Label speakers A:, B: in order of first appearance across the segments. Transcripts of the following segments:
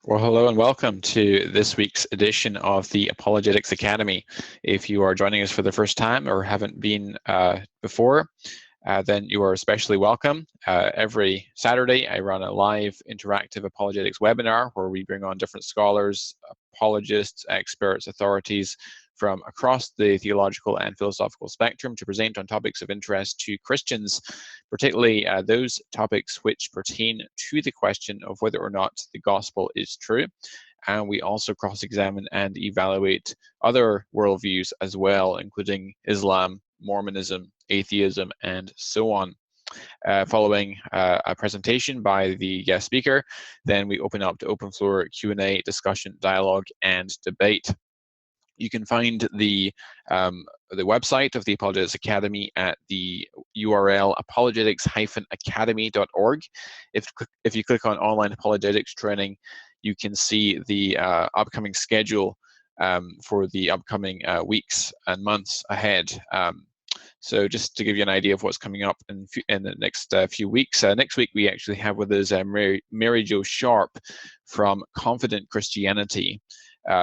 A: Well, hello and welcome to this week's edition of the Apologetics Academy. If you are joining us for the first time or haven't been before, then you are especially welcome. Every Saturday, I run a live interactive apologetics webinar where we bring on different scholars, apologists, experts, authorities from across the theological and philosophical spectrum to present on topics of interest to Christians, particularly those topics which pertain to the question of whether or not the gospel is true. And we also cross-examine and evaluate other worldviews as well, including Islam, Mormonism, atheism, and so on. Following a presentation by the guest speaker, then we open up to open floor Q&A, discussion, dialogue, and debate. You can find the website of the Apologetics Academy at the URL apologetics-academy.org. If you click on online apologetics training, you can see the upcoming schedule for the upcoming weeks and months ahead. So just to give you an idea of what's coming up in the next few weeks. Next week we actually have with us Mary Jo Sharp from Confident Christianity.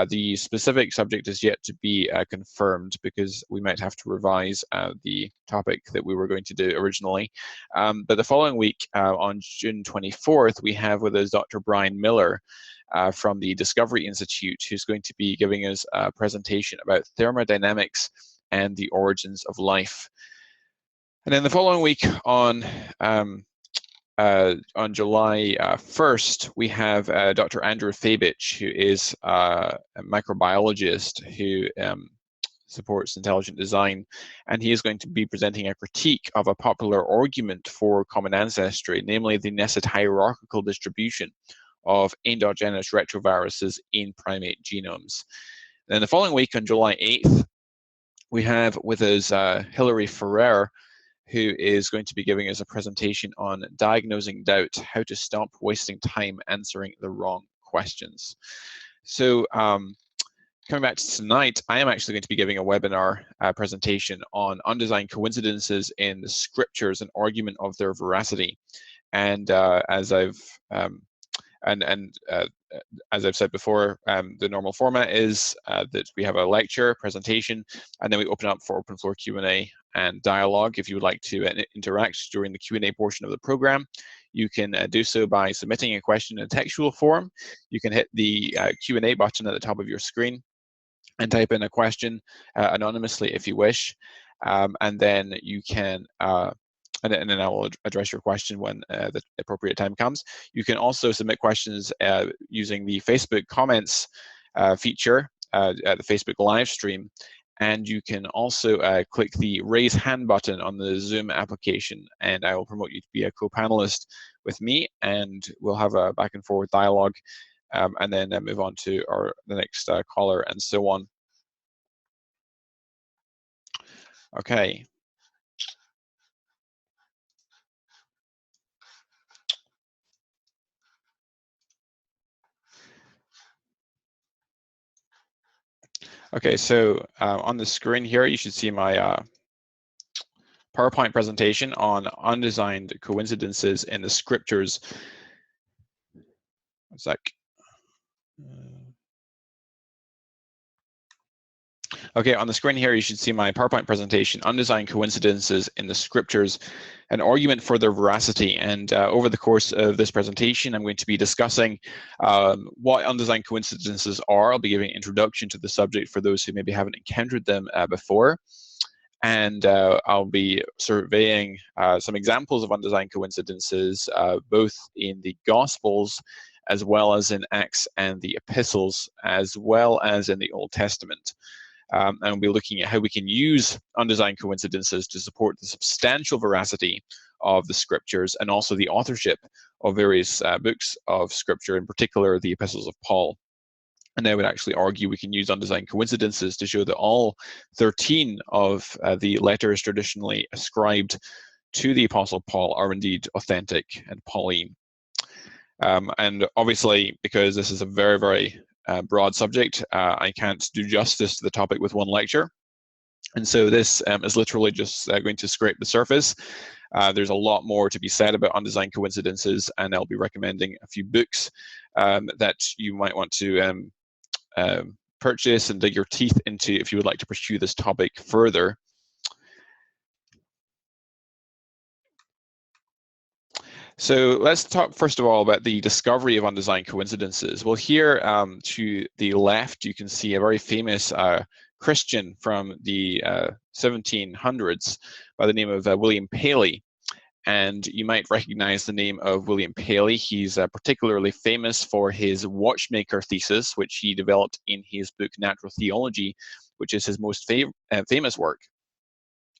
A: The specific subject is yet to be confirmed because we might have to revise the topic that we were going to do originally. But the following week, on June 24th, we have with us Dr. Brian Miller from the Discovery Institute, who's going to be giving us a presentation about thermodynamics and the origins of life. And then the following week on July 1st, we have Dr. Andrew Fabich, who is a microbiologist who supports intelligent design, and he is going to be presenting a critique of a popular argument for common ancestry, namely the nested hierarchical distribution of endogenous retroviruses in primate genomes. Then the following week, on July 8th, we have with us Hilary Ferrer, who is going to be giving us a presentation on diagnosing doubt, how to stop wasting time answering the wrong questions. So coming back to tonight, I am actually going to be giving a webinar presentation on undesigned coincidences in the scriptures and argument of their veracity. And as I've said before, the normal format is that we have a lecture, presentation, and then we open up for open floor Q&A and dialogue. If you would like to interact during the Q&A portion of the program, you can do so by submitting a question in a textual form. You can hit the Q&A button at the top of your screen and type in a question anonymously if you wish, and then you can and then I will address your question when the appropriate time comes. You can also submit questions using the Facebook comments feature at the Facebook live stream. And you can also click the raise hand button on the Zoom application, and I will promote you to be a co-panelist with me, and we'll have a back and forth dialogue, and then move on to the next caller and so on. Okay. Okay, so on the screen here, you should see my PowerPoint presentation on undesigned coincidences in the scriptures. One sec. Okay, on the screen here, you should see my PowerPoint presentation, Undesigned Coincidences in the Scriptures, an argument for their veracity. And over the course of this presentation, I'm going to be discussing what undesigned coincidences are. I'll be giving an introduction to the subject for those who maybe haven't encountered them before. And I'll be surveying some examples of undesigned coincidences, both in the Gospels, as well as in Acts and the Epistles, as well as in the Old Testament. And we'll be looking at how we can use undesigned coincidences to support the substantial veracity of the scriptures and also the authorship of various books of scripture, in particular the Epistles of Paul. And I would actually argue we can use undesigned coincidences to show that all 13 of the letters traditionally ascribed to the Apostle Paul are indeed authentic and Pauline. And obviously, because this is a very, very broad subject, I can't do justice to the topic with one lecture. And so this is literally just going to scrape the surface. There's a lot more to be said about undesigned coincidences, and I'll be recommending a few books that you might want to purchase and dig your teeth into if you would like to pursue this topic further. So let's talk first of all about the discovery of undesigned coincidences. Well, here to the left, you can see a very famous Christian from the 1700s by the name of William Paley. And you might recognize the name of William Paley. He's particularly famous for his watchmaker thesis, which he developed in his book Natural Theology, which is his most famous work.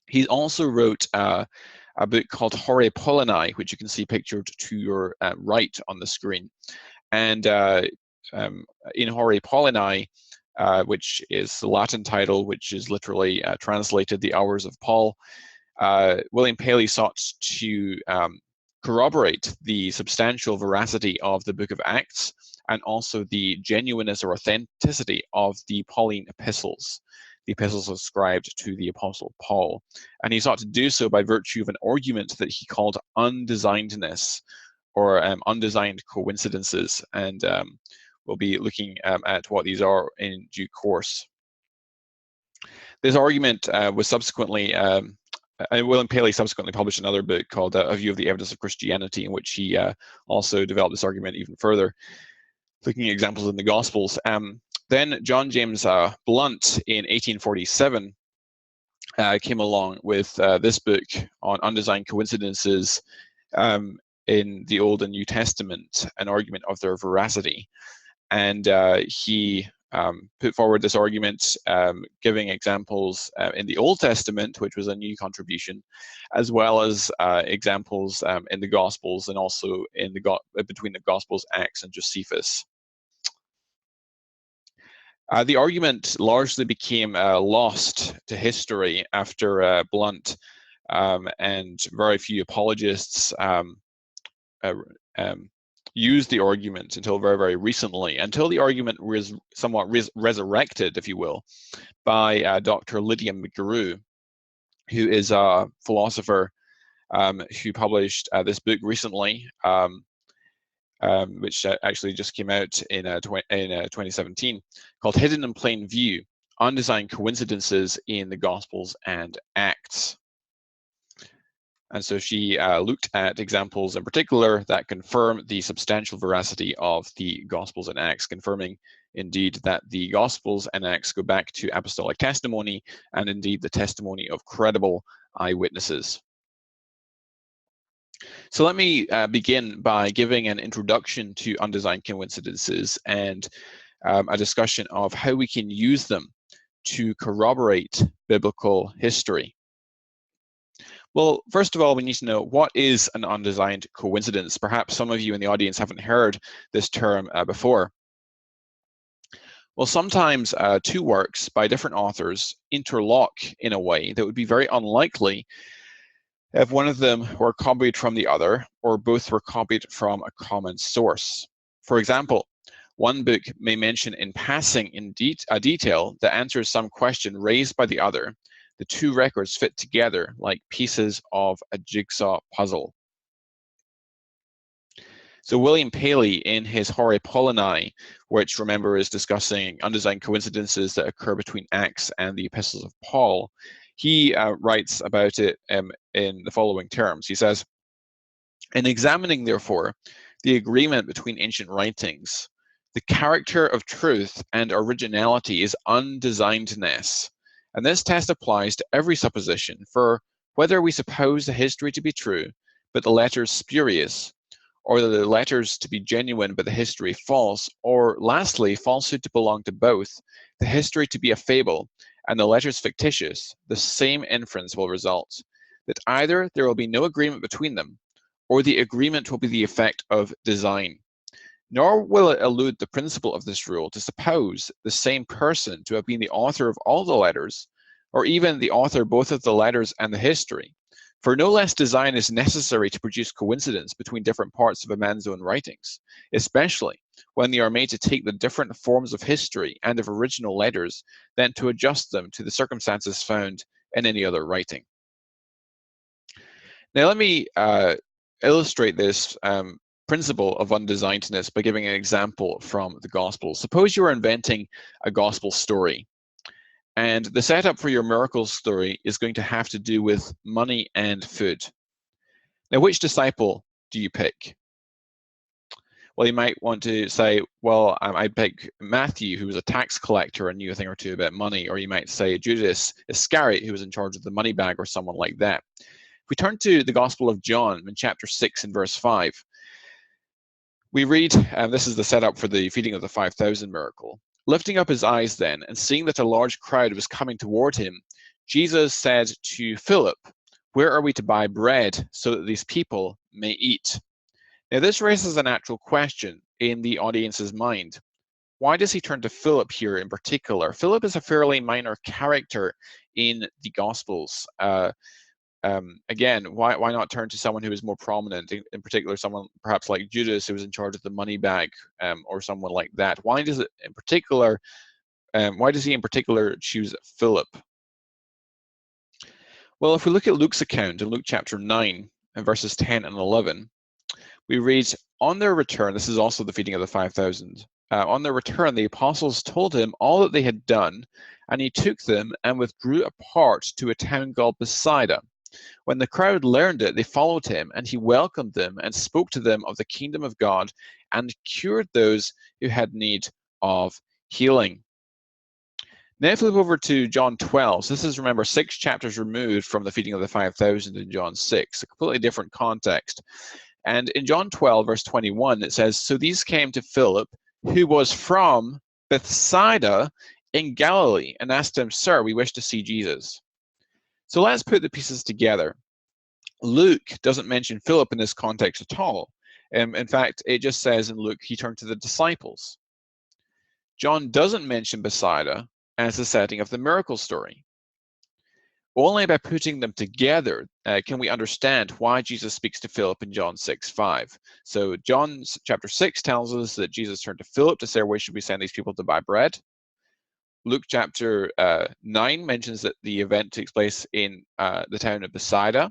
A: He also wrote a book called Horae Paulinae, which you can see pictured to your right on the screen. And in Horae Paulinae, which is the Latin title, which is literally translated The Hours of Paul, William Paley sought to corroborate the substantial veracity of the Book of Acts and also the genuineness or authenticity of the Pauline epistles, the epistles ascribed to the Apostle Paul. And he sought to do so by virtue of an argument that he called undesignedness, or undesigned coincidences. And we'll be looking at what these are in due course. This argument was subsequently, William Paley subsequently published another book called A View of the Evidence of Christianity, in which he also developed this argument even further, looking at examples in the Gospels. Then John James Blunt in 1847 came along with this book on undesigned coincidences in the Old and New Testament, an argument of their veracity. And he put forward this argument, giving examples in the Old Testament, which was a new contribution, as well as examples in the Gospels, and also in between the Gospels, Acts, and Josephus. The argument largely became lost to history after Blunt, and very few apologists used the argument until very, very recently, until the argument was somewhat resurrected, if you will, by Dr. Lydia McGrew, who is a philosopher who published this book recently, which actually just came out in 2017, called Hidden in Plain View, Undesigned Coincidences in the Gospels and Acts. And so she looked at examples in particular that confirm the substantial veracity of the Gospels and Acts, confirming indeed that the Gospels and Acts go back to apostolic testimony and indeed the testimony of credible eyewitnesses. So let me begin by giving an introduction to undesigned coincidences and a discussion of how we can use them to corroborate biblical history. Well, first of all, we need to know, what is an undesigned coincidence? Perhaps some of you in the audience haven't heard this term before. Well, sometimes two works by different authors interlock in a way that would be very unlikely if one of them were copied from the other, or both were copied from a common source. For example, one book may mention in passing in detail that answers some question raised by the other. The two records fit together like pieces of a jigsaw puzzle. So William Paley, in his Horae Paulinae, which, remember, is discussing undesigned coincidences that occur between Acts and the Epistles of Paul, he writes about it in the following terms. He says, "In examining, therefore, the agreement between ancient writings, the character of truth and originality is undesignedness. And this test applies to every supposition, for whether we suppose the history to be true, but the letters spurious, or the letters to be genuine but the history false, or lastly, falsehood to belong to both, the history to be a fable, and the letters fictitious, the same inference will result, that either there will be no agreement between them, or the agreement will be the effect of design. Nor will it elude the principle of this rule to suppose the same person to have been the author of all the letters, or even the author both of the letters and the history. For no less design is necessary to produce coincidence between different parts of a man's own writings, especially when they are made to take the different forms of history and of original letters, than to adjust them to the circumstances found in any other writing." Now, let me illustrate this principle of undesignedness by giving an example from the Gospel. Suppose you are inventing a Gospel story, and the setup for your miracle story is going to have to do with money and food. Now, which disciple do you pick? Well, you might want to say, well, I'd pick Matthew, who was a tax collector and knew a thing or two about money, or you might say Judas Iscariot, who was in charge of the money bag, or someone like that. If we turn to the Gospel of John in chapter 6 and verse 5, we read, and this is the setup for the feeding of the 5,000 miracle. Lifting up his eyes then, and seeing that a large crowd was coming toward him, Jesus said to Philip, "Where are we to buy bread so that these people may eat?" Now, this raises a natural question in the audience's mind. Why does he turn to Philip here in particular? Philip is a fairly minor character in the Gospels. Again, why not turn to someone who is more prominent, in particular someone perhaps like Judas, who was in charge of the money bag, or someone like that? Why does he in particular choose Philip? Well, if we look at Luke's account in Luke chapter 9 and verses 10 and 11, we read, on their return, this is also the feeding of the 5,000, on their return, the apostles told him all that they had done, and he took them and withdrew apart to a town called Bethsaida. When the crowd learned it, they followed him, and he welcomed them and spoke to them of the kingdom of God and cured those who had need of healing. Now flip over to John 12. So this is, remember, 6 chapters removed from the feeding of the 5,000 in John 6, a completely different context. And in John 12, verse 21, it says, so these came to Philip, who was from Bethsaida in Galilee, and asked him, Sir, we wish to see Jesus. So let's put the pieces together. Luke doesn't mention Philip in this context at all. In fact, it just says in Luke, he turned to the disciples. John doesn't mention Bethsaida as the setting of the miracle story. Only by putting them together can we understand why Jesus speaks to Philip in John 6:5. So John chapter 6 tells us that Jesus turned to Philip to say, where should we send these people to buy bread? Luke chapter 9 mentions that the event takes place in the town of Bethsaida.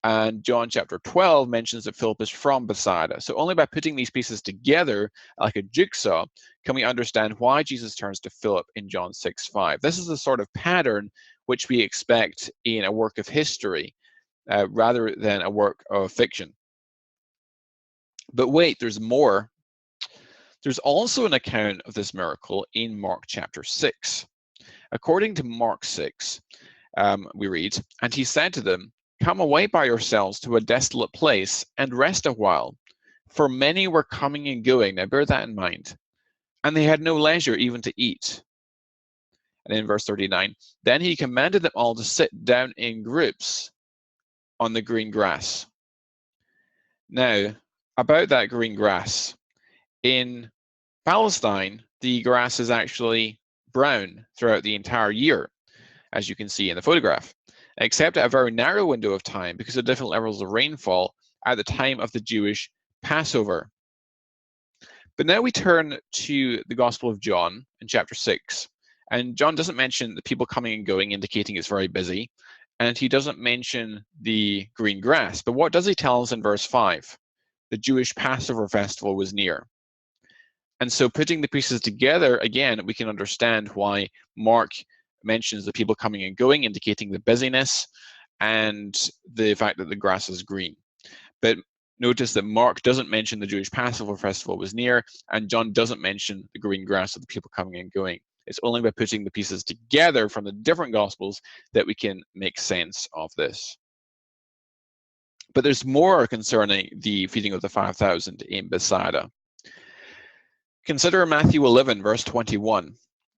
A: And John chapter 12 mentions that Philip is from Bethsaida. So only by putting these pieces together like a jigsaw can we understand why Jesus turns to Philip in John 6:5. This is the sort of pattern which we expect in a work of history rather than a work of fiction. But wait, there's more. There's also an account of this miracle in Mark chapter 6. According to Mark 6, we read, and he said to them, come away by yourselves to a desolate place and rest a while, for many were coming and going. Now bear that in mind. And they had no leisure even to eat. And in verse 39, then he commanded them all to sit down in groups on the green grass. Now, about that green grass, in Palestine, the grass is actually brown throughout the entire year, as you can see in the photograph, except at a very narrow window of time because of different levels of rainfall at the time of the Jewish Passover. But now we turn to the Gospel of John in chapter 6. And John doesn't mention the people coming and going, indicating it's very busy. And he doesn't mention the green grass. But what does he tell us in verse 5? The Jewish Passover festival was near. And so putting the pieces together, again, we can understand why Mark mentions the people coming and going, indicating the busyness and the fact that the grass is green. But notice that Mark doesn't mention the Jewish Passover festival was near, and John doesn't mention the green grass of the people coming and going. It's only by putting the pieces together from the different Gospels that we can make sense of this. But there's more concerning the feeding of the 5,000 in Bethsaida. Consider Matthew 11, verse 21,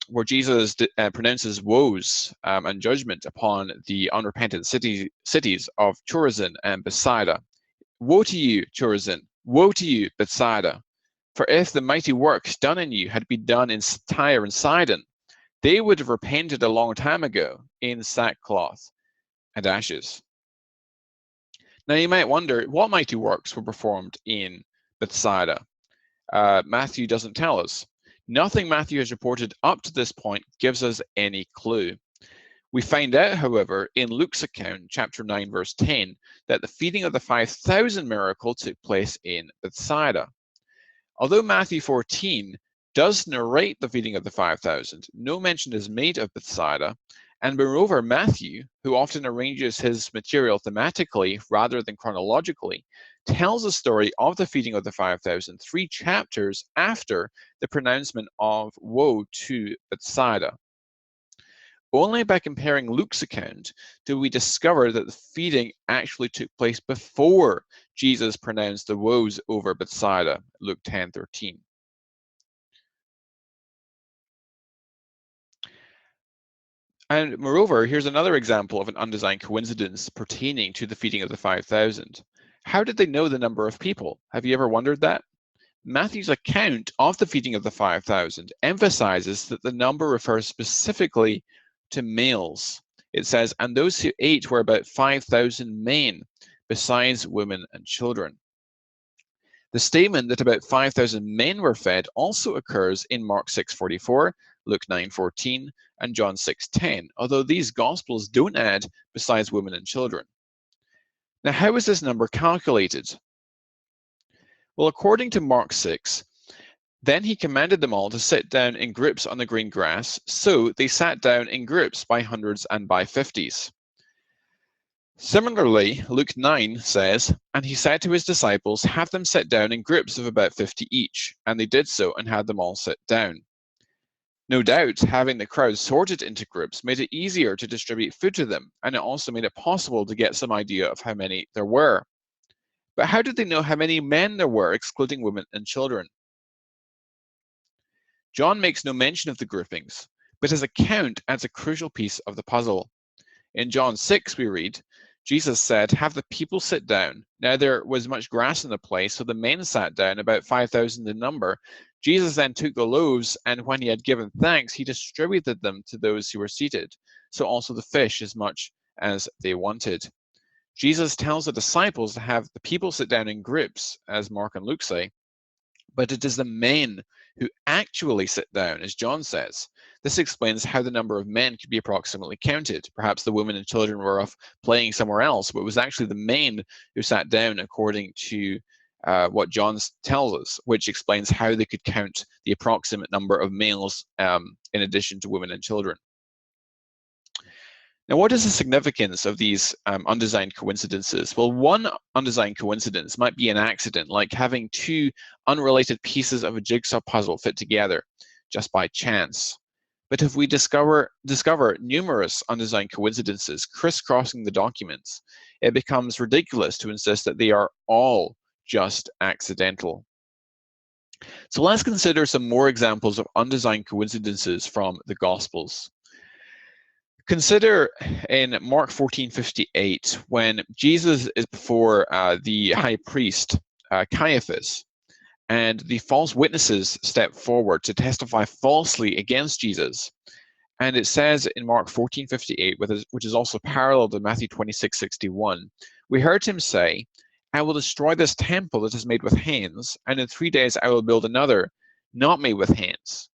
A: where Jesus pronounces woes and judgment upon the unrepentant cities of Chorazin and Bethsaida. Woe to you, Chorazin! Woe to you, Bethsaida! For if the mighty works done in you had been done in Tyre and Sidon, they would have repented a long time ago in sackcloth and ashes. Now you might wonder, what mighty works were performed in Bethsaida? Matthew doesn't tell us. Nothing Matthew has reported up to this point gives us any clue. We find out, however, in Luke's account, chapter 9, verse 10, that the feeding of the 5,000 miracle took place in Bethsaida. Although Matthew 14 does narrate the feeding of the 5,000, no mention is made of Bethsaida, and moreover, Matthew, who often arranges his material thematically rather than chronologically, tells the story of the feeding of the 5,000 3 chapters after the pronouncement of woe to Bethsaida. Only by comparing Luke's account do we discover that the feeding actually took place before Jesus pronounced the woes over Bethsaida, Luke 10:13. And moreover, here's another example of an undesigned coincidence pertaining to the feeding of the 5,000. How did they know the number of people? Have you ever wondered that? Matthew's account of the feeding of the 5,000 emphasizes that the number refers specifically to males. It says, and those who ate were about 5,000 men, besides women and children. The statement that about 5,000 men were fed also occurs in Mark 6:44, Luke 9:14, and John 6:10, although these Gospels don't add besides women and children. Now, how is this number calculated? Well, according to Mark 6, then he commanded them all to sit down in groups on the green grass, so they sat down in groups by hundreds and by 50s. Similarly, Luke 9 says, and he said to his disciples, have them sit down in groups of about 50 each, and they did so and had them all sit down. No doubt, having the crowd sorted into groups made it easier to distribute food to them, and it also made it possible to get some idea of how many there were. But how did they know how many men there were, excluding women and children? John makes no mention of the groupings, but his account adds a crucial piece of the puzzle. In John 6, we read, Jesus said, have the people sit down. Now there was much grass in the place, so the men sat down, about 5,000 in number. Jesus then took the loaves, and when he had given thanks, he distributed them to those who were seated, so also the fish as much as they wanted. Jesus tells the disciples to have the people sit down in groups, as Mark and Luke say, but it is the men who actually sit down, as John says. This explains how the number of men could be approximately counted. Perhaps the women and children were off playing somewhere else, but it was actually the men who sat down according to what John tells us, which explains how they could count the approximate number of males in addition to women and children. Now, what is the significance of these undesigned coincidences? Well, one undesigned coincidence might be an accident, like having 2 unrelated pieces of a jigsaw puzzle fit together just by chance. But if we discover numerous undesigned coincidences crisscrossing the documents, it becomes ridiculous to insist that they are all just accidental. So let's consider some more examples of undesigned coincidences from the Gospels. Consider in Mark 14:58, when Jesus is before the high priest, Caiaphas, and the false witnesses step forward to testify falsely against Jesus. And it says in Mark 14:58, which is also parallel to Matthew 26:61, we heard him say, I will destroy this temple that is made with hands, and in 3 days I will build another, not made with hands.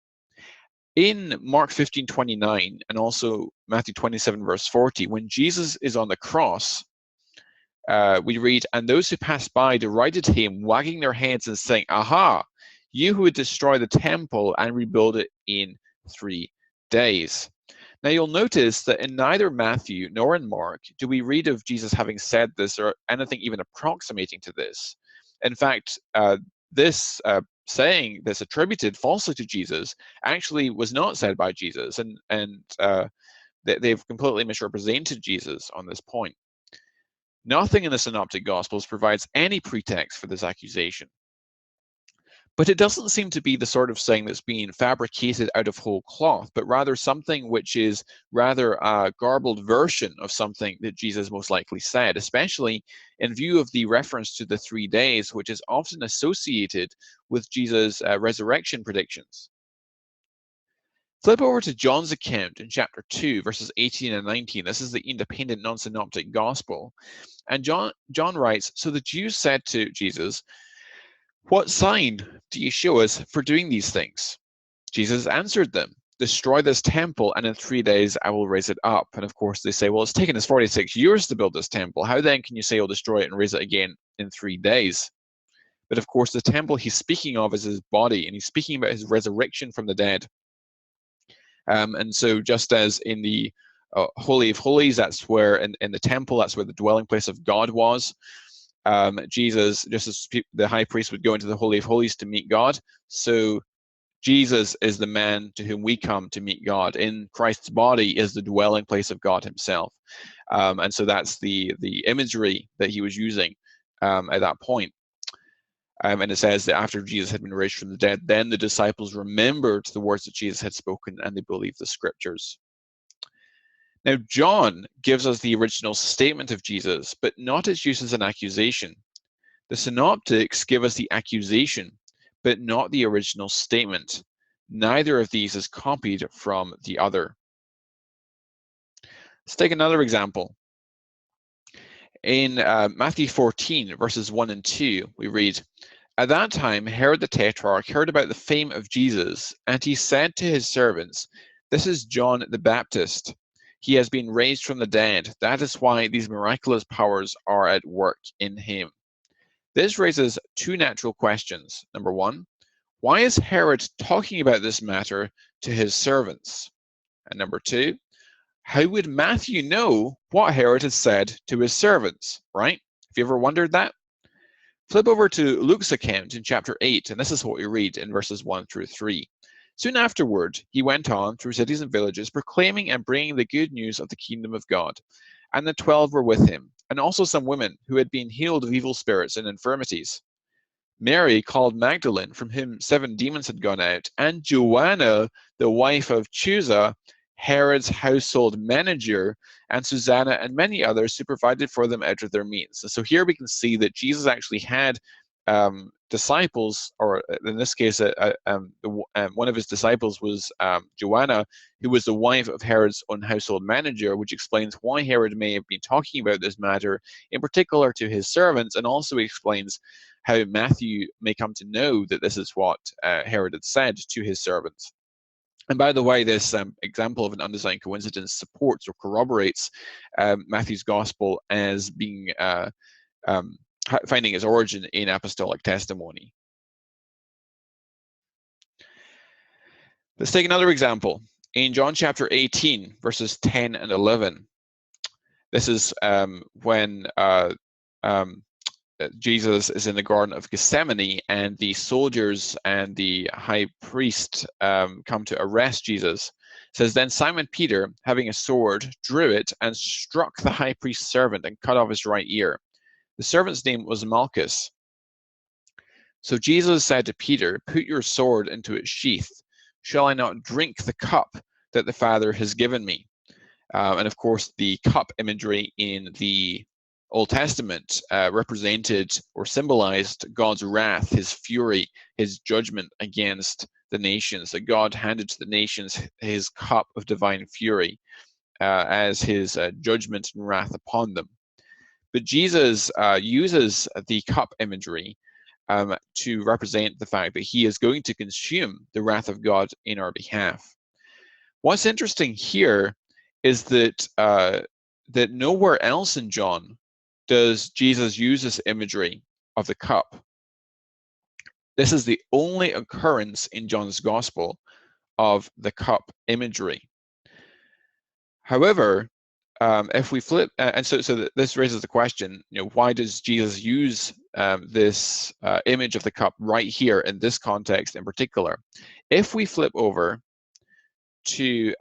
A: In Mark 15:29 and also Matthew 27 verse 40, when Jesus is on the cross, we read, and those who passed by derided him, wagging their heads and saying, aha, you who would destroy the temple and rebuild it in 3 days. Now you'll notice that in neither Matthew nor in Mark do we read of Jesus having said this or anything even approximating to this. In fact, this saying that's attributed falsely to Jesus actually was not said by Jesus, and they've completely misrepresented Jesus on this point. Nothing in the Synoptic Gospels provides any pretext for this accusation. But it doesn't seem to be the sort of saying that's being fabricated out of whole cloth, but rather something which is rather a garbled version of something that Jesus most likely said, especially in view of the reference to the 3 days, which is often associated with Jesus' resurrection predictions. Flip over to John's account in chapter 2, verses 18 and 19. This is the independent non-synoptic gospel. And John writes, so the Jews said to Jesus, what sign do you show us for doing these things? Jesus answered them, destroy this temple, and in 3 days I will raise it up. And of course they say, well, it's taken us 46 years to build this temple. How then can you say you'll destroy it and raise it again in 3 days? But of course the temple he's speaking of is his body, and he's speaking about his resurrection from the dead. And so just as in the Holy of Holies, that's where in the temple, that's where the dwelling place of God was. Jesus, just as the high priest would go into the Holy of Holies to meet God, so Jesus is the man to whom we come to meet God. In Christ's body is the dwelling place of God himself. And so that's the imagery that he was using at that point. And it says that after Jesus had been raised from the dead, then the disciples remembered the words that Jesus had spoken, and they believed the scriptures. Now, John gives us the original statement of Jesus, but not its use as an accusation. The synoptics give us the accusation, but not the original statement. Neither of these is copied from the other. Let's take another example. In Matthew 14, verses 1 and 2, we read, "At that time Herod the Tetrarch heard about the fame of Jesus, and he said to his servants, 'This is John the Baptist. He has been raised from the dead. That is why these miraculous powers are at work in him.'" This raises two natural questions. Number one, why is Herod talking about this matter to his servants? And number two, how would Matthew know what Herod had said to his servants, right? Have you ever wondered that? Flip over to Luke's account in chapter 8, and this is what we read in verses 1 through 3. "Soon afterward, he went on through cities and villages, proclaiming and bringing the good news of the kingdom of God. And the 12 were with him, and also some women who had been healed of evil spirits and infirmities. Mary, called Magdalene, from whom 7 demons had gone out, and Joanna, the wife of Chuza, Herod's household manager, and Susanna, and many others who provided for them out of their means." And so here we can see that Jesus actually had disciples, or in this case, one of his disciples was Joanna, who was the wife of Herod's own household manager, which explains why Herod may have been talking about this matter in particular to his servants, and also explains how Matthew may come to know that this is what Herod had said to his servants. And by the way, this example of an undesigned coincidence supports or corroborates Matthew's gospel as being finding its origin in apostolic testimony. Let's take another example. In John chapter 18, verses 10 and 11. This is when Jesus is in the Garden of Gethsemane, and the soldiers and the high priest come to arrest Jesus. It says, "Then Simon Peter, having a sword, drew it and struck the high priest's servant and cut off his right ear. The servant's name was Malchus. So Jesus said to Peter, 'Put your sword into its sheath. Shall I not drink the cup that the Father has given me?'" And of course, the cup imagery in the Old Testament represented or symbolized God's wrath, his fury, his judgment against the nations, that God handed to the nations his cup of divine fury as his judgment and wrath upon them. But Jesus uses the cup imagery to represent the fact that he is going to consume the wrath of God in our behalf. What's interesting here is that that nowhere else in John does Jesus use this imagery of the cup. This is the only occurrence in John's gospel of the cup imagery. However, if we flip, and so this raises the question, why does Jesus use this image of the cup right here in this context in particular? If we flip over to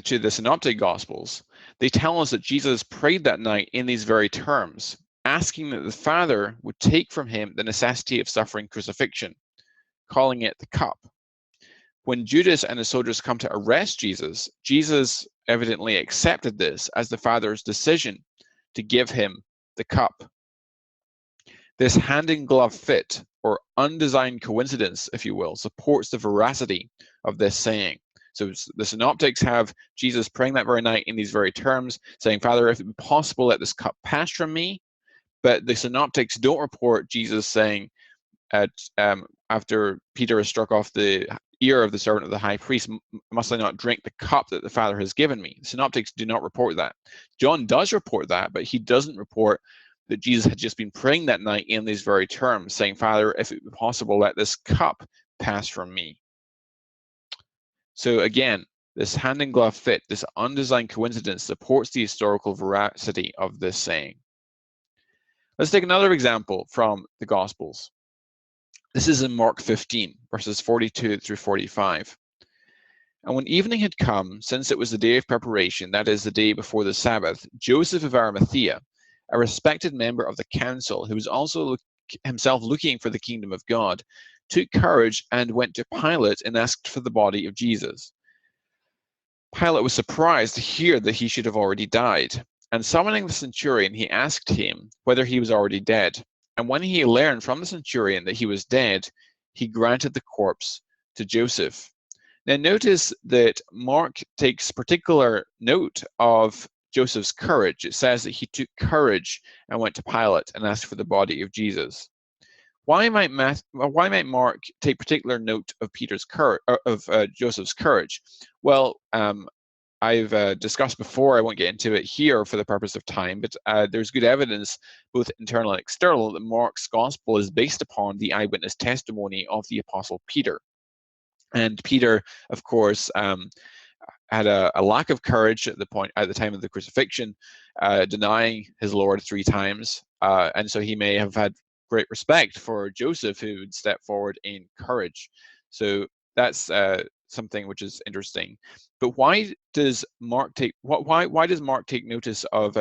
A: to the Synoptic Gospels, they tell us that Jesus prayed that night in these very terms, asking that the Father would take from him the necessity of suffering crucifixion, calling it the cup. When Judas and the soldiers come to arrest Jesus, Jesus evidently accepted this as the Father's decision to give him the cup. This hand-in-glove fit, or undesigned coincidence, if you will, supports the veracity of this saying. So the Synoptics have Jesus praying that very night in these very terms, saying, "Father, if it be possible, let this cup pass from me, But the synoptics don't report Jesus saying, after Peter has struck off the ear of the servant of the high priest, must I not drink the cup that the Father has given me? The synoptics do not report that. John does report that, but he doesn't report that Jesus had just been praying that night in these very terms, saying, Father, if it be possible, let this cup pass from me. So again, this hand-in-glove fit, this undesigned coincidence, supports the historical veracity of this saying. Let's take another example from the Gospels. This is in Mark 15, verses 42 through 45. And when evening had come, since it was the day of preparation, that is, the day before the Sabbath, Joseph of Arimathea, a respected member of the council, who was also himself looking for the kingdom of God, took courage and went to Pilate and asked for the body of Jesus. Pilate was surprised to hear that he should have already died, and summoning the centurion, he asked him whether he was already dead. And when he learned from the centurion that he was dead, he granted the corpse to Joseph. Now notice that Mark takes particular note of Joseph's courage. It says that he took courage and went to Pilate and asked for the body of Jesus. Why might Mark take particular note of Joseph's courage? Well, I've discussed before, I won't get into it here for the purpose of time, but there's good evidence, both internal and external, that Mark's gospel is based upon the eyewitness testimony of the Apostle Peter. And Peter, of course, had a lack of courage at the time of the crucifixion, denying his Lord 3 times, and so he may have had great respect for Joseph, who would step forward in courage. So that's something which is interesting. But why does Mark take notice of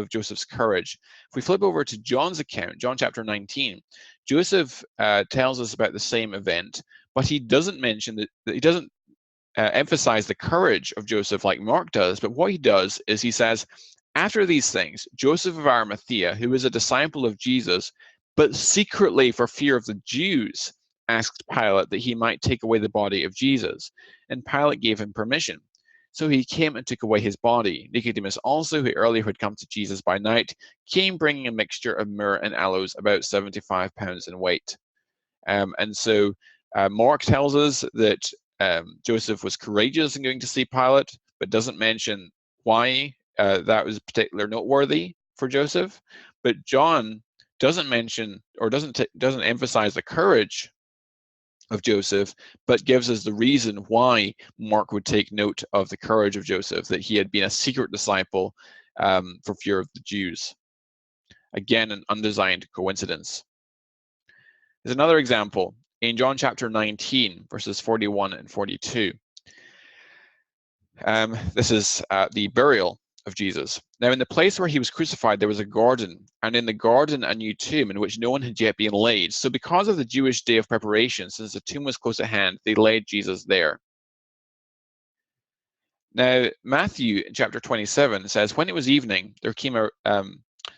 A: Joseph's courage? If we flip over to John's account, John chapter 19, Joseph tells us about the same event, but he doesn't mention that he doesn't emphasize the courage of Joseph like Mark does. But what he does is he says, after these things, Joseph of Arimathea, who was a disciple of Jesus, but secretly for fear of the Jews, asked Pilate that he might take away the body of Jesus. And Pilate gave him permission. So he came and took away his body. Nicodemus also, who earlier had come to Jesus by night, came bringing a mixture of myrrh and aloes, about 75 pounds in weight. And so Mark tells us that Joseph was courageous in going to see Pilate, but doesn't mention why that was particularly noteworthy for Joseph. But John doesn't mention or doesn't emphasize the courage of Joseph, but gives us the reason why Mark would take note of the courage of Joseph, that he had been a secret disciple for fear of the Jews. Again, an undesigned coincidence. There's another example in John chapter 19, verses 41 and 42. This is the burial of Jesus. Now, in the place where he was crucified, there was a garden, and in the garden a new tomb in which no one had yet been laid. So because of the Jewish day of preparation, since the tomb was close at hand, they laid Jesus there. Now, Matthew chapter 27 says, when it was evening, there came a...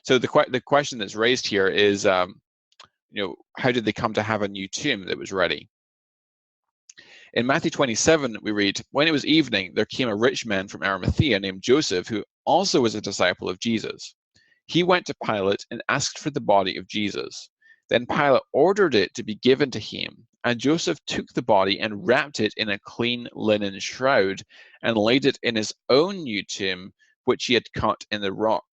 A: so the question that's raised here is, how did they come to have a new tomb that was ready? In Matthew 27, we read, when it was evening, there came a rich man from Arimathea named Joseph, who also was a disciple of Jesus. He went to Pilate and asked for the body of Jesus. Then Pilate ordered it to be given to him, and Joseph took the body and wrapped it in a clean linen shroud and laid it in his own new tomb, which he had cut in the rock.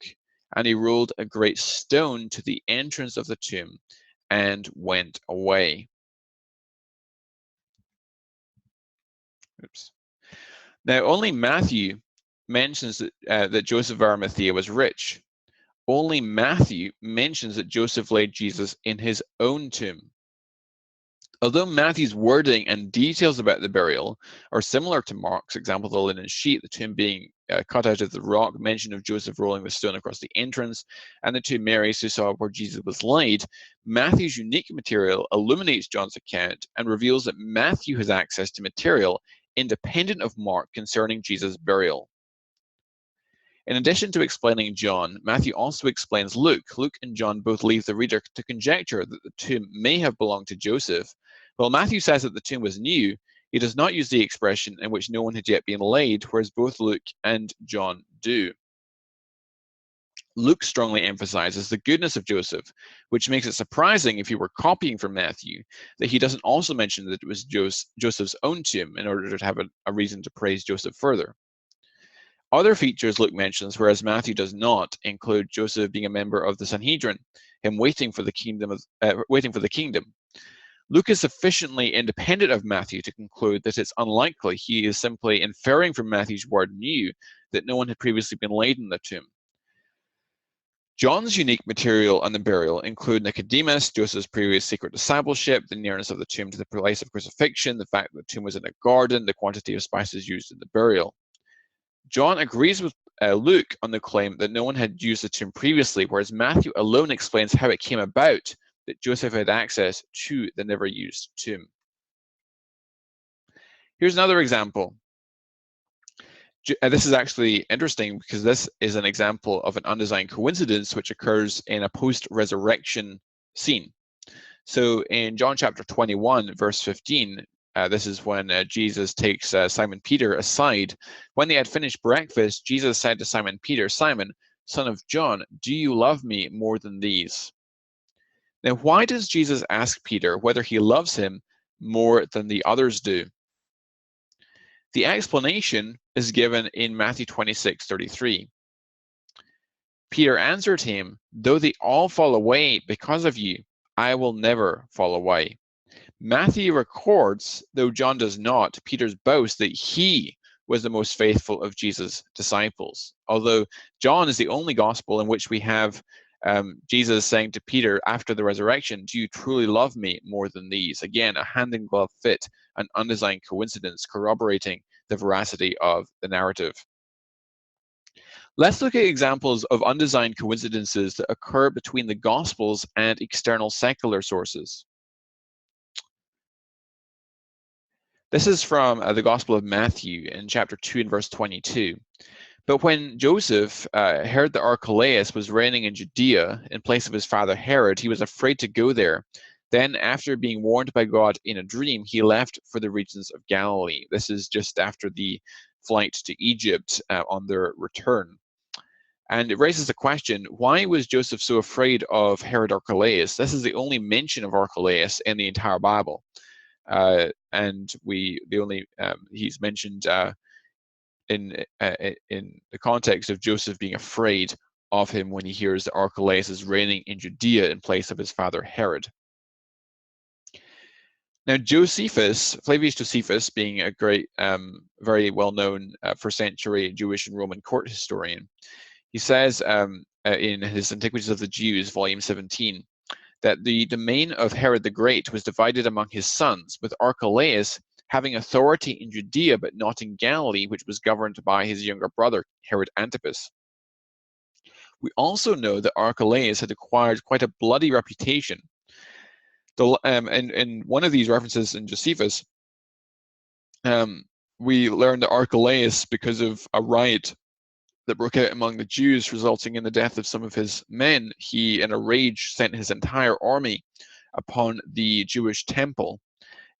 A: And he rolled a great stone to the entrance of the tomb and went away. Oops. Now, only Matthew mentions that Joseph of Arimathea was rich. Only Matthew mentions that Joseph laid Jesus in his own tomb. Although Matthew's wording and details about the burial are similar to Mark's example, the linen sheet, the tomb being cut out of the rock, mention of Joseph rolling the stone across the entrance, and the two Marys who saw where Jesus was laid, Matthew's unique material illuminates John's account and reveals that Matthew has access to material independent of Mark concerning Jesus' burial. In addition to explaining John, Matthew also explains Luke. Luke and John both leave the reader to conjecture that the tomb may have belonged to Joseph. While Matthew says that the tomb was new, he does not use the expression in which no one had yet been laid, whereas both Luke and John do. Luke strongly emphasizes the goodness of Joseph, which makes it surprising if he were copying from Matthew that he doesn't also mention that it was Joseph's own tomb in order to have a reason to praise Joseph further. Other features Luke mentions, whereas Matthew does not, include Joseph being a member of the Sanhedrin, him waiting for the kingdom. Luke is sufficiently independent of Matthew to conclude that it's unlikely he is simply inferring from Matthew's word "new" that no one had previously been laid in the tomb. John's unique material on the burial include Nicodemus, Joseph's previous secret discipleship, the nearness of the tomb to the place of crucifixion, the fact that the tomb was in a garden, the quantity of spices used in the burial. John agrees with Luke on the claim that no one had used the tomb previously, whereas Matthew alone explains how it came about that Joseph had access to the never-used tomb. Here's another example. This is actually interesting because this is an example of an undesigned coincidence which occurs in a post-resurrection scene. So in John chapter 21, verse 15, this is when Jesus takes Simon Peter aside. When they had finished breakfast, Jesus said to Simon Peter, "Simon, son of John, do you love me more than these?" Now, why does Jesus ask Peter whether he loves him more than the others do? The explanation is given in Matthew 26:33. Peter answered him, "Though they all fall away because of you, I will never fall away." Matthew records, though John does not, Peter's boast that he was the most faithful of Jesus' disciples. Although John is the only gospel in which we have Jesus saying to Peter after the resurrection, "Do you truly love me more than these?" Again, a hand-in-glove fit, an undesigned coincidence corroborating the veracity of the narrative. Let's look at examples of undesigned coincidences that occur between the Gospels and external secular sources. This is from the Gospel of Matthew in chapter 2 and verse 22. But when Joseph heard that Archelaus was reigning in Judea in place of his father Herod, he was afraid to go there. Then, after being warned by God in a dream, he left for the regions of Galilee. This is just after the flight to Egypt on their return. And it raises the question, why was Joseph so afraid of Herod Archelaus? This is the only mention of Archelaus in the entire Bible. He's mentioned in the context of Joseph being afraid of him when he hears that Archelaus is reigning in Judea in place of his father Herod. Now, Flavius Josephus, being a great, very well-known first-century Jewish and Roman court historian, he says in his Antiquities of the Jews, volume 17, that the domain of Herod the Great was divided among his sons, with Archelaus having authority in Judea but not in Galilee, which was governed by his younger brother, Herod Antipas. We also know that Archelaus had acquired quite a bloody reputation. In one of these references in Josephus, we learn that Archelaus, because of a riot that broke out among the Jews, resulting in the death of some of his men, he, in a rage, sent his entire army upon the Jewish temple.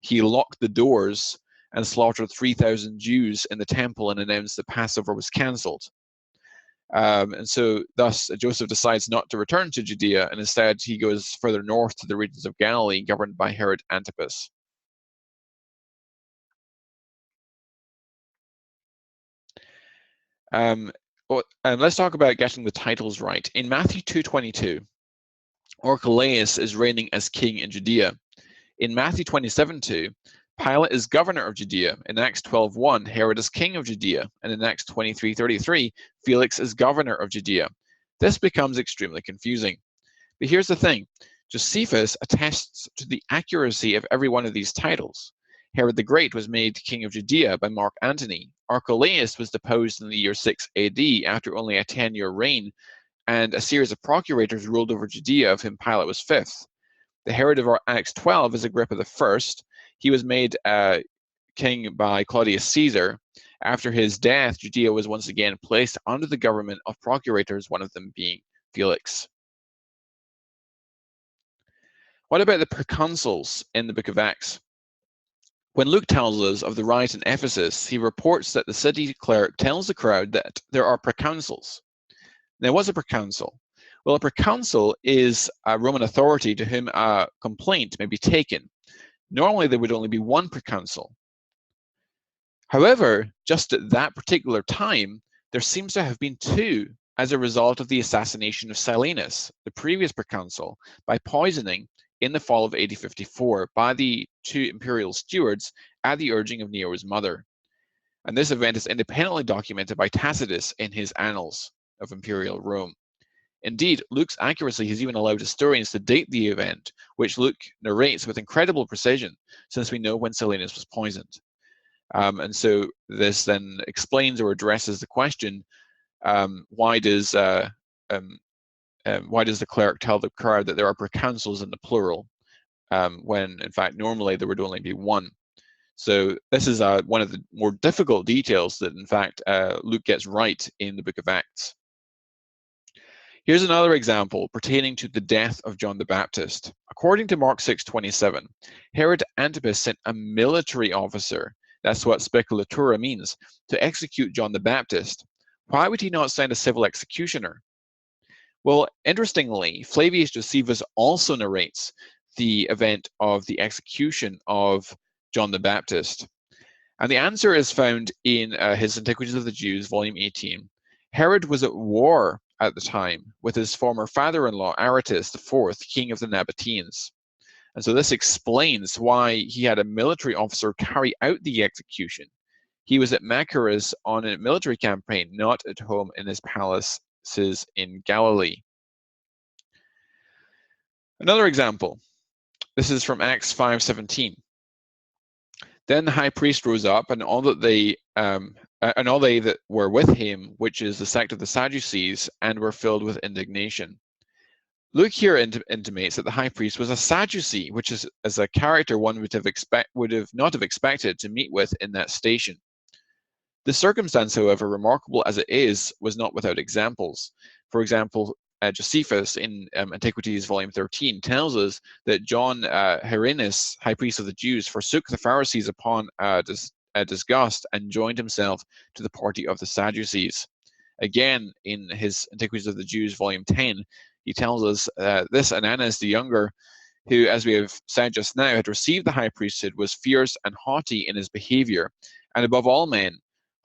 A: He locked the doors and slaughtered 3,000 Jews in the temple and announced that Passover was cancelled. And so thus Joseph decides not to return to Judea, and instead he goes further north to the regions of Galilee governed by Herod Antipas. Let's talk about getting the titles right. In Matthew 2:22, Archelaus is reigning as king in Judea. In Matthew 27:2, Pilate is governor of Judea. In Acts 12:1, Herod is king of Judea. And in Acts 23:33, Felix is governor of Judea. This becomes extremely confusing. But here's the thing. Josephus attests to the accuracy of every one of these titles. Herod the Great was made king of Judea by Mark Antony. Archelaus was deposed in the year 6 AD after only a 10-year reign, and a series of procurators ruled over Judea, of whom Pilate was fifth. The Herod of Acts 12 is Agrippa I. He was made king by Claudius Caesar. After his death, Judea was once again placed under the government of procurators, one of them being Felix. What about the proconsuls in the book of Acts? When Luke tells us of the riot in Ephesus, he reports that the city clerk tells the crowd that there are proconsuls. Now, what's a proconsul? Well, a proconsul is a Roman authority to whom a complaint may be taken. Normally, there would only be one proconsul. However, just at that particular time, there seems to have been two as a result of the assassination of Silenus, the previous proconsul, by poisoning in the fall of AD 54 by the two imperial stewards at the urging of Nero's mother. And this event is independently documented by Tacitus in his Annals of Imperial Rome. Indeed, Luke's accuracy has even allowed historians to date the event, which Luke narrates with incredible precision, since we know when Silenus was poisoned. And so this then explains or addresses the question, why does the cleric tell the crowd that there are proconsuls in the plural, when in fact normally there would only be one? So this is one of the more difficult details that in fact Luke gets right in the book of Acts. Here's another example pertaining to the death of John the Baptist. According to Mark 6:27, Herod Antipas sent a military officer, that's what speculatura means, to execute John the Baptist. Why would he not send a civil executioner? Well, interestingly, Flavius Josephus also narrates the event of the execution of John the Baptist. And the answer is found in his Antiquities of the Jews, volume 18. Herod was at war at the time with his former father-in-law, Aretas IV, king of the Nabateans. And so this explains why he had a military officer carry out the execution. He was at Machaerus on a military campaign, not at home in his palaces in Galilee. Another example. This is from Acts 5:17. Then the high priest rose up, and all they that were with him, which is the sect of the Sadducees, and were filled with indignation. Luke here intimates that the high priest was a Sadducee, which is as a character one would not have expected to meet with in that station. The circumstance, however, remarkable as it is, was not without examples. For example, Josephus in Antiquities volume 13 tells us that John Hyrcanus, high priest of the Jews, forsook the Pharisees upon disgust and joined himself to the party of the Sadducees. Again, in his Antiquities of the Jews volume 10, he tells us this Ananus the younger, who, as we have said just now, had received the high priesthood, was fierce and haughty in his behavior, and above all men,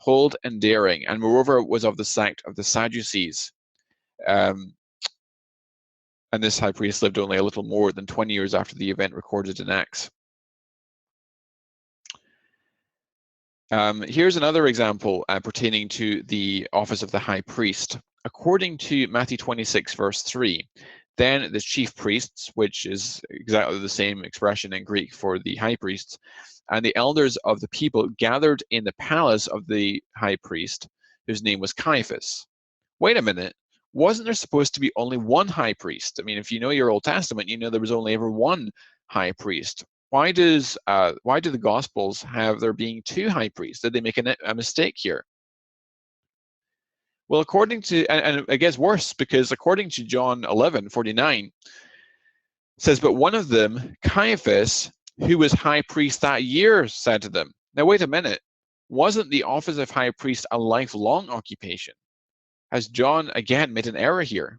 A: bold and daring, and moreover was of the sect of the Sadducees. And this high priest lived only a little more than 20 years after the event recorded in Acts. Here's another example pertaining to the office of the high priest. According to Matthew 26, verse 3, then the chief priests, which is exactly the same expression in Greek for the high priests, and the elders of the people gathered in the palace of the high priest, whose name was Caiaphas. Wait a minute. Wasn't there supposed to be only one high priest? I mean, if you know your Old Testament, you know there was only ever one high priest. Why do the Gospels have there being two high priests? Did they make a mistake here? Well, according to, and it gets worse, because according to John 11:49, it says, but one of them, Caiaphas, who was high priest that year, said to them. Now, wait a minute. Wasn't the office of high priest a lifelong occupation? Has John again made an error here?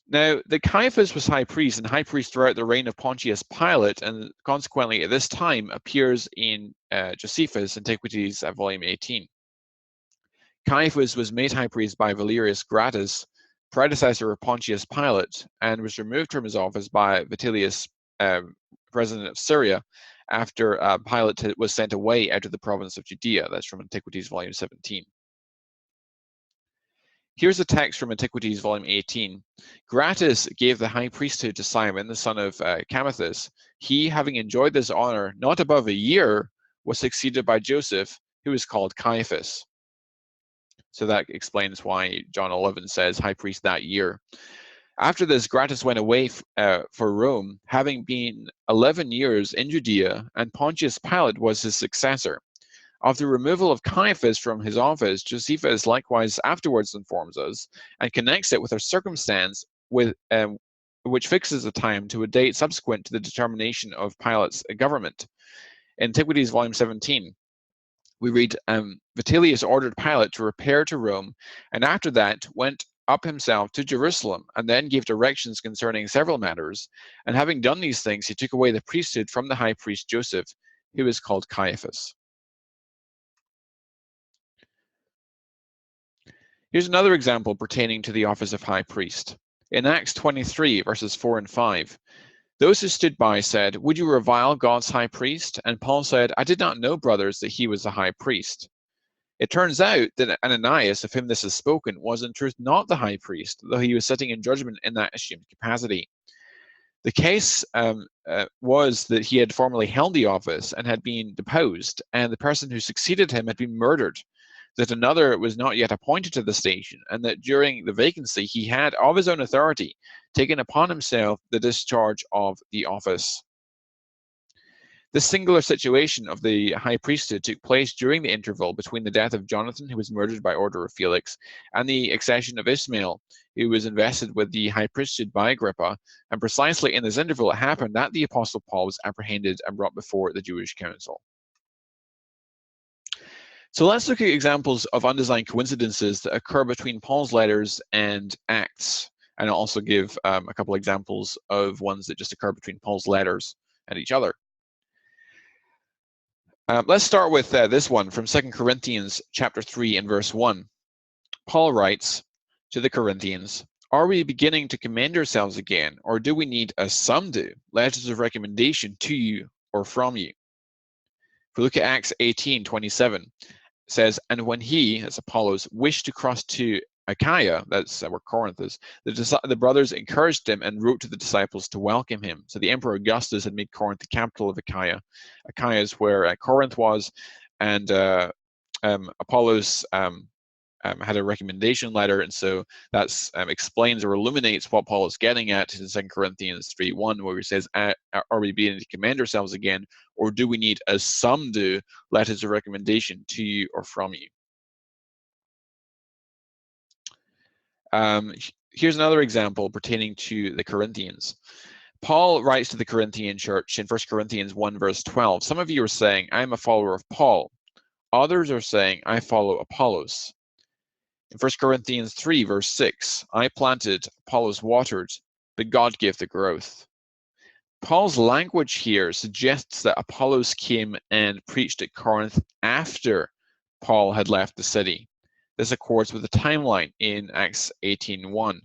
A: Now, the Caiaphas was high priest and high priest throughout the reign of Pontius Pilate, and consequently at this time appears in Josephus' Antiquities at volume 18. Caiaphas was made high priest by Valerius Gratus, predecessor of Pontius Pilate, and was removed from his office by Vitellius, president of Syria, after Pilate was sent away out of the province of Judea. That's from Antiquities volume 17. Here's a text from Antiquities volume 18. Gratus gave the high priesthood to Simon, the son of Camathus. He, having enjoyed this honor not above a year, was succeeded by Joseph, who is called Caiaphas. So that explains why John 11 says high priest that year. After this, Gratus went away for Rome, having been 11 years in Judea, and Pontius Pilate was his successor. Of the removal of Caiaphas from his office, Josephus likewise afterwards informs us and connects it with a circumstance with, which fixes the time to a date subsequent to the determination of Pilate's government. Antiquities volume 17. we read, Vitellius ordered Pilate to repair to Rome, and after that went up himself to Jerusalem, and then gave directions concerning several matters. And having done these things, he took away the priesthood from the high priest Joseph, who is called Caiaphas. Here's another example pertaining to the office of high priest. In Acts 23, verses 4 and 5, those who stood by said, "Would you revile God's high priest?" And Paul said, "I did not know, brothers, that he was the high priest." It turns out that Ananias, of whom this is spoken, was in truth not the high priest, though he was sitting in judgment in that assumed capacity. The case was that he had formerly held the office and had been deposed, and the person who succeeded him had been murdered, that another was not yet appointed to the station, and that during the vacancy he had, of his own authority, taken upon himself the discharge of the office. This singular situation of the high priesthood took place during the interval between the death of Jonathan, who was murdered by order of Felix, and the accession of Ismail, who was invested with the high priesthood by Agrippa. And precisely in this interval, it happened that the Apostle Paul was apprehended and brought before the Jewish council. So let's look at examples of undesigned coincidences that occur between Paul's letters and Acts. And I'll also give a couple examples of ones that just occur between Paul's letters and each other. Let's start with this one from 2 Corinthians chapter 3 and verse 1. Paul writes to the Corinthians, "Are we beginning to commend ourselves again, or do we need, as some do, letters of recommendation to you or from you?" If we look at Acts 18:27, it says, "And when he," that's Apollos, "wished to cross to Achaia," that's where Corinth is, the brothers encouraged him and wrote to the disciples to welcome him. So the Emperor Augustus had made Corinth the capital of Achaia. Achaia is where Corinth was, and Apollos had a recommendation letter, and so that explains or illuminates what Paul is getting at in 2 Corinthians 3:1, where he says, "Are we beginning to commend ourselves again, or do we need, as some do, letters of recommendation to you or from you?" Here's another example pertaining to the Corinthians. Paul writes to the Corinthian church in 1 Corinthians 1 verse 12, "Some of you are saying, I am a follower of Paul. Others are saying, I follow Apollos." In 1 Corinthians 3 verse 6, "I planted, Apollos watered, but God gave the growth." Paul's language here suggests that Apollos came and preached at Corinth after Paul had left the city. This accords with the timeline in Acts 18:1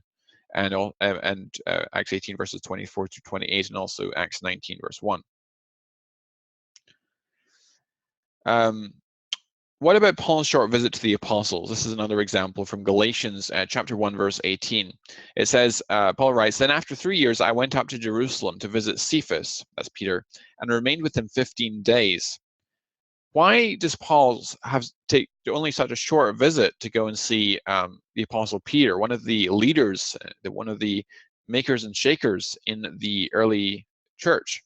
A: and Acts 18 verses 24 through 28, and also Acts 19 verse 1. What about Paul's short visit to the apostles? This is another example from Galatians chapter 1 verse 18. It says, Paul writes, "Then after 3 years I went up to Jerusalem to visit Cephas," that's Peter, "and remained with him 15 days. Why does Paul take only such a short visit to go and see the Apostle Peter, one of the leaders, one of the makers and shakers in the early church?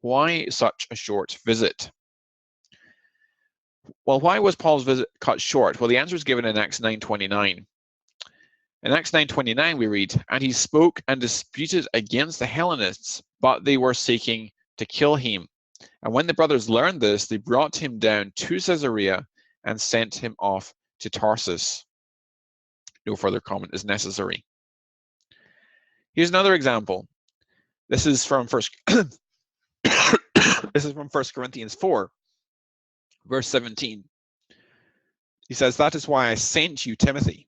A: Why such a short visit? Well, why was Paul's visit cut short? Well, the answer is given in Acts 9:29. In Acts 9:29, we read, "And he spoke and disputed against the Hellenists, but they were seeking to kill him. And when the brothers learned this, they brought him down to Caesarea and sent him off to Tarsus." No further comment is necessary. Here's another example. This is from this is from 1 Corinthians 4, verse 17. He says, "That is why I sent you Timothy."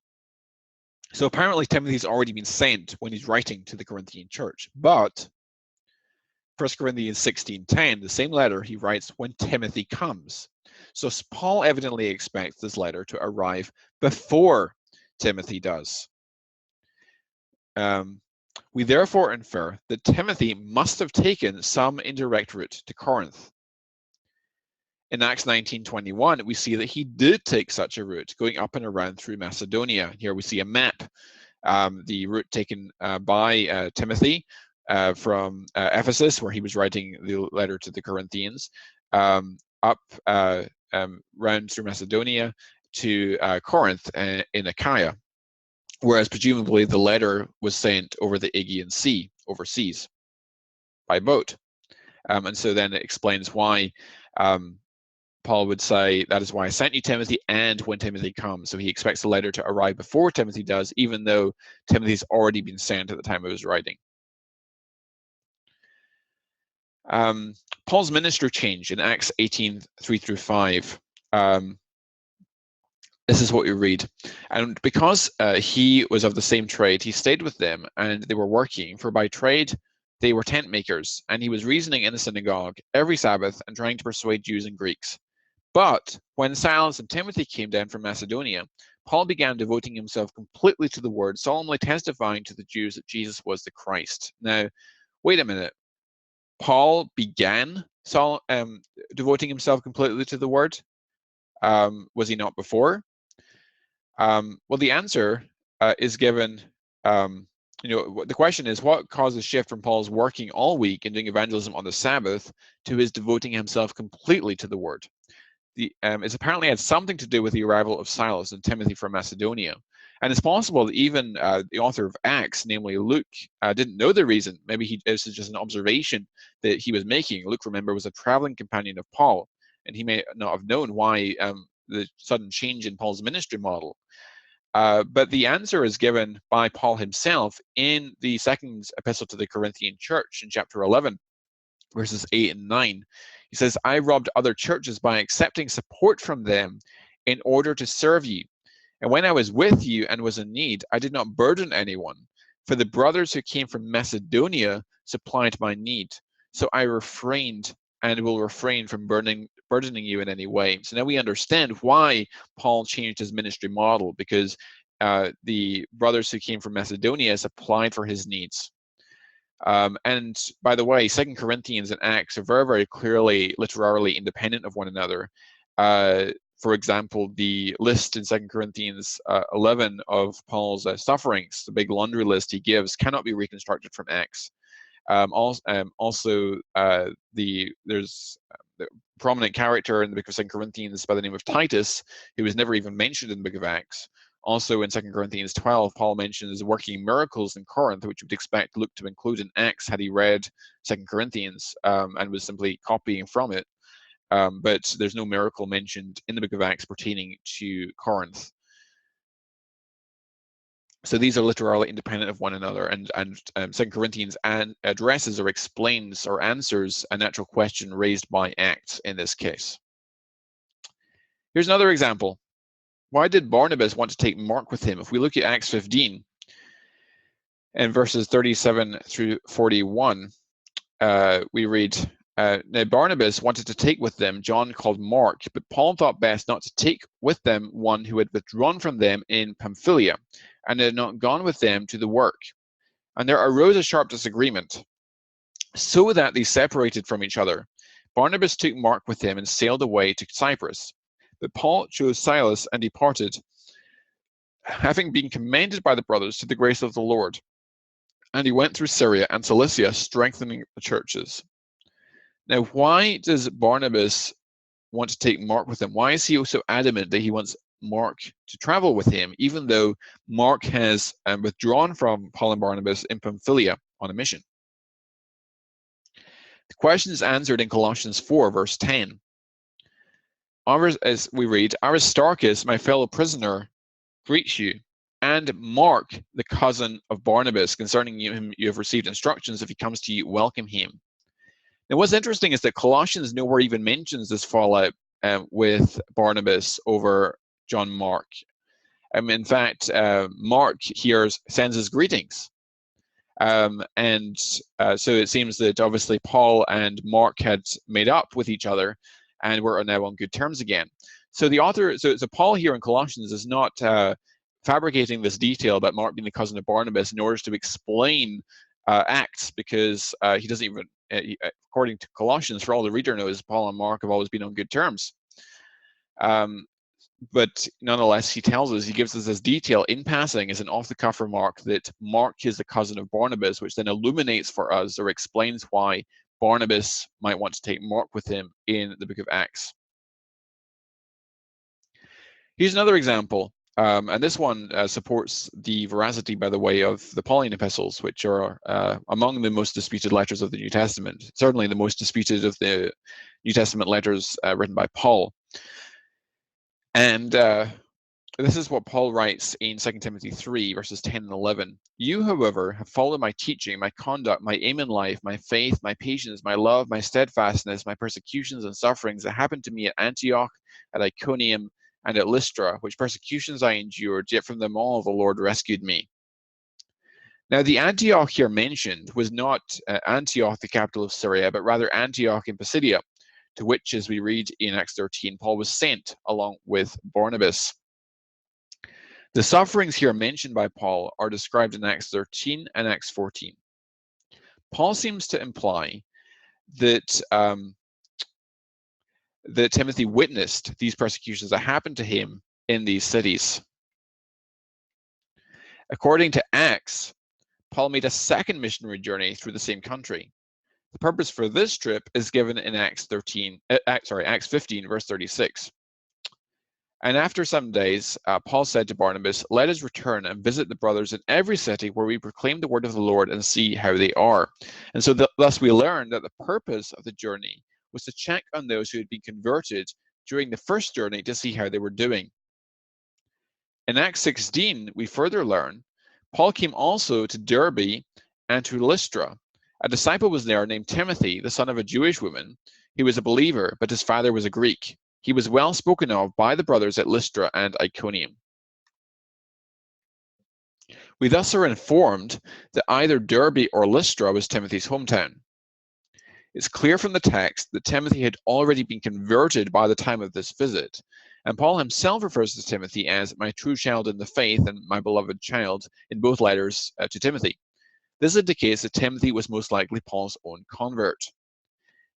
A: So apparently Timothy's already been sent when he's writing to the Corinthian church. But 1 Corinthians 16:10, the same letter, he writes, "When Timothy comes." So Paul evidently expects this letter to arrive before Timothy does. We therefore infer that Timothy must have taken some indirect route to Corinth. In Acts 19:21, we see that he did take such a route, going up and around through Macedonia. Here we see a map, the route taken by Timothy from Ephesus, where he was writing the letter to the Corinthians, up round through Macedonia to Corinth in Achaia, whereas presumably the letter was sent over the Aegean Sea, overseas, by boat. And so then it explains why Paul would say, that is why I sent you Timothy, and when Timothy comes. So he expects the letter to arrive before Timothy does, even though Timothy's already been sent at the time of his writing. Paul's ministry changed in Acts 18, 3-5. This is what we read. And because he was of the same trade, he stayed with them, and they were working, for by trade they were tent makers, and he was reasoning in the synagogue every Sabbath and trying to persuade Jews and Greeks. But when Silas and Timothy came down from Macedonia, Paul began devoting himself completely to the word, solemnly testifying to the Jews that Jesus was the Christ. Now, wait a minute. Paul began devoting himself completely to the word? Was he not before? Well, the answer is given, the question is, what caused a shift from Paul's working all week and doing evangelism on the Sabbath to his devoting himself completely to the word? It's apparently had something to do with the arrival of Silas and Timothy from Macedonia. And it's possible that even the author of Acts, namely Luke, didn't know the reason. Maybe this is just an observation that he was making. Luke, remember, was a traveling companion of Paul, and he may not have known why the sudden change in Paul's ministry model. But the answer is given by Paul himself in the second epistle to the Corinthian church in chapter 11, verses 8 and 9. He says, I robbed other churches by accepting support from them in order to serve you. And when I was with you and was in need, I did not burden anyone, for the brothers who came from Macedonia supplied my need. So I refrained and will refrain from burdening you in any way. So now we understand why Paul changed his ministry model, because the brothers who came from Macedonia supplied for his needs. And by the way, 2 Corinthians and Acts are very, very clearly literarily independent of one another. For example, the list in 2 Corinthians 11 of Paul's sufferings, the big laundry list he gives, cannot be reconstructed from Acts. Also, there's the prominent character in the book of 2 Corinthians by the name of Titus, who was never even mentioned in the book of Acts. Also in 2 Corinthians 12, Paul mentions working miracles in Corinth, which you'd expect Luke to include in Acts had he read 2 Corinthians and was simply copying from it. But there's no miracle mentioned in the book of Acts pertaining to Corinth. So these are literally independent of one another, and 2 Corinthians addresses or explains or answers a natural question raised by Acts in this case. Here's another example. Why did Barnabas want to take Mark with him? If we look at Acts 15 and verses 37-41, we read, now Barnabas wanted to take with them John called Mark, but Paul thought best not to take with them one who had withdrawn from them in Pamphylia and had not gone with them to the work. And there arose a sharp disagreement, so that they separated from each other. Barnabas took Mark with him and sailed away to Cyprus. But Paul chose Silas and departed, having been commended by the brothers to the grace of the Lord. And he went through Syria and Cilicia, strengthening the churches. Now, why does Barnabas want to take Mark with him? Why is he so adamant that he wants Mark to travel with him, even though Mark has withdrawn from Paul and Barnabas in Pamphylia on a mission? The question is answered in Colossians 4, verse 10. As we read, Aristarchus, my fellow prisoner, greets you, and Mark, the cousin of Barnabas, concerning him you have received instructions. If he comes to you, welcome him. Now, what's interesting is that Colossians nowhere even mentions this fallout with Barnabas over John Mark. In fact, Mark here sends his greetings. So it seems that obviously Paul and Mark had made up with each other and were now on good terms again. So the author, so Paul here in Colossians is not fabricating this detail about Mark being the cousin of Barnabas in order to explain Acts, because he doesn't even, according to Colossians, for all the reader knows, Paul and Mark have always been on good terms. But nonetheless, he tells us, he gives us this detail in passing as an off-the-cuff remark that Mark is the cousin of Barnabas, which then illuminates for us or explains why Barnabas might want to take Mark with him in the book of Acts. Here's another example, and this one supports the veracity, by the way, of the Pauline epistles, which are among the most disputed letters of the New Testament, certainly the most disputed of the New Testament letters written by Paul. And this is what Paul writes in 2 Timothy 3, verses 10 and 11. You, however, have followed my teaching, my conduct, my aim in life, my faith, my patience, my love, my steadfastness, my persecutions and sufferings that happened to me at Antioch, at Iconium, and at Lystra, which persecutions I endured, yet from them all the Lord rescued me. Now, the Antioch here mentioned was not Antioch, the capital of Syria, but rather Antioch in Pisidia, to which, as we read in Acts 13, Paul was sent along with Barnabas. The sufferings here mentioned by Paul are described in Acts 13 and Acts 14. Paul seems to imply that, that Timothy witnessed these persecutions that happened to him in these cities. According to Acts, Paul made a second missionary journey through the same country. The purpose for this trip is given in Acts 15, verse 36. And after some days, Paul said to Barnabas, let us return and visit the brothers in every city where we proclaim the word of the Lord and see how they are. And so thus we learned that the purpose of the journey was to check on those who had been converted during the first journey to see how they were doing. In Acts 16, we further learn, Paul came also to Derbe and to Lystra. A disciple was there named Timothy, the son of a Jewish woman. He was a believer, but his father was a Greek. He was well spoken of by the brothers at Lystra and Iconium. We thus are informed that either Derbe or Lystra was Timothy's hometown. It's clear from the text that Timothy had already been converted by the time of this visit, and Paul himself refers to Timothy as my true child in the faith and my beloved child in both letters to Timothy. This indicates that Timothy was most likely Paul's own convert.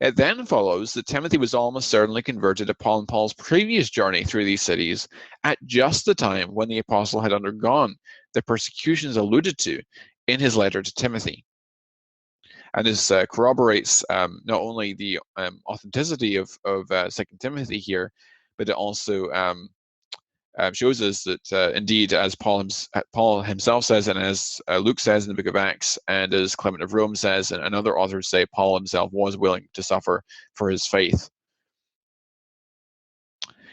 A: It then follows that Timothy was almost certainly converted upon Paul's previous journey through these cities at just the time when the apostle had undergone the persecutions alluded to in his letter to Timothy. And this corroborates not only the authenticity of 2 Timothy here, but it also shows us that indeed, as Paul himself says, and as Luke says in the book of Acts, and as Clement of Rome says, and other authors say, Paul himself was willing to suffer for his faith.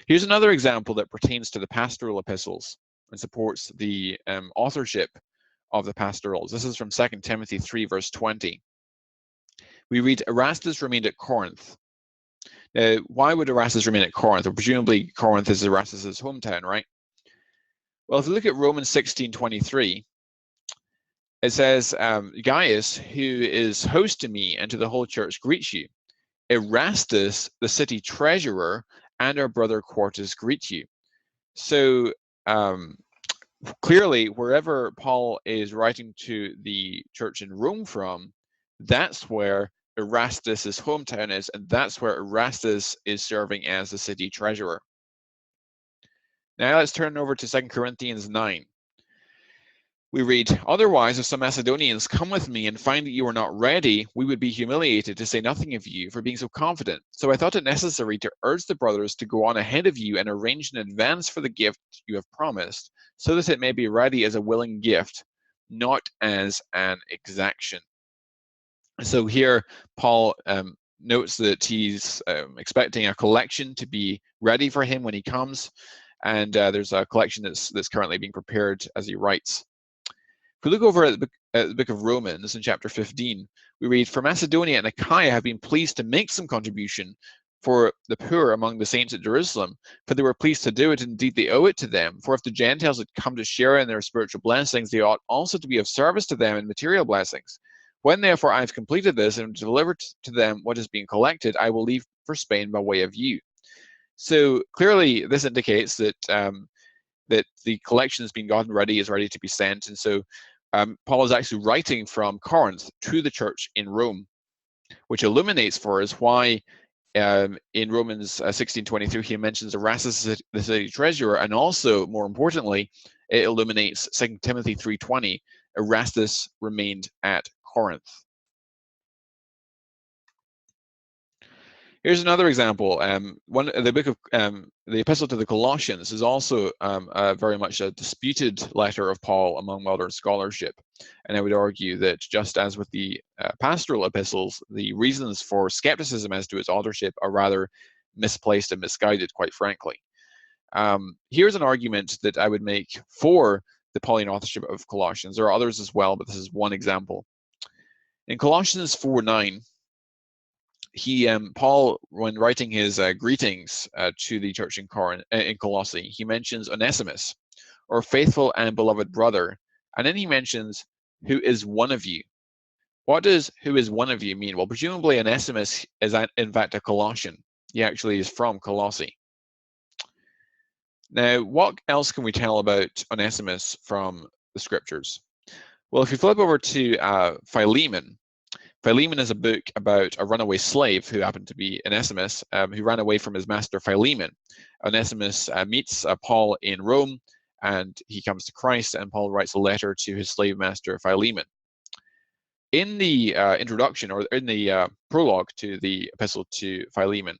A: Here's another example that pertains to the pastoral epistles and supports the authorship of the pastorals. This is from 2 Timothy 3, verse 20. We read, Erastus remained at Corinth. Now, why would Erastus remain at Corinth? Well, presumably Corinth is Erastus's hometown, right? Well, if you look at Romans 16:23, it says, Gaius, who is host to me and to the whole church, greets you. Erastus, the city treasurer, and our brother Quartus greet you. So clearly, wherever Paul is writing to the church in Rome from, that's where Erastus' hometown is, and that's where Erastus is serving as the city treasurer. Now let's turn over to 2 Corinthians 9. We read, otherwise, if some Macedonians come with me and find that you are not ready, we would be humiliated, to say nothing of you, for being so confident. So I thought it necessary to urge the brothers to go on ahead of you and arrange in advance for the gift you have promised, so that it may be ready as a willing gift, not as an exaction. So here, Paul notes that he's expecting a collection to be ready for him when he comes, and there's a collection that's currently being prepared as he writes. If we look over at the book of Romans in chapter 15, we read, for Macedonia and Achaia have been pleased to make some contribution for the poor among the saints at Jerusalem, for they were pleased to do it, indeed they owe it to them. For if the Gentiles had come to share in their spiritual blessings, they ought also to be of service to them in material blessings. When therefore I have completed this and delivered to them what is being collected, I will leave for Spain by way of you. So clearly this indicates that that the collection has been gotten ready, is ready to be sent. And so Paul is actually writing from Corinth to the church in Rome, which illuminates for us why in Romans 16:23 he mentions Erastus, the city treasurer, and also, more importantly, it illuminates 2 Timothy 3:20, Erastus remained at Corinth. Here's another example. The book of the Epistle to the Colossians is also very much a disputed letter of Paul among modern scholarship, and I would argue that just as with the pastoral epistles, the reasons for skepticism as to its authorship are rather misplaced and misguided, quite frankly. Here's an argument that I would make for the Pauline authorship of Colossians. There are others as well, but this is one example. In Colossians 4:9, Paul, when writing his greetings to the church in Colossae, he mentions Onesimus, or faithful and beloved brother, and then he mentions who is one of you. What does who is one of you mean? Well, presumably Onesimus is in fact a Colossian. He actually is from Colossae. Now, what else can we tell about Onesimus from the scriptures? Well, if you flip over to Philemon, Philemon is a book about a runaway slave who happened to be Onesimus, who ran away from his master Philemon. Onesimus meets Paul in Rome, and he comes to Christ, and Paul writes a letter to his slave master Philemon. In the introduction, or in the prologue to the epistle to Philemon,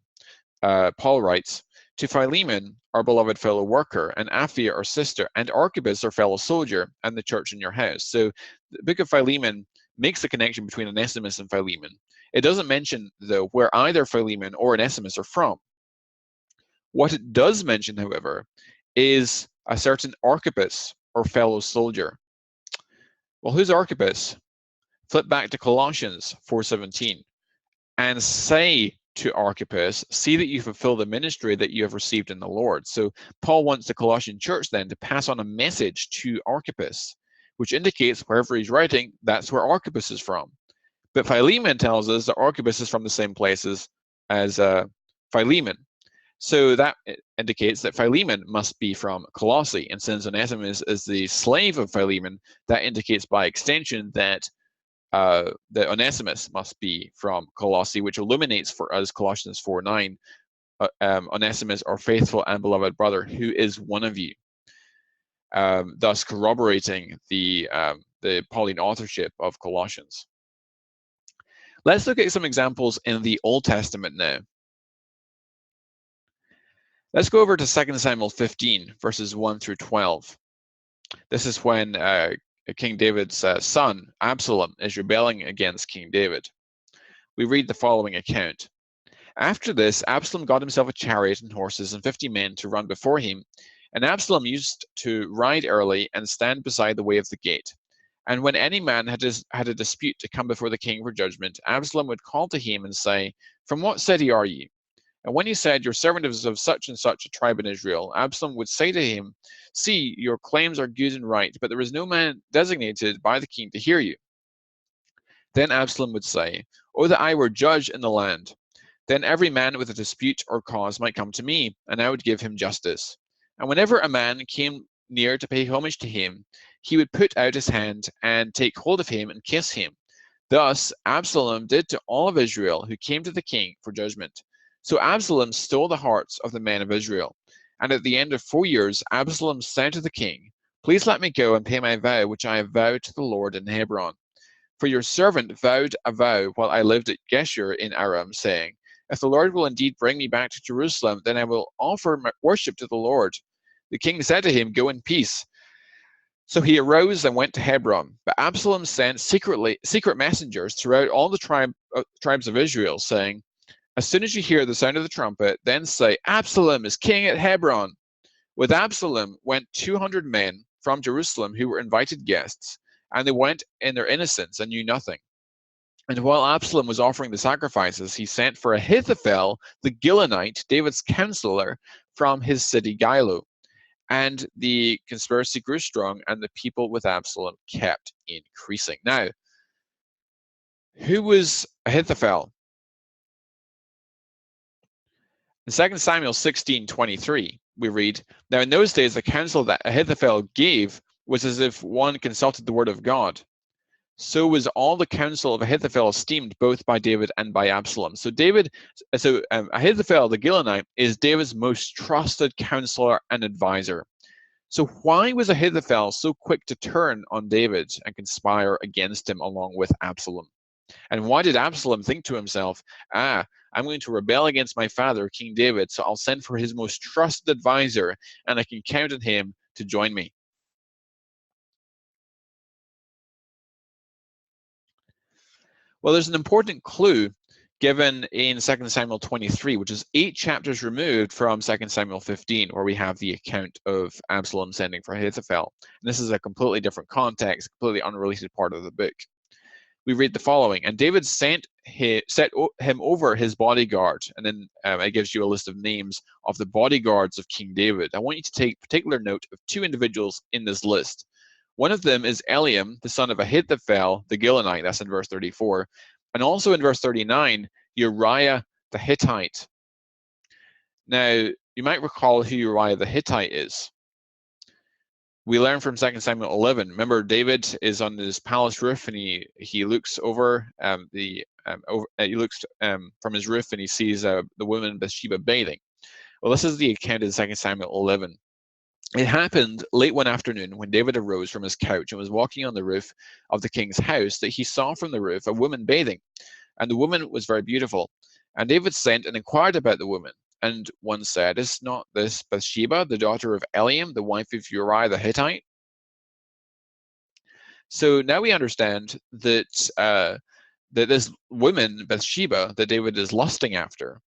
A: Paul writes, "To Philemon, our beloved fellow worker, and Apphia, our sister, and Archippus, our fellow soldier, and the church in your house." So the book of Philemon makes the connection between Onesimus and Philemon. It doesn't mention, though, where either Philemon or Onesimus are from. What it does mention, however, is a certain Archippus, or fellow soldier. Well, who's Archippus? Flip back to Colossians 4:17 and say to Archippus, "See that you fulfill the ministry that you have received in the Lord." So Paul wants the Colossian church then to pass on a message to Archippus, which indicates wherever he's writing, that's where Archippus is from. But Philemon tells us that Archippus is from the same places as Philemon. So that indicates that Philemon must be from Colossae. And since Onesimus is the slave of Philemon, that indicates by extension that Onesimus must be from Colossae, which illuminates for us Colossians 4:9, Onesimus, our faithful and beloved brother, who is one of you, thus corroborating the Pauline authorship of Colossians. Let's look at some examples in the Old Testament now. Let's go over to 2 Samuel 15, verses 1 through 12. This is when King David's son, Absalom, is rebelling against King David. We read the following account. "After this, Absalom got himself a chariot and horses and 50 men to run before him, and Absalom used to ride early and stand beside the way of the gate. And when any man had a dispute to come before the king for judgment, Absalom would call to him and say, 'From what city are you?' And when he said, 'Your servant is of such and such a tribe in Israel,' Absalom would say to him, 'See, your claims are good and right, but there is no man designated by the king to hear you.' Then Absalom would say, 'Oh, that I were judge in the land! Then every man with a dispute or cause might come to me, and I would give him justice.' And whenever a man came near to pay homage to him, he would put out his hand and take hold of him and kiss him. Thus Absalom did to all of Israel who came to the king for judgment. So Absalom stole the hearts of the men of Israel. And at the end of 4 years, Absalom said to the king, 'Please let me go and pay my vow, which I have vowed to the Lord in Hebron. For your servant vowed a vow while I lived at Geshur in Aram, saying, If the Lord will indeed bring me back to Jerusalem, then I will offer my worship to the Lord.' The king said to him, 'Go in peace.' So he arose and went to Hebron. But Absalom sent secret messengers throughout all the tribes of Israel, saying, 'As soon as you hear the sound of the trumpet, then say, Absalom is king at Hebron.' With Absalom went 200 men from Jerusalem who were invited guests, and they went in their innocence and knew nothing. And while Absalom was offering the sacrifices, he sent for Ahithophel, the Gilonite, David's counselor, from his city Gilo. And the conspiracy grew strong, and the people with Absalom kept increasing." Now, who was Ahithophel? In 2 Samuel 16:23, we read, "Now in those days the counsel that Ahithophel gave was as if one consulted the word of God. So was all the counsel of Ahithophel esteemed both by David and by Absalom." So Ahithophel the Gilonite is David's most trusted counselor and advisor. So why was Ahithophel so quick to turn on David and conspire against him along with Absalom? And why did Absalom think to himself, I'm going to rebel against my father, King David, so I'll send for his most trusted advisor, and I can count on him to join me? Well, there's an important clue given in 2 Samuel 23, which is 8 chapters removed from 2 Samuel 15, where we have the account of Absalom sending for Ahithophel. And this is a completely different context, completely unrelated part of the book. We read the following: and David set him over his bodyguard. And then it gives you a list of names of the bodyguards of King David. I want you to take particular note of 2 individuals in this list. One of them is Eliam, the son of Ahithophel, the Gilonite. That's in verse 34. And also in verse 39, Uriah the Hittite. Now, you might recall who Uriah the Hittite is. We learn from 2 Samuel 11. Remember, David is on his palace roof, and he looks over from his roof, and he sees the woman Bathsheba bathing. Well, this is the account in 2 Samuel 11. It happened late one afternoon when David arose from his couch and was walking on the roof of the king's house that he saw from the roof a woman bathing, and the woman was very beautiful. And David sent and inquired about the woman. And one said, is not this Bathsheba, the daughter of Eliam, the wife of Uriah the Hittite? So now we understand that that this woman, Bathsheba, that David is lusting after,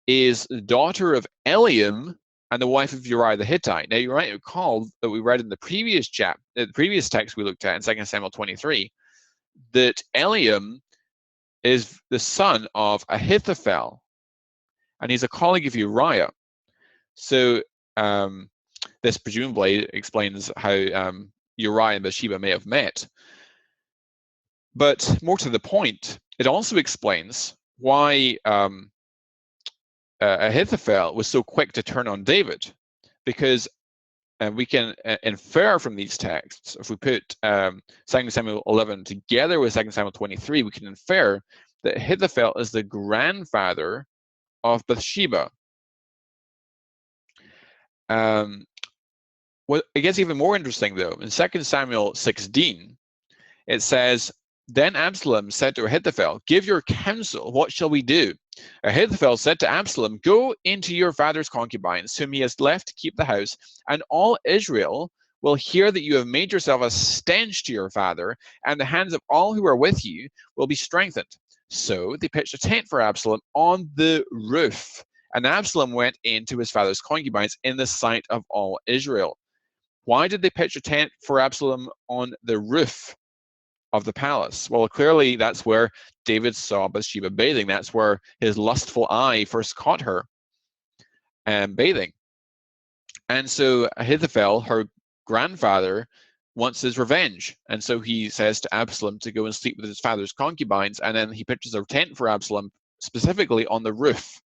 A: is the daughter of Eliam and the wife of Uriah the Hittite. Now, you might recall that we read in the previous text we looked at in 2 Samuel 23, that Eliam is the son of Ahithophel, and he's a colleague of Uriah. So this presumably explains how Uriah and Bathsheba may have met. But more to the point, it also explains why Ahithophel was so quick to turn on David, because we can infer from these texts, if we put 2 Samuel 11 together with 2 Samuel 23, we can infer that Ahithophel is the grandfather of Bathsheba. What it gets even more interesting, though, in 2 Samuel 16, it says, then Absalom said to Ahithophel, give your counsel, what shall we do? Ahithophel said to Absalom, go into your father's concubines, whom he has left to keep the house, and all Israel will hear that you have made yourself a stench to your father, and the hands of all who are with you will be strengthened. So they pitched a tent for Absalom on the roof, and Absalom went into his father's concubines in the sight of all Israel. Why did they pitch a tent for Absalom on the roof of the palace? Well, clearly that's where David saw Bathsheba bathing. That's where his lustful eye first caught her bathing. And so Ahithophel, her grandfather, wants his revenge. And so he says to Absalom to go and sleep with his father's concubines, and then he pitches a tent for Absalom specifically on the roof.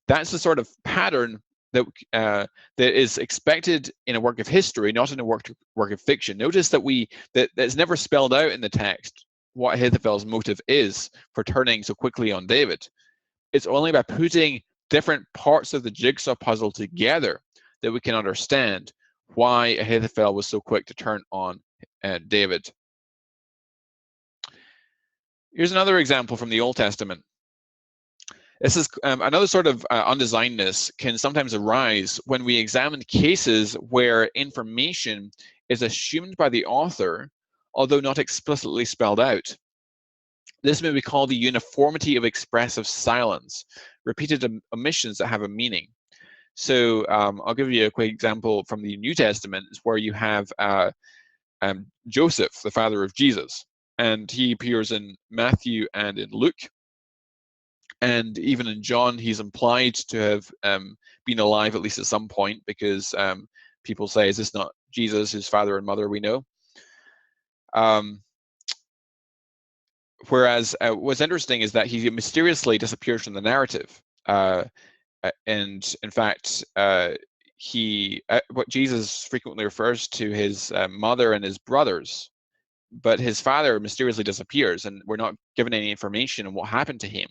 A: That's the sort of pattern that is expected in a work of history, not in a work of fiction. Notice that that's never spelled out in the text what Ahithophel's motive is for turning so quickly on David. It's only by putting different parts of the jigsaw puzzle together that we can understand why Ahithophel was so quick to turn on David. Here's another example from the Old Testament. This is another sort of undesignedness can sometimes arise when we examine cases where information is assumed by the author, although not explicitly spelled out. This may be called the uniformity of expressive silence, repeated omissions that have a meaning. So I'll give you a quick example from the New Testament, where you have Joseph, the father of Jesus, and he appears in Matthew and in Luke. And even in John, he's implied to have been alive at least at some point, because people say, is this not Jesus, his father and mother we know? Whereas what's interesting is that he mysteriously disappears from the narrative. And in fact, what Jesus frequently refers to his mother and his brothers, but his father mysteriously disappears, and we're not given any information on what happened to him.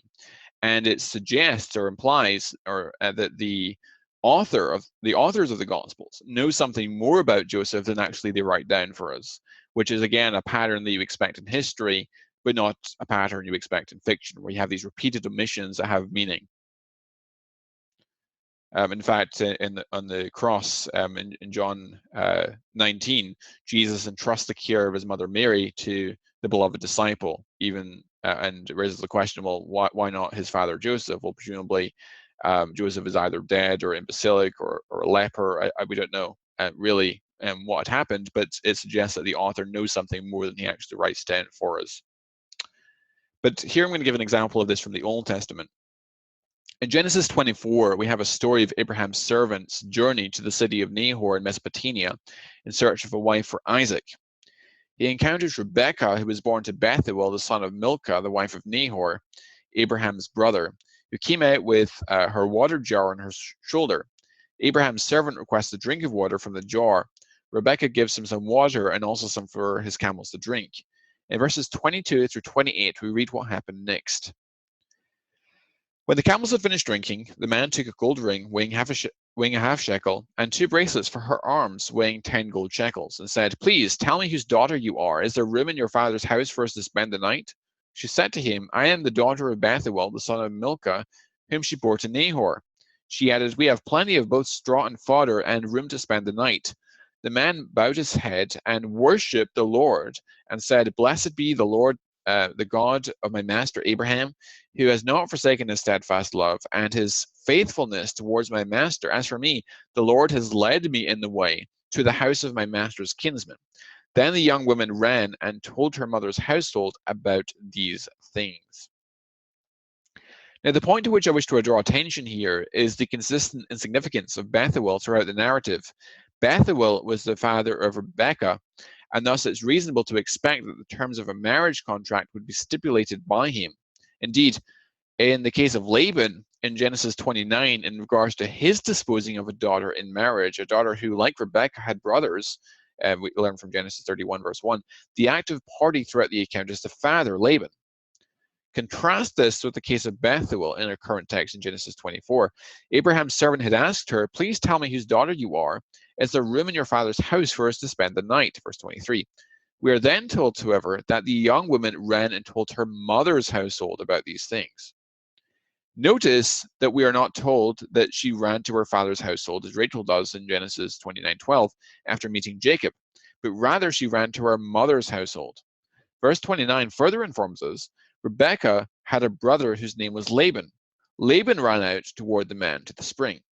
A: And it suggests or implies that the authors of the Gospels know something more about Joseph than actually they write down for us, which is, again, a pattern that you expect in history, but not a pattern you expect in fiction, where you have these repeated omissions that have meaning. In fact, on the cross in John 19, Jesus entrusts the care of his mother Mary to the beloved disciple, even and raises the question, well, why not his father Joseph? Well, presumably Joseph is either dead or imbecilic or a leper. We don't know really what had happened, but it suggests that the author knows something more than he actually writes down for us. But here I'm going to give an example of this from the Old Testament. In Genesis 24, we have a story of Abraham's servant's journey to the city of Nahor in Mesopotamia in search of a wife for Isaac. He encounters Rebekah, who was born to Bethuel, the son of Milcah, the wife of Nahor, Abraham's brother, who came out with her water jar on her shoulder. Abraham's servant requests a drink of water from the jar. Rebekah gives him some water and also some for his camels to drink. In verses 22 through 28, we read what happened next. When the camels had finished drinking, the man took a gold ring weighing a half shekel and 2 bracelets for her arms weighing 10 gold shekels, and said, "Please tell me whose daughter you are. Is there room in your father's house for us to spend the night?" She said to him, "I am the daughter of Bethuel, the son of Milcah, whom she bore to Nahor." She added, "We have plenty of both straw and fodder and room to spend the night." The man bowed his head and worshipped the Lord and said, "Blessed be the Lord, the God of my master Abraham, who has not forsaken his steadfast love and his faithfulness towards my master. As for me, the Lord has led me in the way to the house of my master's kinsman." Then the young woman ran and told her mother's household about these things. Now, the point to which I wish to draw attention here is the consistent insignificance of Bethuel throughout the narrative. Bethuel was the father of Rebekah, and thus it's reasonable to expect that the terms of a marriage contract would be stipulated by him. Indeed, in the case of Laban in Genesis 29, in regards to his disposing of a daughter in marriage, a daughter who, like Rebekah, had brothers, we learn from Genesis 31, verse 1, the active party throughout the account is the father, Laban. Contrast this with the case of Bethuel in our current text in Genesis 24. Abraham's servant had asked her, "Please tell me whose daughter you are. Is there room in your father's house for us to spend the night?" Verse 23. We are then told, however, that the young woman ran and told her mother's household about these things. Notice that we are not told that she ran to her father's household, as Rachel does in Genesis 29:12, after meeting Jacob, but rather she ran to her mother's household. Verse 29 further informs us, Rebekah had a brother whose name was Laban. Laban ran out toward the men to the spring.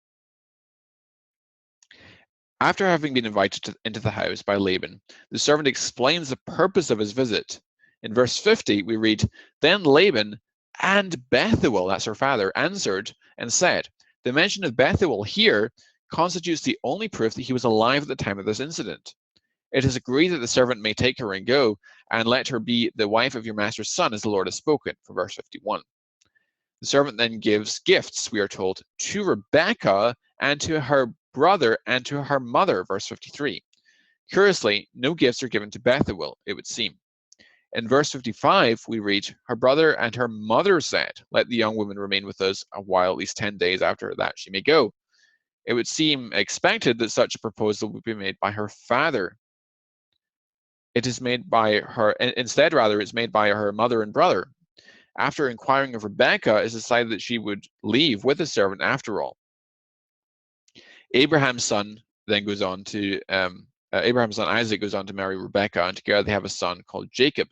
A: After having been invited into the house by Laban, the servant explains the purpose of his visit. In verse 50, we read, "Then Laban and Bethuel," that's her father, "answered and said," the mention of Bethuel here constitutes the only proof that he was alive at the time of this incident. "It is agreed that the servant may take her and go, and let her be the wife of your master's son, as the Lord has spoken," from verse 51. The servant then gives gifts, we are told, to Rebekah and to her brother and to her mother, verse 53. Curiously, no gifts are given to Bethuel, it would seem. In verse 55, we read, "Her brother and her mother said, 'Let the young woman remain with us a while, at least 10 days. After that she may go.'" It would seem expected that such a proposal would be made by her father. It is made by her, instead, rather, it's made by her mother and brother. After inquiring of Rebekah, it is decided that she would leave with the servant after all. Abraham's son then goes on to, Abraham's son Isaac goes on to marry Rebekah, and together they have a son called Jacob.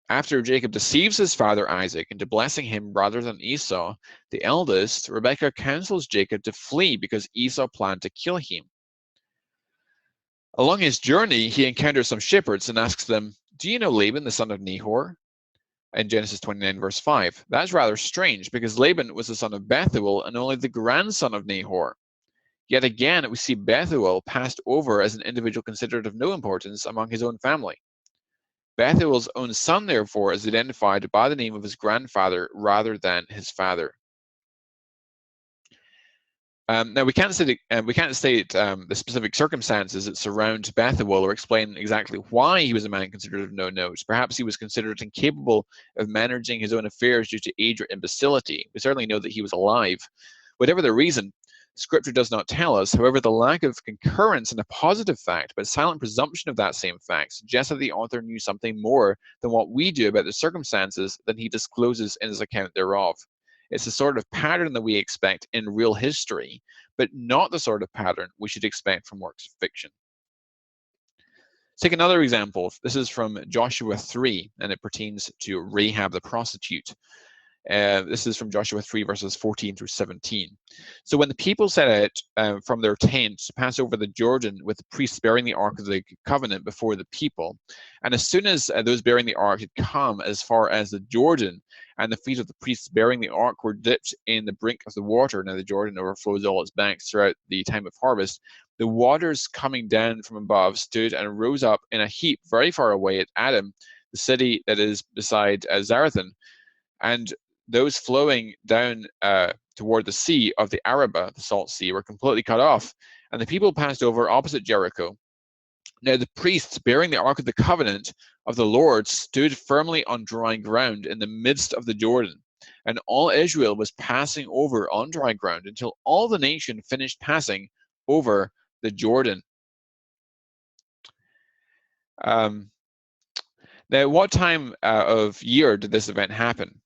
A: After Jacob deceives his father Isaac into blessing him rather than Esau, the eldest, Rebekah counsels Jacob to flee because Esau planned to kill him. Along his journey, he encounters some shepherds and asks them, "Do you know Laban, the son of Nahor?" In Genesis 29, verse 5. That's rather strange because Laban was the son of Bethuel and only the grandson of Nahor. Yet again, we see Bethuel passed over as an individual considered of no importance among his own family. Bethuel's own son, therefore, is identified by the name of his grandfather rather than his father. Now, we can't state the specific circumstances that surround Bethuel or explain exactly why he was a man considered of no note. Perhaps he was considered incapable of managing his own affairs due to age or imbecility. We certainly know that he was alive. Whatever the reason, Scripture does not tell us. However, the lack of concurrence in a positive fact, but silent presumption of that same fact, suggests that the author knew something more than what we do about the circumstances than he discloses in his account thereof. It's the sort of pattern that we expect in real history, but not the sort of pattern we should expect from works of fiction. Let's take another example. This is from Joshua 3, and it pertains to Rahab the prostitute. This is from Joshua 3, verses 14 through 17. So when the people set out from their tents to pass over the Jordan with the priests bearing the Ark of the Covenant before the people, and as soon as those bearing the Ark had come as far as the Jordan, and the feet of the priests bearing the Ark were dipped in the brink of the water, now the Jordan overflows all its banks throughout the time of harvest, the waters coming down from above stood and rose up in a heap very far away at Adam, the city that is beside Zarethan, and those flowing down toward the sea of the Arabah, the salt sea, were completely cut off, and the people passed over opposite Jericho. Now the priests bearing the Ark of the Covenant of the Lord stood firmly on dry ground in the midst of the Jordan, and all Israel was passing over on dry ground until all the nation finished passing over the Jordan. Now, what time of year did this event happen?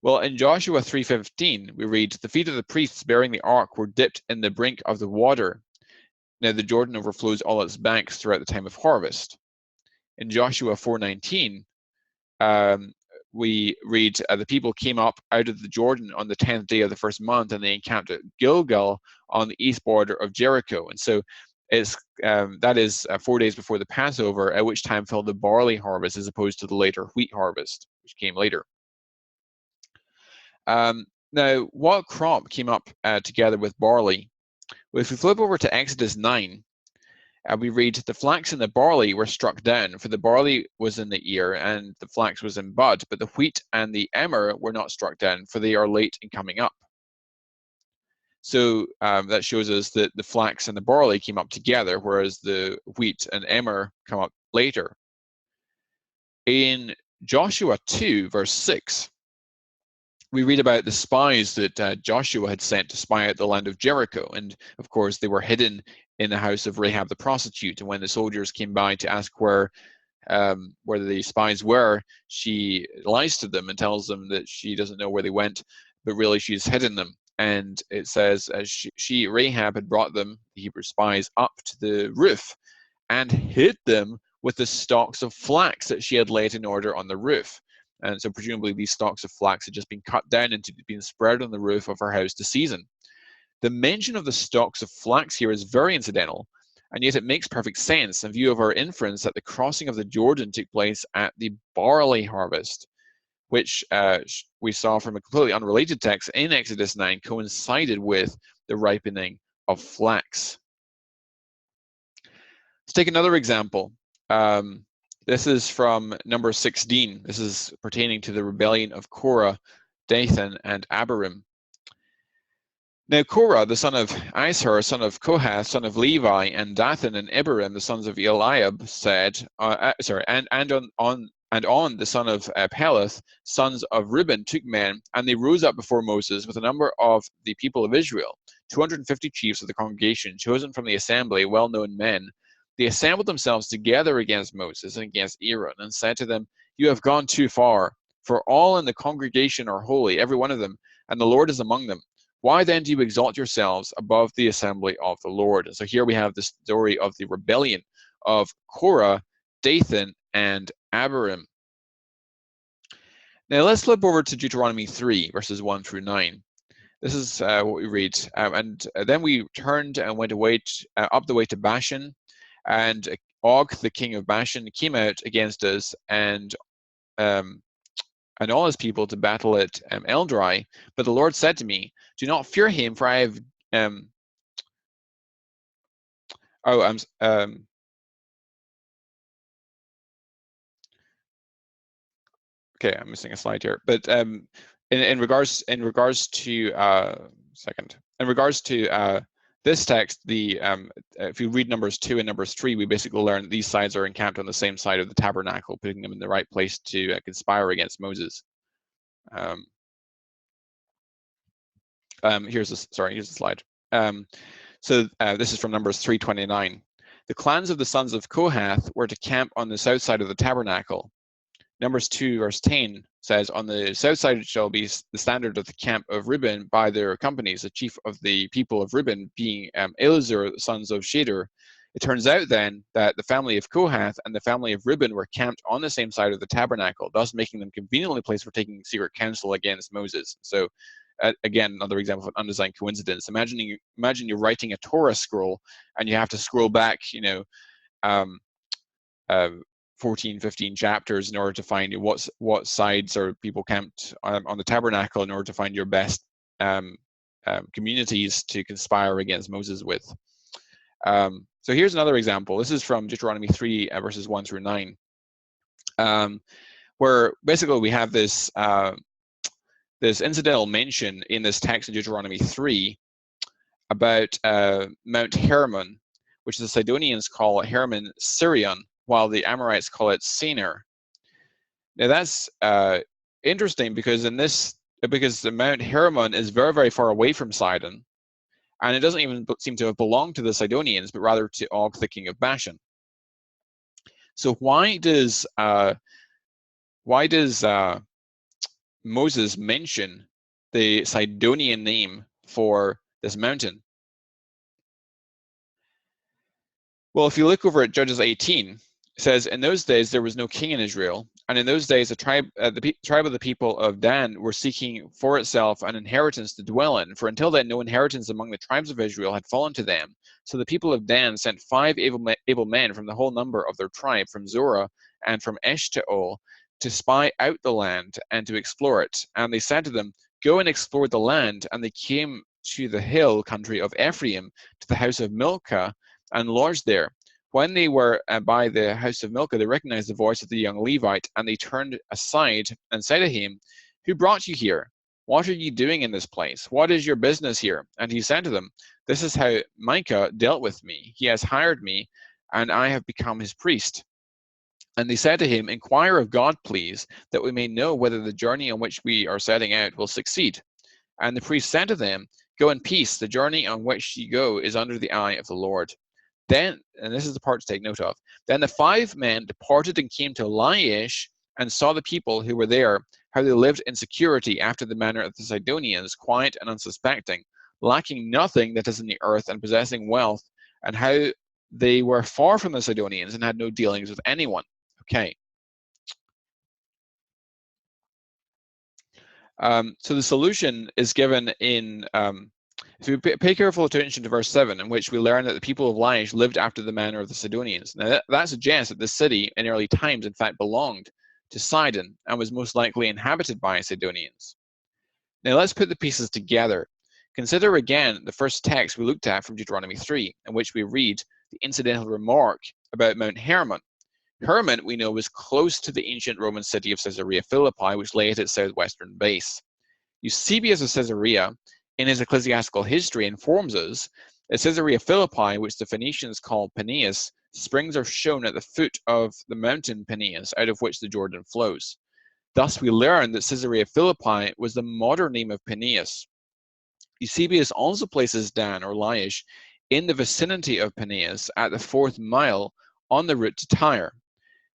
A: Well, in Joshua 3:15, we read, the feet of the priests bearing the ark were dipped in the brink of the water. Now the Jordan overflows all its banks throughout the time of harvest. In Joshua 4:19, we read, the people came up out of the Jordan on the 10th day of the first month, and they encamped at Gilgal on the east border of Jericho. And so it's that is 4 days before the Passover, at which time fell the barley harvest as opposed to the later wheat harvest, which came later. Now, what crop came up together with barley? Well, if we flip over to Exodus 9, we read, the flax and the barley were struck down, for the barley was in the ear and the flax was in bud, but the wheat and the emmer were not struck down, for they are late in coming up. So that shows us that the flax and the barley came up together, whereas the wheat and emmer come up later. In Joshua 2, verse 6, we read about the spies that Joshua had sent to spy out the land of Jericho. And of course, they were hidden in the house of Rahab the prostitute. And when the soldiers came by to ask where the spies were, she lies to them and tells them that she doesn't know where they went, but really she's hidden them. And it says Rahab had brought them, the Hebrew spies, up to the roof and hid them with the stalks of flax that she had laid in order on the roof. And so presumably these stalks of flax had just been cut down and been spread on the roof of her house to season. The mention of the stalks of flax here is very incidental, and yet it makes perfect sense in view of our inference that the crossing of the Jordan took place at the barley harvest, which we saw from a completely unrelated text in Exodus 9 coincided with the ripening of flax. Let's take another example. This is from Numbers 16. This is pertaining to the rebellion of Korah, Dathan, and Abiram. Now Korah, the son of Izhar, son of Kohath, son of Levi, and Dathan and Abiram, the sons of Eliab, said, and On, the son of Peleth, sons of Reuben, took men, and they rose up before Moses with a number of the people of Israel, 250 chiefs of the congregation, chosen from the assembly, well-known men. They assembled themselves together against Moses and against Aaron, and said to them, you have gone too far, for all in the congregation are holy, every one of them, and the Lord is among them. Why then do you exalt yourselves above the assembly of the Lord? And so here we have the story of the rebellion of Korah, Dathan, and Abiram. Now let's flip over to Deuteronomy 3, verses 1 through 9. This is what we read. And then we turned and went away up the way to Bashan, and Og, the king of Bashan, came out against us and all his people to battle at Eldrai. But the Lord said to me, do not fear him, for I have okay, I'm missing a slide here. But in regards to this text, if you read Numbers 2 and Numbers 3, we basically learn that these sides are encamped on the same side of the tabernacle, putting them in the right place to conspire against Moses. Here's the slide. So this is from Numbers 3:29. The clans of the sons of Kohath were to camp on the south side of the tabernacle. Numbers 2 verse 10 says, on the south side it shall be the standard of the camp of Reuben by their companies, the chief of the people of Reuben being Elazar, the sons of Shader. It turns out then that the family of Kohath and the family of Reuben were camped on the same side of the tabernacle, thus making them conveniently placed for taking secret counsel against Moses. So again, another example of an undesigned coincidence. Imagine you're writing a Torah scroll and you have to scroll back, 14, 15 chapters in order to find what sides are people camped on the tabernacle in order to find your best communities to conspire against Moses with. So here's another example. This is from Deuteronomy 3, verses 1 through 9, where basically we have this this incidental mention in this text in Deuteronomy 3 about Mount Hermon, which the Cydonians call Hermon Sirion, while the Amorites call it Senir. Now that's interesting because the Mount Hermon is very, very far away from Sidon, and it doesn't even seem to have belonged to the Cydonians, but rather to Og, the king of Bashan. So why does Moses mention the Cydonian name for this mountain? Well, if you look over at Judges 18, it says, in those days there was no king in Israel, and in those days the tribe of the people of Dan were seeking for itself an inheritance to dwell in, for until then no inheritance among the tribes of Israel had fallen to them. So the people of Dan sent 5 able men from the whole number of their tribe, from Zorah and from Eshtaol, to spy out the land and to explore it. And they said to them, go and explore the land. And they came to the hill country of Ephraim, to the house of Milcah, and lodged there. When they were by the house of Milcah, they recognized the voice of the young Levite, and they turned aside and said to him, who brought you here? What are you doing in this place? What is your business here? And he said to them, this is how Micah dealt with me. He has hired me, and I have become his priest. And they said to him, inquire of God, please, that we may know whether the journey on which we are setting out will succeed. And the priest said to them, go in peace. The journey on which you go is under the eye of the Lord. Then, and this is the part to take note of, then the 5 men departed and came to Laish and saw the people who were there, how they lived in security after the manner of the Cydonians, quiet and unsuspecting, lacking nothing that is in the earth and possessing wealth, and how they were far from the Cydonians and had no dealings with anyone. Okay. So the solution is given in, if we pay careful attention to verse 7, in which we learn that the people of Laish lived after the manner of the Cydonians. Now that suggests that the city in early times in fact belonged to Sidon and was most likely inhabited by Cydonians. Now let's put the pieces together. Consider again the first text we looked at from Deuteronomy 3, in which we read the incidental remark about Mount Hermon. Hermon, we know, was close to the ancient Roman city of Caesarea Philippi, which lay at its southwestern base. Eusebius of Caesarea, in his ecclesiastical history, informs us that Caesarea Philippi, which the Phoenicians called Peneus, springs are shown at the foot of the mountain Peneus, out of which the Jordan flows. Thus we learn that Caesarea Philippi was the modern name of Peneus. Eusebius also places Dan, or Laish, in the vicinity of Peneus at the 4th mile on the route to Tyre.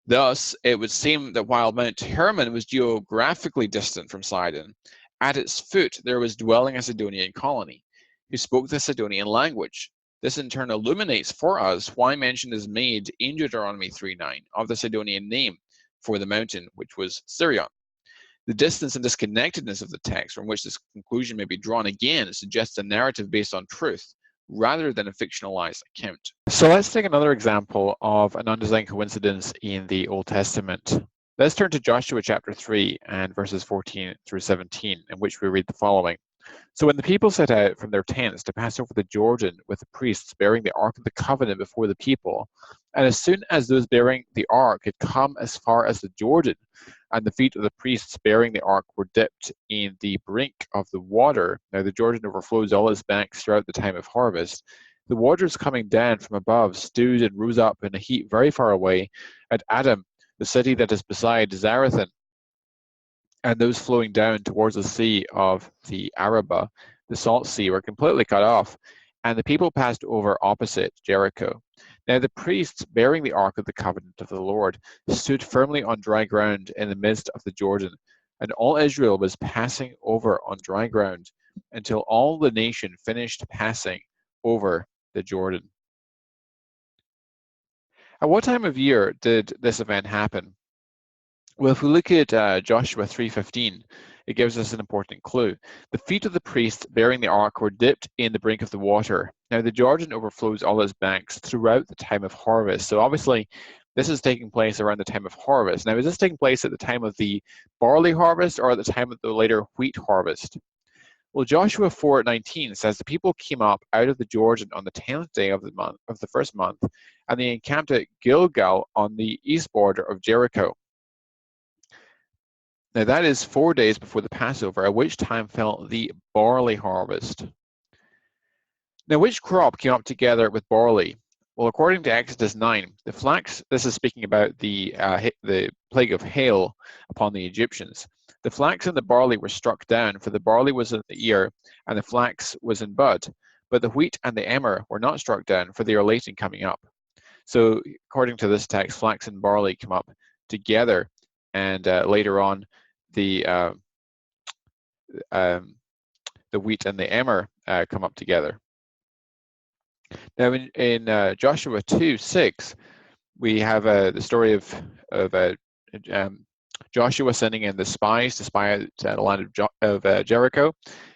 A: Thus, it would seem that while Mount Hermon was geographically distant from Sidon, at its foot there was dwelling a Cydonian colony, who spoke the Cydonian language. This in turn illuminates for us why mention is made in Deuteronomy 3:9 of the Cydonian name for the mountain, which was Sirion. The distance and disconnectedness of the text from which this conclusion may be drawn again suggests a narrative based on truth, rather than a fictionalized account. So let's take another example of an undesigned coincidence in the Old Testament. Let's turn to Joshua chapter 3 and verses 14 through 17, in which we read the following. So when the people set out from their tents to pass over the Jordan with the priests bearing the Ark of the Covenant before the people, and as soon as those bearing the Ark had come as far as the Jordan, and the feet of the priests bearing the Ark were dipped in the brink of the water, now the Jordan overflows all its banks throughout the time of harvest, the waters coming down from above stewed and rose up in a heap very far away at Adam, the city that is beside Zarethan, and those flowing down towards the sea of the Arabah, the salt sea, were completely cut off, and the people passed over opposite Jericho. Now the priests bearing the Ark of the Covenant of the Lord stood firmly on dry ground in the midst of the Jordan, and all Israel was passing over on dry ground until all the nation finished passing over the Jordan. At what time of year did this event happen? Well, if we look at Joshua 3:15, it gives us an important clue. The feet of the priests bearing the ark were dipped in the brink of the water. Now, the Jordan overflows all its banks throughout the time of harvest. So obviously, this is taking place around the time of harvest. Now, is this taking place at the time of the barley harvest or at the time of the later wheat harvest? Well, Joshua 4:19 says the people came up out of the Jordan on the 10th day of the first month, and they encamped at Gilgal on the east border of Jericho. Now that is 4 days before the Passover, at which time fell the barley harvest. Now, which crop came up together with barley? Well, according to Exodus 9, the flax, this is speaking about the plague of hail upon the Egyptians. The flax and the barley were struck down, for the barley was in the ear, and the flax was in bud. But the wheat and the emmer were not struck down, for they are late in coming up. So, according to this text, flax and barley come up together, and later on, the wheat and the emmer come up together. Now, in Joshua 2:6, we have the story of Joshua sending in the spies to spy out the land of Jericho.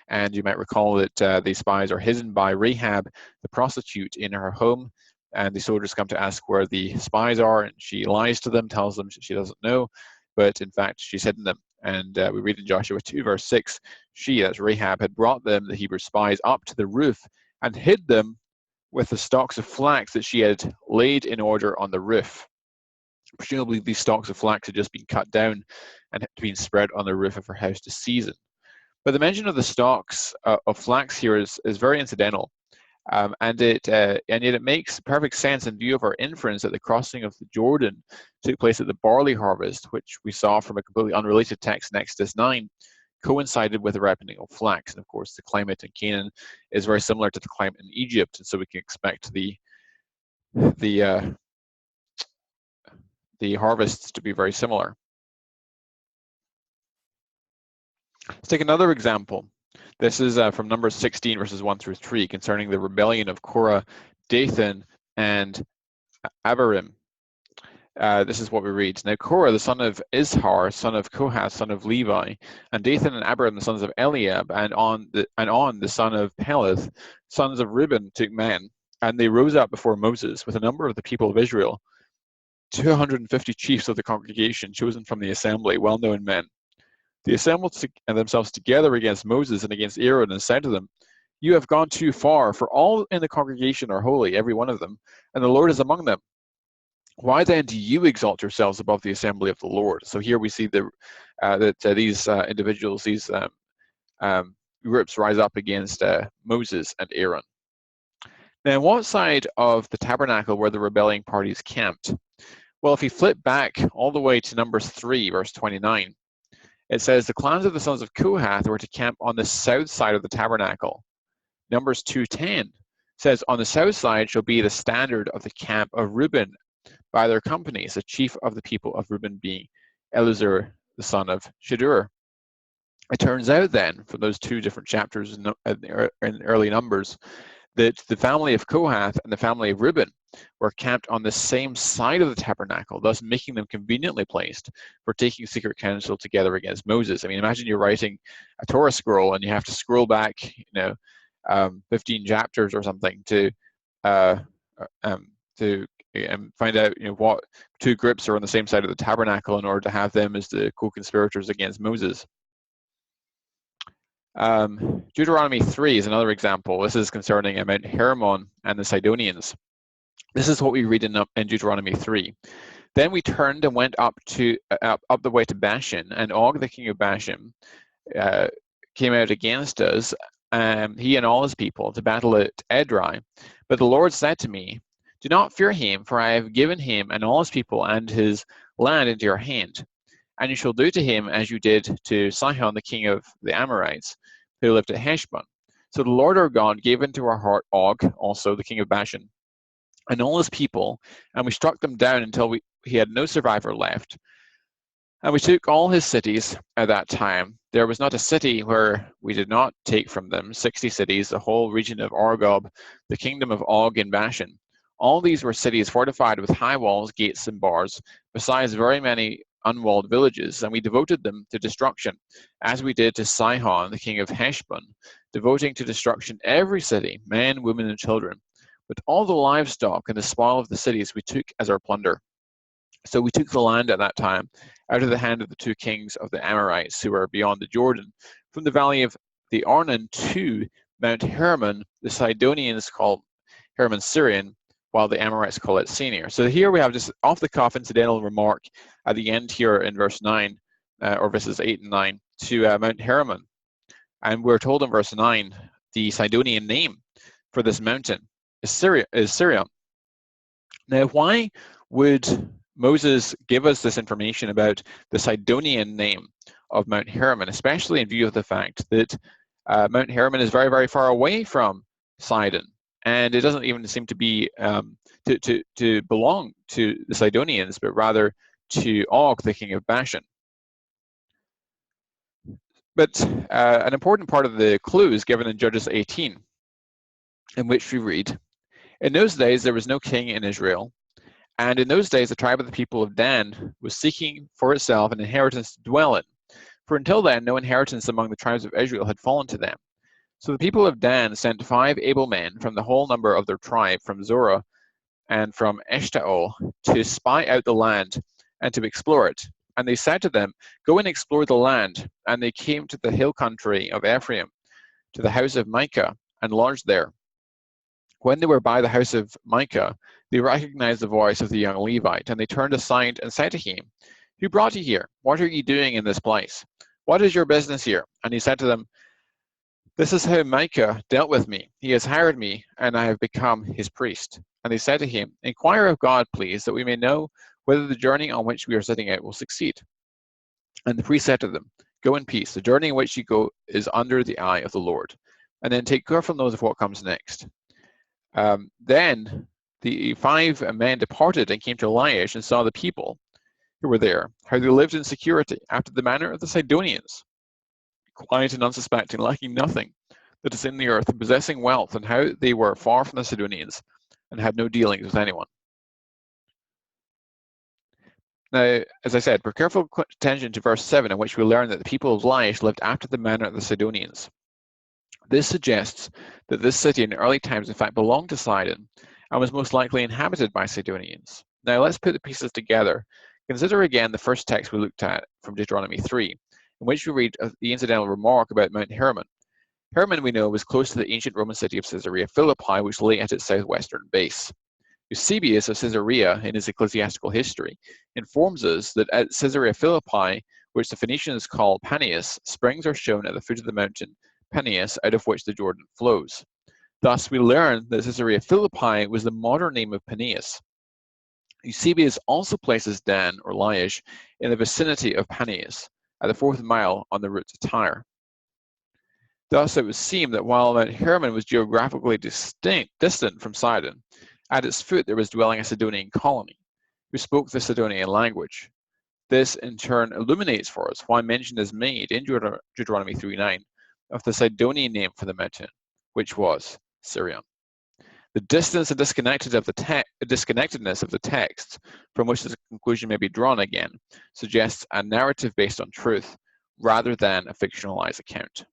A: And you might recall that these spies are hidden by Rahab, the prostitute, in her home. And the soldiers come to ask where the spies are, and she lies to them, tells them she doesn't know, but in fact she's hidden them. And we read in Joshua 2:6, she, that's Rahab, had brought them, the Hebrew spies, up to the roof and hid them with the stalks of flax that she had laid in order on the roof. Presumably these stalks of flax had just been cut down and had been spread on the roof of her house to season. But the mention of the stalks of flax here is very incidental. And yet it makes perfect sense in view of our inference that the crossing of the Jordan took place at the barley harvest, which we saw from a completely unrelated text in Exodus 9, coincided with the ripening of flax. And of course, the climate in Canaan is very similar to the climate in Egypt, and so we can expect the harvests to be very similar. Let's take another example. This is from Numbers 16, verses 1 through 3, concerning the rebellion of Korah, Dathan, and Abiram. This is what we read. Now Korah, the son of Izhar, son of Kohath, son of Levi, and Dathan and Abiram, the sons of Eliab, and On, the son of Peleth, sons of Reuben, took men, and they rose up before Moses with a number of the people of Israel, 250 chiefs of the congregation, chosen from the assembly, well-known men. They assembled themselves together against Moses and against Aaron, and said to them, "You have gone too far, for all in the congregation are holy, every one of them, and the Lord is among them. Why then do you exalt yourselves above the assembly of the Lord?" So here we see that these individuals, these groups rise up against Moses and Aaron. Now, on what side of the tabernacle were the rebelling parties camped? Well, if we flip back all the way to Numbers 3, verse 29, it says the clans of the sons of Kohath were to camp on the south side of the tabernacle. Numbers 2:10 says, "On the south side shall be the standard of the camp of Reuben by their companies, the chief of the people of Reuben being Elizur, the son of Shedeur." It turns out then, from those two different chapters in early Numbers, that the family of Kohath and the family of Reuben were camped on the same side of the tabernacle, thus making them conveniently placed for taking secret counsel together against Moses. I mean, imagine you're writing a Torah scroll and you have to scroll back, 15 chapters or something to find out, what two groups are on the same side of the tabernacle in order to have them as the co-conspirators against Moses. Deuteronomy 3 is another example. This is concerning Mount Hermon and the Cydonians. This is what we read in Deuteronomy 3. "Then we turned and went up the way to Bashan, and Og, the king of Bashan, came out against us, he and all his people, to battle at Edrei. But the Lord said to me, 'Do not fear him, for I have given him and all his people and his land into your hand. And you shall do to him as you did to Sihon, the king of the Amorites, who lived at Heshbon.' So the Lord our God gave into our heart Og, also the king of Bashan, and all his people, and we struck them down until he had no survivor left. And we took all his cities at that time. There was not a city where we did not take from them, 60 cities, the whole region of Argob, the kingdom of Og in Bashan, All these were cities fortified with high walls, gates, and bars, besides very many unwalled villages, and we devoted them to destruction, as we did to Sihon, the king of Heshbon, devoting to destruction every city, men, women, and children. With all the livestock and the spoil of the cities we took as our plunder. So we took the land at that time out of the hand of the two kings of the Amorites who were beyond the Jordan, from the valley of the Arnon to Mount Hermon. The Cydonians call Hermon Syrian, while the Amorites call it Senir. So here we have just off-the-cuff incidental remark at the end here in verse 9, or verses 8 and 9, to Mount Hermon. And we're told in verse 9, the Cydonian name for this mountain is Syria. Now, why would Moses give us this information about the Cydonian name of Mount Hermon, especially in view of the fact that Mount Hermon is very, very far away from Sidon, and it doesn't even seem to be to belong to the Cydonians, but rather to Og, the king of Bashan. But an important part of the clue is given in Judges 18, in which we read, "In those days there was no king in Israel, and in those days the tribe of the people of Dan was seeking for itself an inheritance to dwell in. For until then no inheritance among the tribes of Israel had fallen to them. So the people of Dan sent 5 able men from the whole number of their tribe, from Zorah and from Eshtaol, to spy out the land and to explore it. And they said to them, 'Go and explore the land.' And they came to the hill country of Ephraim, to the house of Micah, and lodged there. When they were by the house of Micah, they recognized the voice of the young Levite, and they turned aside and said to him, 'Who brought you here? What are you doing in this place? What is your business here?' And he said to them, 'This is how Micah dealt with me. He has hired me, and I have become his priest.' And they said to him, 'Inquire of God, please, that we may know whether the journey on which we are setting out will succeed.' And the priest said to them, 'Go in peace. The journey in which you go is under the eye of the Lord. And then take careful note of what comes next.' Then the 5 men departed and came to Laish and saw the people who were there, how they lived in security, after the manner of the Cydonians, quiet and unsuspecting, lacking nothing that is in the earth, and possessing wealth, and how they were far from the Cydonians, and had no dealings with anyone." Now, as I said, pay careful attention to verse 7, in which we learn that the people of Laish lived after the manner of the Cydonians. This suggests that this city in early times in fact belonged to Sidon, and was most likely inhabited by Cydonians. Now let's put the pieces together. Consider again the first text we looked at from Deuteronomy 3, in which we read the incidental remark about Mount Hermon. Hermon, we know, was close to the ancient Roman city of Caesarea Philippi, which lay at its southwestern base. Eusebius of Caesarea, in his ecclesiastical history, informs us that at Caesarea Philippi, which the Phoenicians call Panias, springs are shown at the foot of the mountain Panias, out of which the Jordan flows. Thus, we learn that Caesarea Philippi was the modern name of Panias. Eusebius also places Dan, or Laish, in the vicinity of Panias, at the 4th mile on the route to Tyre. Thus, it would seem that while Mount Hermon was geographically distant from Sidon, at its foot there was dwelling a Cydonian colony, who spoke the Cydonian language. This, in turn, illuminates for us why mention is made in Deuteronomy 3:9 of the Cydonian name for the mountain, which was Syria. The distance and disconnectedness of the text, from which the conclusion may be drawn again, suggests a narrative based on truth, rather than a fictionalized account.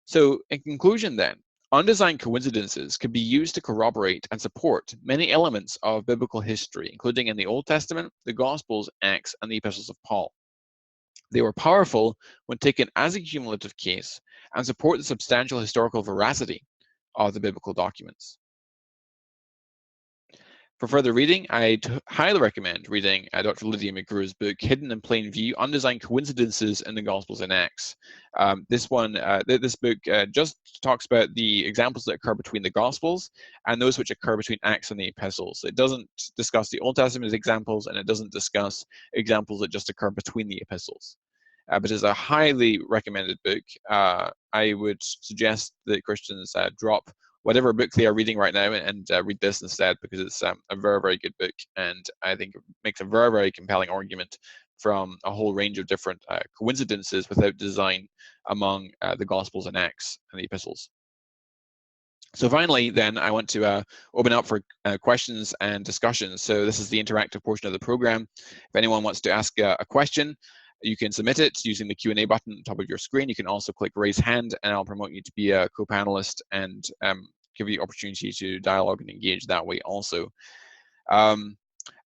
A: So, in conclusion then, undesigned coincidences can be used to corroborate and support many elements of biblical history, including in the Old Testament, the Gospels, Acts, and the Epistles of Paul. They were powerful when taken as a cumulative case and support the substantial historical veracity of the biblical documents. For further reading, I'd highly recommend reading Dr. Lydia McGrew's book, Hidden in Plain View, Undesigned Coincidences in the Gospels and Acts. This book just talks about the examples that occur between the Gospels and those which occur between Acts and the Epistles. It doesn't discuss the Old Testament examples, and it doesn't discuss examples that just occur between the Epistles. But it's a highly recommended book. I would suggest that Christians drop whatever book they are reading right now and read this instead, because it's a very, very good book, and I think it makes a very, very compelling argument from a whole range of different coincidences without design among the Gospels and Acts and the Epistles. So finally, then, I want to open up for questions and discussions. So this is the interactive portion of the program. If anyone wants to ask a question, you can submit it using the Q&A button at the top of your screen. You can also click raise hand, and I'll promote you to be a co-panelist and give you the opportunity to dialogue and engage that way also.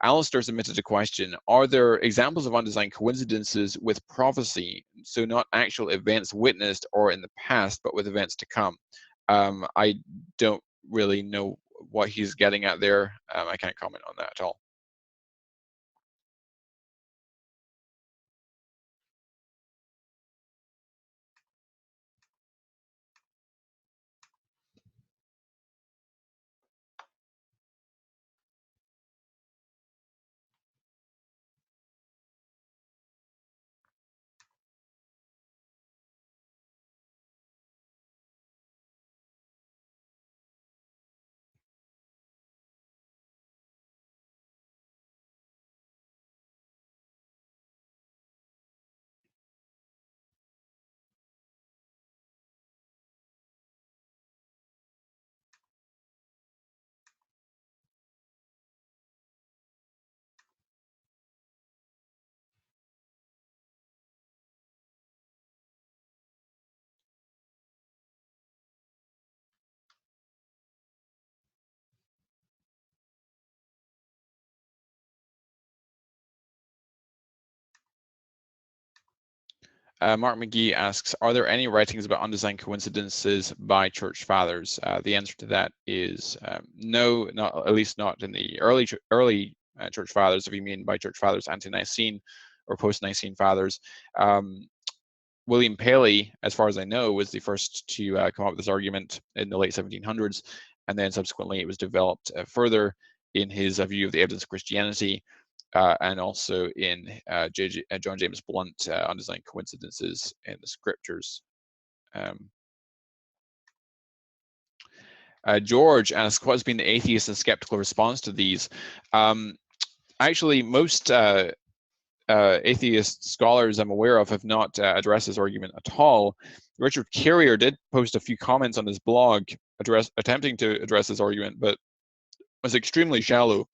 A: Alistair submitted a question. Are there examples of undesigned coincidences with prophecy? So not actual events witnessed or in the past, but with events to come. I don't really know what he's getting at there. I can't comment on that at all. Mark McGee asks, are there any writings about undesigned coincidences by church fathers? The answer to that is no, not, at least not in the early church fathers, if you mean by church fathers, ante-Nicene or post-Nicene fathers. William Paley, as far as I know, was the first to come up with this argument in the late 1700s, and then subsequently it was developed further in his view of the evidence of Christianity, and also in John James Blunt, Undesigned Coincidences in the Scriptures. George asks, what has been the atheist and skeptical response to these? Actually, most atheist scholars I'm aware of have not addressed this argument at all. Richard Carrier did post a few comments on his blog attempting to address this argument, but was extremely shallow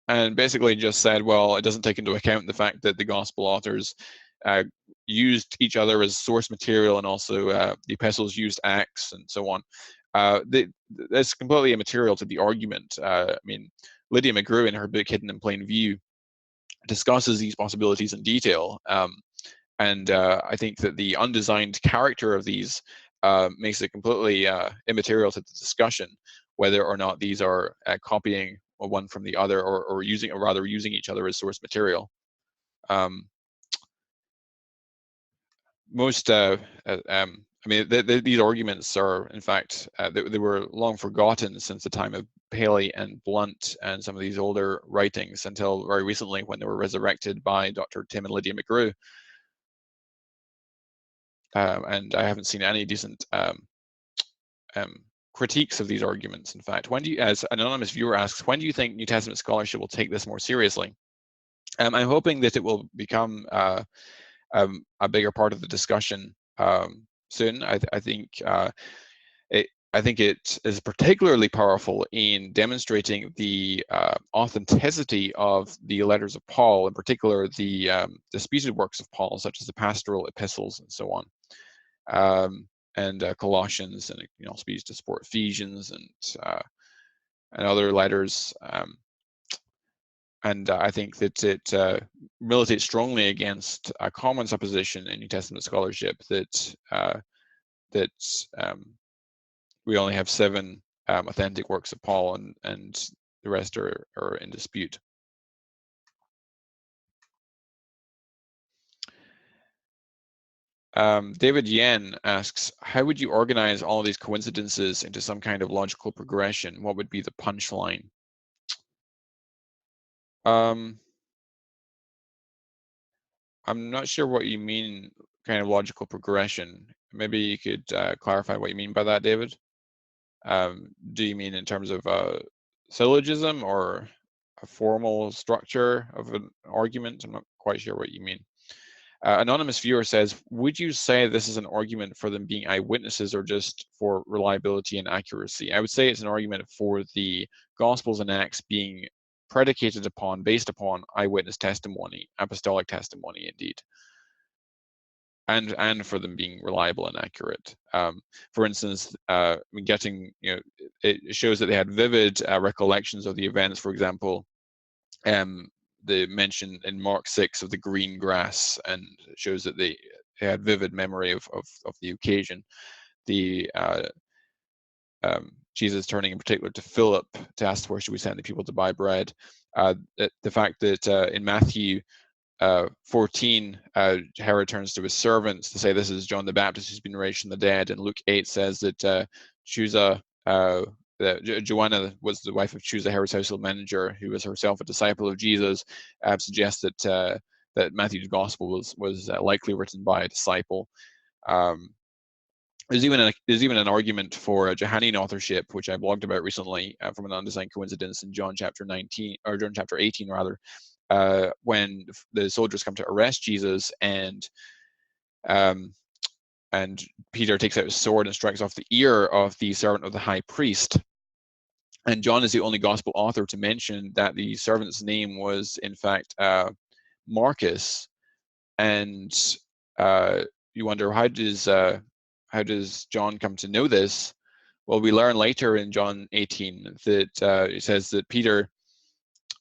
A: and basically just said, well, it doesn't take into account the fact that the gospel authors used each other as source material, and also the epistles used Acts and so on. That's completely immaterial to the argument. I mean, Lydia McGrew in her book Hidden in Plain View discusses these possibilities in detail. And I think that the undesigned character of these makes it completely immaterial to the discussion whether or not these are copying one from the other, or using each other as source material. Most I mean, these arguments are, in fact, they were long forgotten since the time of Paley and Blunt and some of these older writings, until very recently when they were resurrected by Dr. Tim and Lydia McGrew. And I haven't seen any decent critiques of these arguments. In fact, when do you, as an anonymous viewer asks, when do you think New Testament scholarship will take this more seriously? I'm hoping that it will become a bigger part of the discussion soon. I think it is particularly powerful in demonstrating the authenticity of the letters of Paul, in particular the disputed works of Paul, such as the Pastoral, Epistles, and so on. And Colossians, and it can also be used to support Ephesians and other letters. And I think that it militates strongly against a common supposition in New Testament scholarship that we only have 7 authentic works of Paul, and the rest are in dispute. David Yen asks, how would you organize all of these coincidences into some kind of logical progression? What would be the punchline? I'm not sure what you mean, kind of logical progression. Maybe you could clarify what you mean by that, David. Do you mean in terms of a syllogism or a formal structure of an argument? I'm not quite sure what you mean. Anonymous viewer says, would you say this is an argument for them being eyewitnesses or just for reliability and accuracy? I would say it's an argument for the Gospels and Acts being predicated upon, based upon eyewitness testimony, apostolic testimony indeed, and for them being reliable and accurate. For instance, it shows that they had vivid recollections of the events. For example, the mention in Mark 6 of the green grass, and it shows that they had vivid memory of the occasion. The Jesus turning in particular to Philip to ask where should we send the people to buy bread. The fact that in Matthew 14, Herod turns to his servants to say this is John the Baptist who's been raised from the dead, and Luke 8 says that Joanna was the wife of Chusa, Herod's household manager, who was herself a disciple of Jesus, suggests that Matthew's gospel was likely written by a disciple. There's even an argument for Johannine authorship, which I blogged about recently, from an undesigned coincidence in John chapter 18 rather, when the soldiers come to arrest Jesus, and Peter takes out his sword and strikes off the ear of the servant of the high priest. And John is the only gospel author to mention that the servant's name was, in fact, Marcus. And you wonder, how does John come to know this? Well, we learn later in John 18 that it says that Peter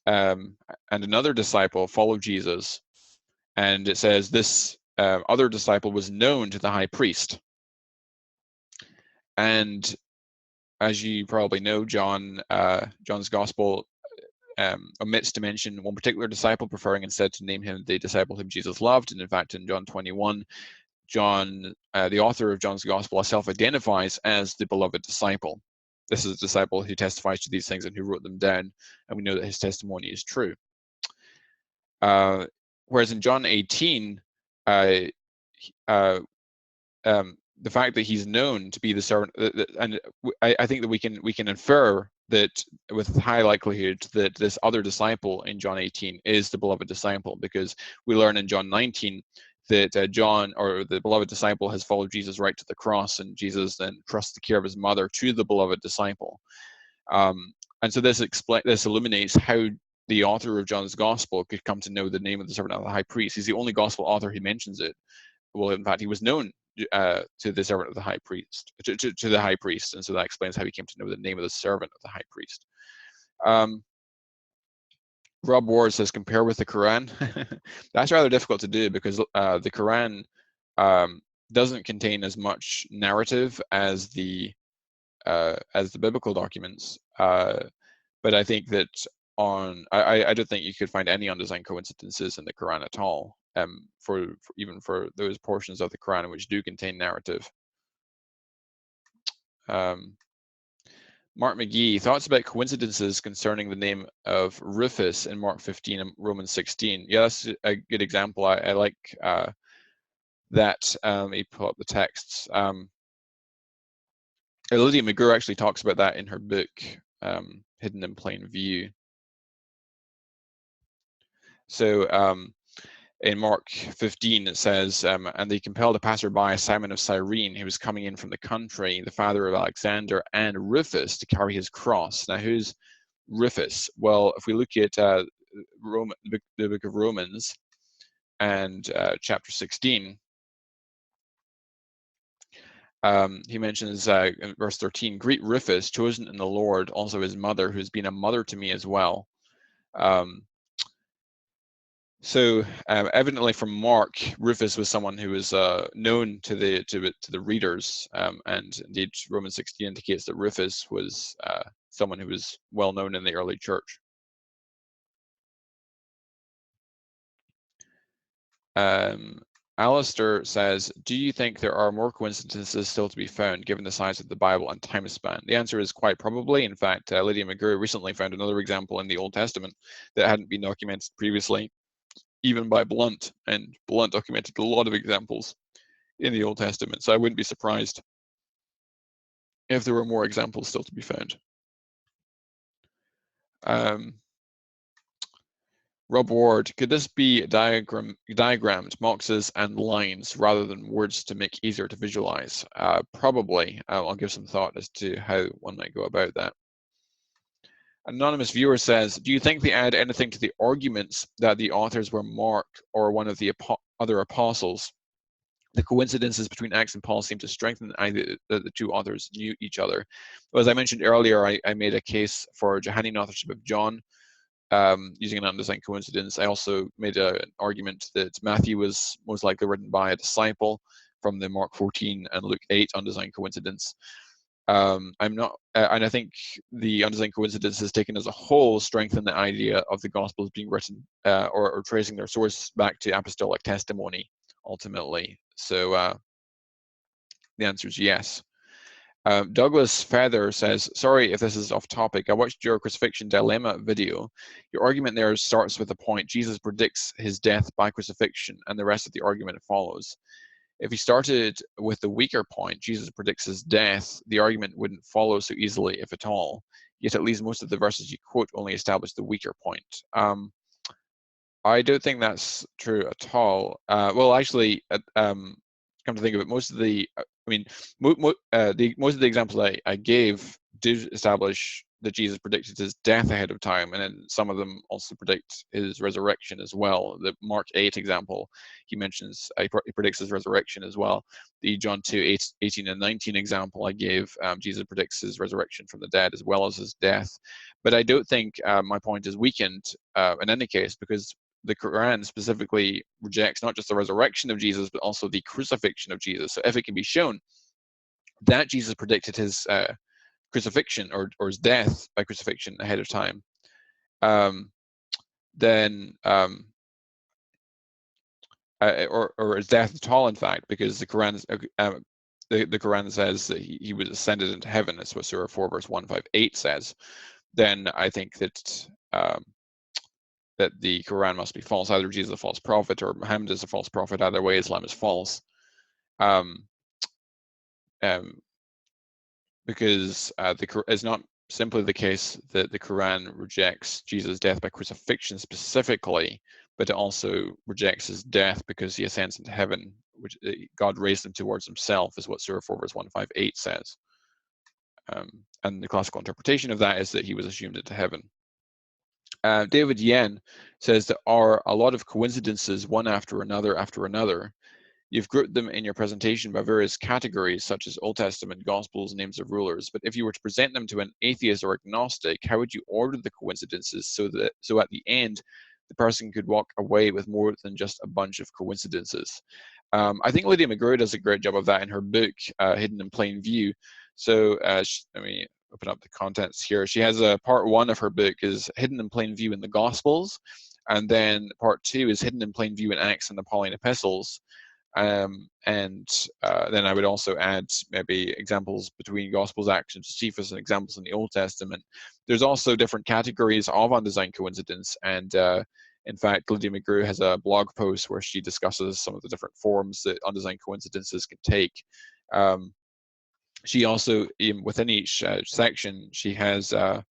A: and another disciple followed Jesus, and it says this other disciple was known to the high priest. And as you probably know, John's gospel omits to mention one particular disciple, preferring instead to name him the disciple whom Jesus loved. And in fact, in John 21, John, the author of John's gospel, self-identifies as the beloved disciple. This is a disciple who testifies to these things and who wrote them down, and we know that his testimony is true. Whereas in John 18, the fact that he's known to be the servant, and I think that we can infer that with high likelihood that this other disciple in John 18 is the beloved disciple, because we learn in John 19 that John, or the beloved disciple, has followed Jesus right to the cross, and Jesus then trusts the care of his mother to the beloved disciple. And so this illuminates how the author of John's gospel could come to know the name of the servant of the high priest. He's the only gospel author who mentions it. Well, in fact, he was known to the servant of the high priest, to the high priest, and so that explains how he came to know the name of the servant of the high priest. Rob Ward says, compare with the Quran. That's rather difficult to do, because the Quran doesn't contain as much narrative as the biblical documents. But I think that I don't think you could find any undesigned coincidences in the Quran at all, even for those portions of the Quran which do contain narrative. Mark McGee, thoughts about coincidences concerning the name of Rufus in Mark 15 and Romans 16. Yeah, that's a good example. I like that. He pull up the texts. Lydia McGrew actually talks about that in her book, Hidden in Plain View. So in Mark 15, it says, and they compelled a passerby, Simon of Cyrene, who was coming in from the country, the father of Alexander, and Rufus, to carry his cross. Now, who's Rufus? Well, if we look at the book of Romans and chapter 16, he mentions in verse 13, greet Rufus, chosen in the Lord, also his mother, who's been a mother to me as well. So evidently from Mark, Rufus was someone who was known to the readers, and indeed Romans 16 indicates that Rufus was someone who was well known in the early church. Alistair says, do you think there are more coincidences still to be found given the size of the Bible and time span? The answer is quite probably. In fact, Lydia McGrew recently found another example in the Old Testament that hadn't been documented previously, even by Blunt, and Blunt documented a lot of examples in the Old Testament, so I wouldn't be surprised if there were more examples still to be found. Rob Ward, could this be diagrammed, boxes and lines rather than words to make easier to visualize? Probably. I'll give some thought as to how one might go about that. Anonymous viewer says, do you think they add anything to the arguments that the authors were Mark or one of the other apostles? The coincidences between Acts and Paul seem to strengthen the idea that the two authors knew each other. Well, as I mentioned earlier, I made a case for Johannine authorship of John, using an undesigned coincidence. I also made an argument that Matthew was most likely written by a disciple from the Mark 14 and Luke 8 undesigned coincidence. I'm not, and I think the undesigned coincidences taken as a whole strengthen the idea of the Gospels being written or tracing their source back to apostolic testimony, ultimately. So the answer is yes. Douglas Feather says, sorry if this is off topic. I watched your crucifixion dilemma video. Your argument there starts with the point, Jesus predicts his death by crucifixion, and the rest of the argument follows. If he started with the weaker point, Jesus predicts his death, the argument wouldn't follow so easily, if at all. Yet at least most of the verses you quote only establish the weaker point. I don't think that's true at all. Well, actually, come to think of it, most of the most of the examples I gave do establish that Jesus predicted his death ahead of time, and then some of them also predict his resurrection as well. The Mark 8 example, he mentions he predicts his resurrection as well. The John 2, 18 and 19 example I gave, Jesus predicts his resurrection from the dead as well as his death. But I don't think my point is weakened in any case, because the Quran specifically rejects not just the resurrection of Jesus, but also the crucifixion of Jesus. So if it can be shown that Jesus predicted his crucifixion or his death by crucifixion ahead of time, then or his death at all, in fact, because the Quran the Quran says that he was ascended into heaven. That's what Surah 4 verse 158 says. Then I think that that the Quran must be false. Either Jesus is a false prophet or Muhammad is a false prophet. Either way, Islam is false. Because it's not simply the case that the Quran rejects Jesus' death by crucifixion specifically, but it also rejects his death because he ascends into heaven, which God raised him towards himself, is what Surah 4 verse 158 says. And the classical interpretation of that is that he was assumed into heaven. David Yen says there are a lot of coincidences, one after another. You've grouped them in your presentation by various categories, such as Old Testament, Gospels, names of rulers. But if you were to present them to an atheist or agnostic, how would you order the coincidences so at the end, the person could walk away with more than just a bunch of coincidences? I think Lydia McGrew does a great job of that in her book, Hidden in Plain View. So let me open up the contents here. She has a part 1 of her book is Hidden in Plain View in the Gospels, and then part 2 is Hidden in Plain View in Acts and the Pauline Epistles. And then I would also add maybe examples between Gospels, Acts, and Josephus, and examples in the Old Testament. There's also different categories of undesigned coincidence, and in fact, Lydia McGrew has a blog post where she discusses some of the different forms that undesigned coincidences can take. She also, within each section, she has so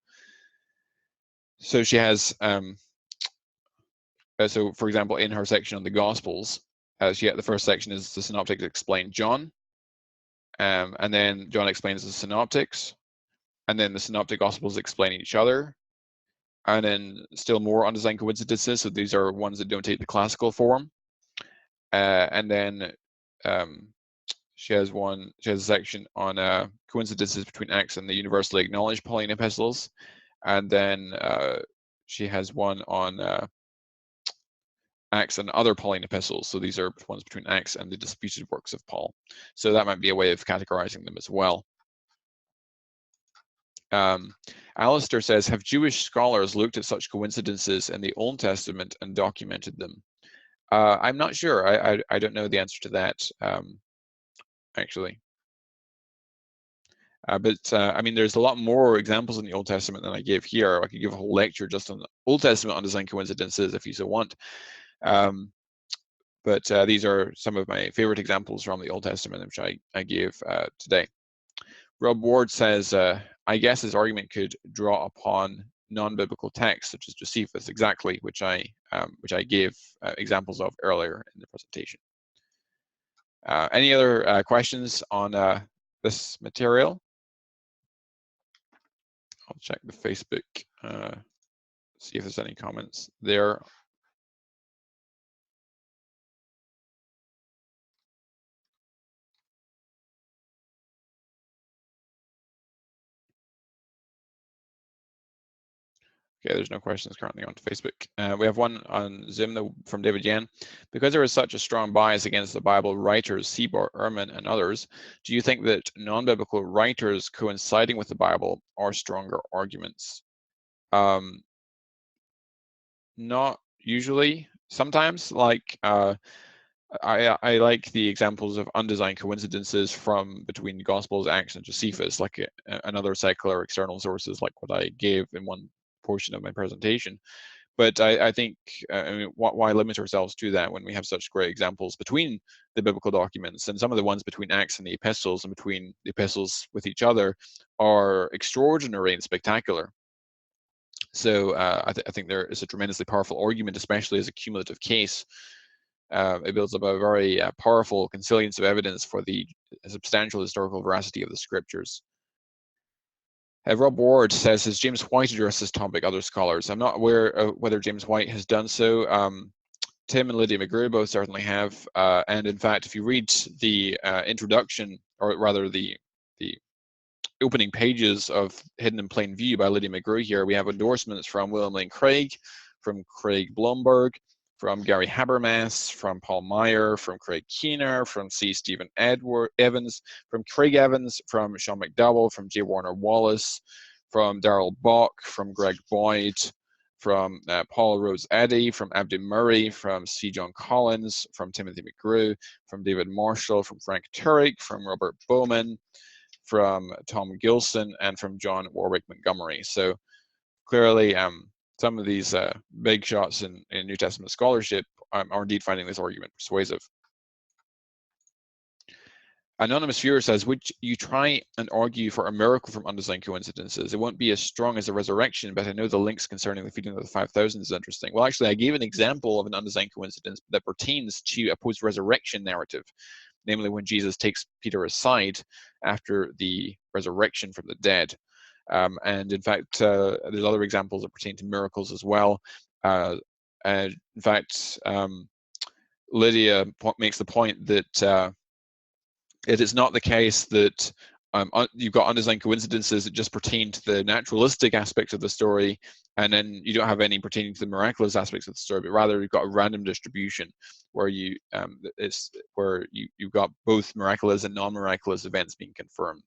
A: for example, in her section on the Gospels, the first section is the Synoptics explain John, and then John explains the Synoptics, and then the Synoptic Gospels explain each other, and then still more undesigned coincidences. So these are ones that don't take the classical form, and then she has a section on coincidences between Acts and the universally acknowledged Pauline epistles, and then she has one on Acts and other Pauline epistles. So these are ones between Acts and the disputed works of Paul. So that might be a way of categorizing them as well. Alistair says, have Jewish scholars looked at such coincidences in the Old Testament and documented them? I'm not sure. I don't know the answer to that, actually. But I mean, there's a lot more examples in the Old Testament than I gave here. I could give a whole lecture just on the Old Testament undesigned coincidences if you so want. But these are some of my favorite examples from the Old Testament, which I gave today. Rob Ward says, I guess his argument could draw upon non-biblical texts, such as Josephus, exactly, which I gave examples of earlier in the presentation. Any other questions on this material? I'll check the Facebook, see if there's any comments there. Okay, there's no questions currently on Facebook. We have one on Zoom from David Yen. Because there is such a strong bias against the Bible writers, Seaborg, Ehrman, and others, do you think that non-biblical writers coinciding with the Bible are stronger arguments? Not usually. Sometimes, like I like the examples of undesigned coincidences from between Gospels, Acts, and Josephus, like another secular external sources, like what I gave in one portion of my presentation. But I think, I mean, why limit ourselves to that when we have such great examples between the biblical documents, and some of the ones between Acts and the Epistles, and between the Epistles with each other, are extraordinary and spectacular. So I think there is a tremendously powerful argument, especially as a cumulative case. It builds up a very powerful consilience of evidence for the substantial historical veracity of the scriptures. Rob Ward says, has James White addressed this topic, other scholars? I'm not aware of whether James White has done so. Tim and Lydia McGrew both certainly have. And in fact, if you read the introduction, or rather the opening pages of Hidden in Plain View by Lydia McGrew here, we have endorsements from William Lane Craig, from Craig Blomberg, from Gary Habermas, from Paul Meyer, from Craig Keener, from C. Stephen Evans, from Craig Evans, from Sean McDowell, from J. Warner Wallace, from Darrell Bock, from Greg Boyd, from Paul Rose Eddy, from Abdi Murray, from C. John Collins, from Timothy McGrew, from David Marshall, from Frank Turek, from Robert Bowman, from Tom Gilson, and from John Warwick Montgomery. So clearly, some of these big shots in New Testament scholarship are indeed finding this argument persuasive. Anonymous viewer says, would you try and argue for a miracle from undesigned coincidences? It won't be as strong as the resurrection, but I know the links concerning the feeding of the 5,000 is interesting. Well, actually, I gave an example of an undesigned coincidence that pertains to a post-resurrection narrative, namely when Jesus takes Peter aside after the resurrection from the dead. And in fact, there's other examples that pertain to miracles as well. In fact, Lydia makes the point that it is not the case that you've got undesigned coincidences that just pertain to the naturalistic aspects of the story, and then you don't have any pertaining to the miraculous aspects of the story, but rather you've got a random distribution where you've got both miraculous and non-miraculous events being confirmed.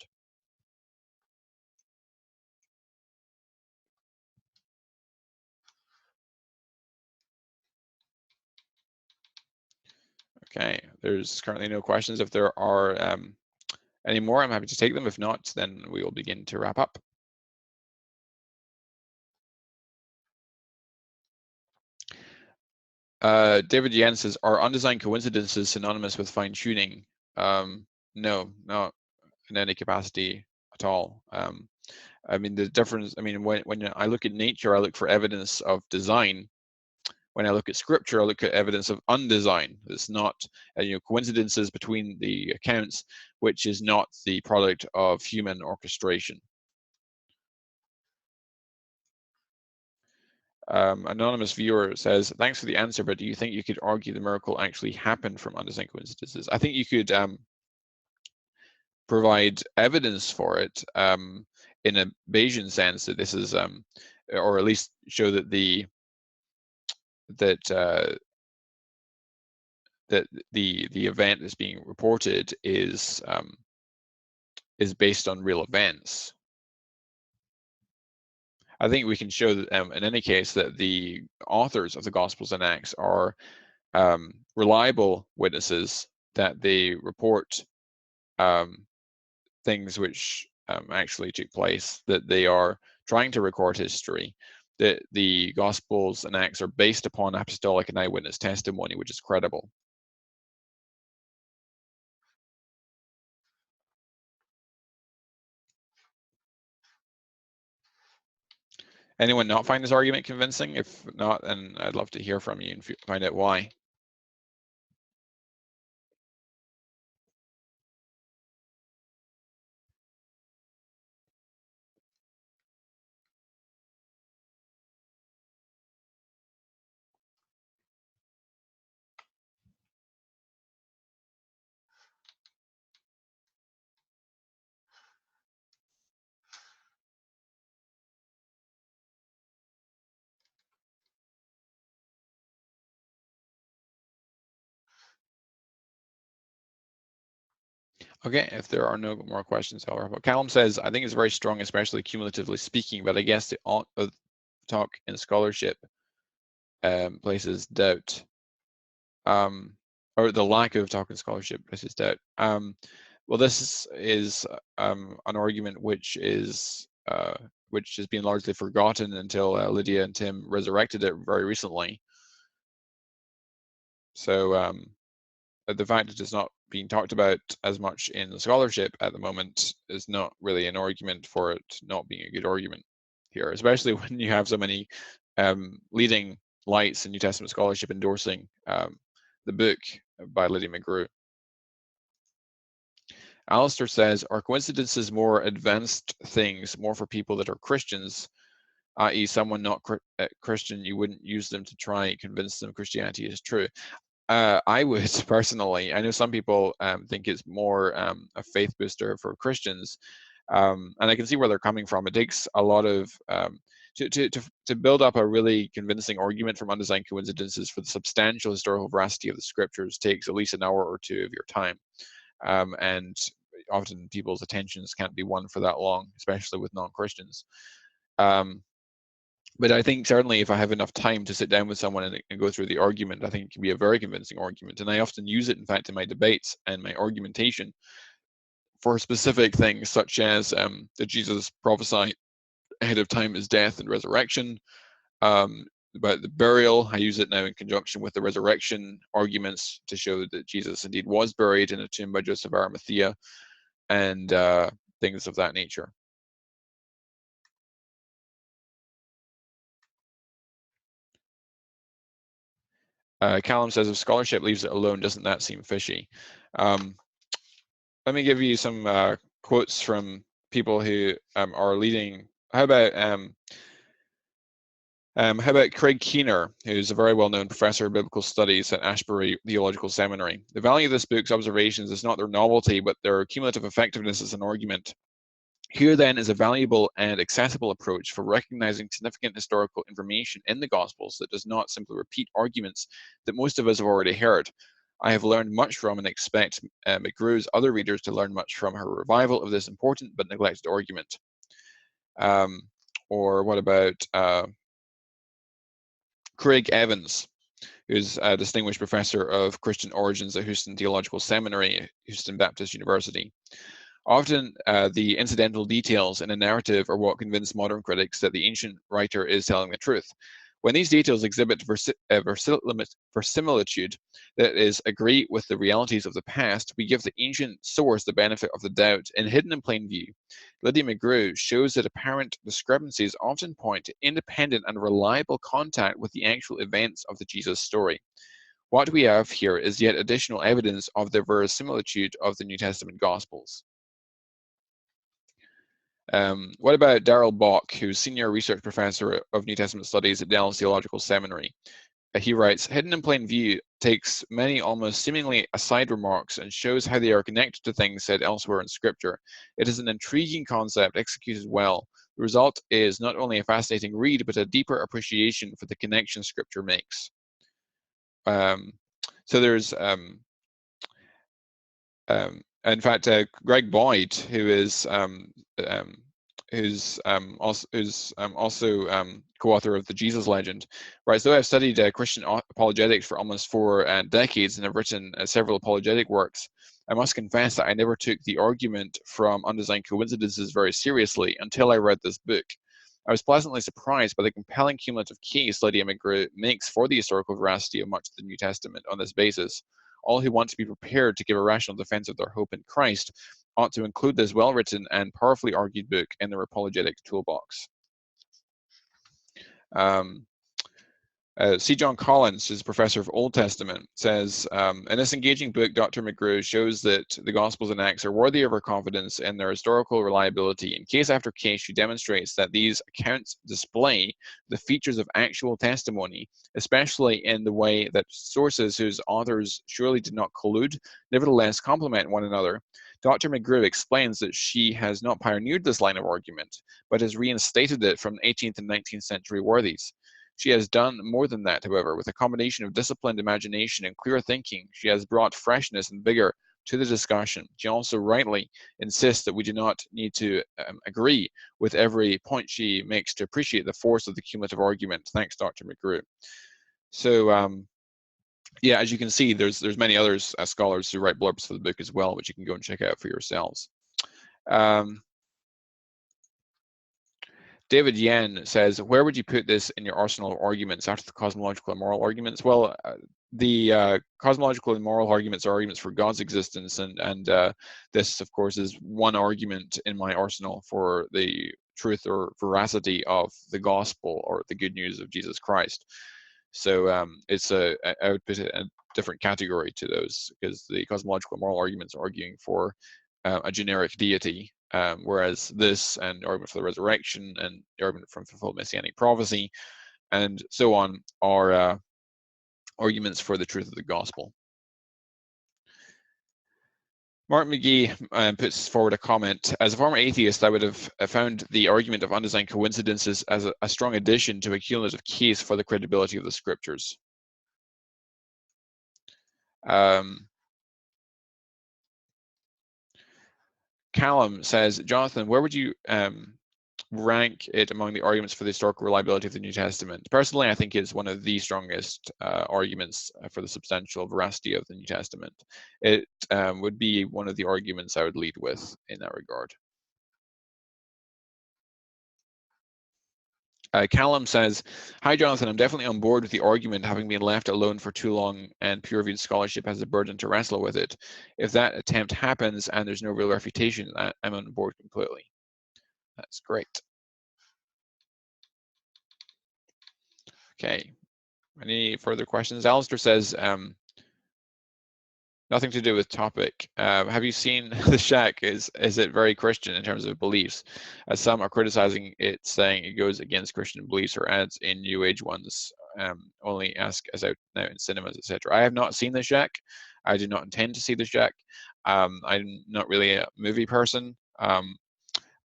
A: Okay, there's currently no questions. If there are any more, I'm happy to take them. If not, then we will begin to wrap up. David Yen says, are undesigned coincidences synonymous with fine-tuning? No, not in any capacity at all. I mean, the difference, I mean, when I look at nature, I look for evidence of design. When I look at scripture, I look at evidence of undesign. It's not, coincidences between the accounts, which is not the product of human orchestration. Anonymous viewer says, thanks for the answer, but do you think you could argue the miracle actually happened from undesigned coincidences? I think you could provide evidence for it in a Bayesian sense that this is, or at least show that the event that's being reported is based on real events. I think we can show that in any case that the authors of the Gospels and Acts are reliable witnesses, that they report things which actually took place, that they are trying to record history, that the Gospels and Acts are based upon apostolic and eyewitness testimony, which is credible. Anyone not find this argument convincing? If not, then I'd love to hear from you and find out why. Okay, if there are no more questions, I'll wrap up. Callum says, I think it's very strong, especially cumulatively speaking, but I guess the talk in scholarship places doubt. Or the lack of talk in scholarship places doubt. Well, this is an argument which has been largely forgotten until Lydia and Tim resurrected it very recently. So the fact that it's not being talked about as much in the scholarship at the moment is not really an argument for it not being a good argument here, especially when you have so many leading lights in New Testament scholarship endorsing the book by Lydia McGrew. Alistair says, are coincidences more advanced things, more for people that are Christians, i.e. someone not Christian, you wouldn't use them to try and convince them Christianity is true? I would personally. I know some people think it's more a faith booster for Christians, and I can see where they're coming from. It takes a lot of to build up a really convincing argument from undesigned coincidences for the substantial historical veracity of the scriptures takes at least an hour or two of your time, and often people's attentions can't be won for that long, especially with non-Christians. But I think certainly if I have enough time to sit down with someone and go through the argument, I think it can be a very convincing argument. And I often use it, in fact, in my debates and my argumentation for specific things, such as that Jesus prophesied ahead of time his death and resurrection. About the burial, I use it now in conjunction with the resurrection arguments to show that Jesus indeed was buried in a tomb by Joseph of Arimathea, and things of that nature. Callum says, if scholarship leaves it alone, doesn't that seem fishy? Let me give you some quotes from people who are leading. How about Craig Keener, who's a very well-known professor of biblical studies at Ashbury Theological Seminary? The value of this book's observations is not their novelty, but their cumulative effectiveness as an argument. Here, then, is a valuable and accessible approach for recognizing significant historical information in the Gospels that does not simply repeat arguments that most of us have already heard. I have learned much from and expect McGrew's other readers to learn much from her revival of this important but neglected argument. Or what about Craig Evans, who's a distinguished professor of Christian origins at Houston Theological Seminary, Houston Baptist University. Often, the incidental details in a narrative are what convince modern critics that the ancient writer is telling the truth. When these details exhibit verisimilitude, that is, agree with the realities of the past, we give the ancient source the benefit of the doubt. And hidden in plain view, Lydia McGrew shows that apparent discrepancies often point to independent and reliable contact with the actual events of the Jesus story. What we have here is yet additional evidence of the verisimilitude of the New Testament Gospels. What about Darrell Bock, who's Senior Research Professor of New Testament Studies at Dallas Theological Seminary? He writes, hidden in plain view takes many almost seemingly aside remarks and shows how they are connected to things said elsewhere in Scripture. It is an intriguing concept executed well. The result is not only a fascinating read, but a deeper appreciation for the connection Scripture makes. So there's in fact, Greg Boyd, who's also co-author of the Jesus Legend, writes, though I've studied Christian apologetics for almost 4 decades and have written several apologetic works, I must confess that I never took the argument from undesigned coincidences very seriously until I read this book. I was pleasantly surprised by the compelling cumulative case Lydia McGrew makes for the historical veracity of much of the New Testament on this basis. All who want to be prepared to give a rational defense of their hope in Christ ought to include this well-written and powerfully argued book in their apologetic toolbox. C. John Collins, who's a professor of Old Testament, says, in this engaging book, Dr. McGrew shows that the Gospels and Acts are worthy of our confidence in their historical reliability. In case after case, she demonstrates that these accounts display the features of actual testimony, especially in the way that sources whose authors surely did not collude, nevertheless complement one another. Dr. McGrew explains that she has not pioneered this line of argument, but has reinstated it from 18th and 19th century worthies. She has done more than that, however. With a combination of disciplined imagination and clear thinking, she has brought freshness and vigor to the discussion. She also rightly insists that we do not need to agree with every point she makes to appreciate the force of the cumulative argument. Thanks, Dr. McGrew. So, yeah, as you can see, there's many others scholars who write blurbs for the book as well, which you can go and check out for yourselves. David Yen says, where would you put this in your arsenal of arguments after the cosmological and moral arguments? Well, the cosmological and moral arguments are arguments for God's existence, and this, of course, is one argument in my arsenal for the truth or veracity of the gospel or the good news of Jesus Christ. So I would put it in a different category to those, because the cosmological and moral arguments are arguing for a generic deity, whereas this and argument for the resurrection and the argument from fulfilled messianic prophecy and so on are arguments for the truth of the gospel. Mark McGee puts forward a comment. As a former atheist, I would have found the argument of undesigned coincidences as a strong addition to a cumulative case for the credibility of the scriptures. Callum says, Jonathan, where would you rank it among the arguments for the historical reliability of the New Testament? Personally, I think it's one of the strongest arguments for the substantial veracity of the New Testament. It would be one of the arguments I would lead with in that regard. Callum says, hi, Jonathan, I'm definitely on board with the argument, having been left alone for too long and peer-reviewed scholarship has a burden to wrestle with it. If that attempt happens and there's no real refutation, I'm on board completely. That's great. Okay, any further questions? Alistair says, nothing to do with topic. Have you seen The Shack? Is it very Christian in terms of beliefs? As some are criticizing it, saying it goes against Christian beliefs or adds in New Age ones. Only ask as out now in cinemas, etc. I have not seen The Shack. I do not intend to see The Shack. I'm not really a movie person,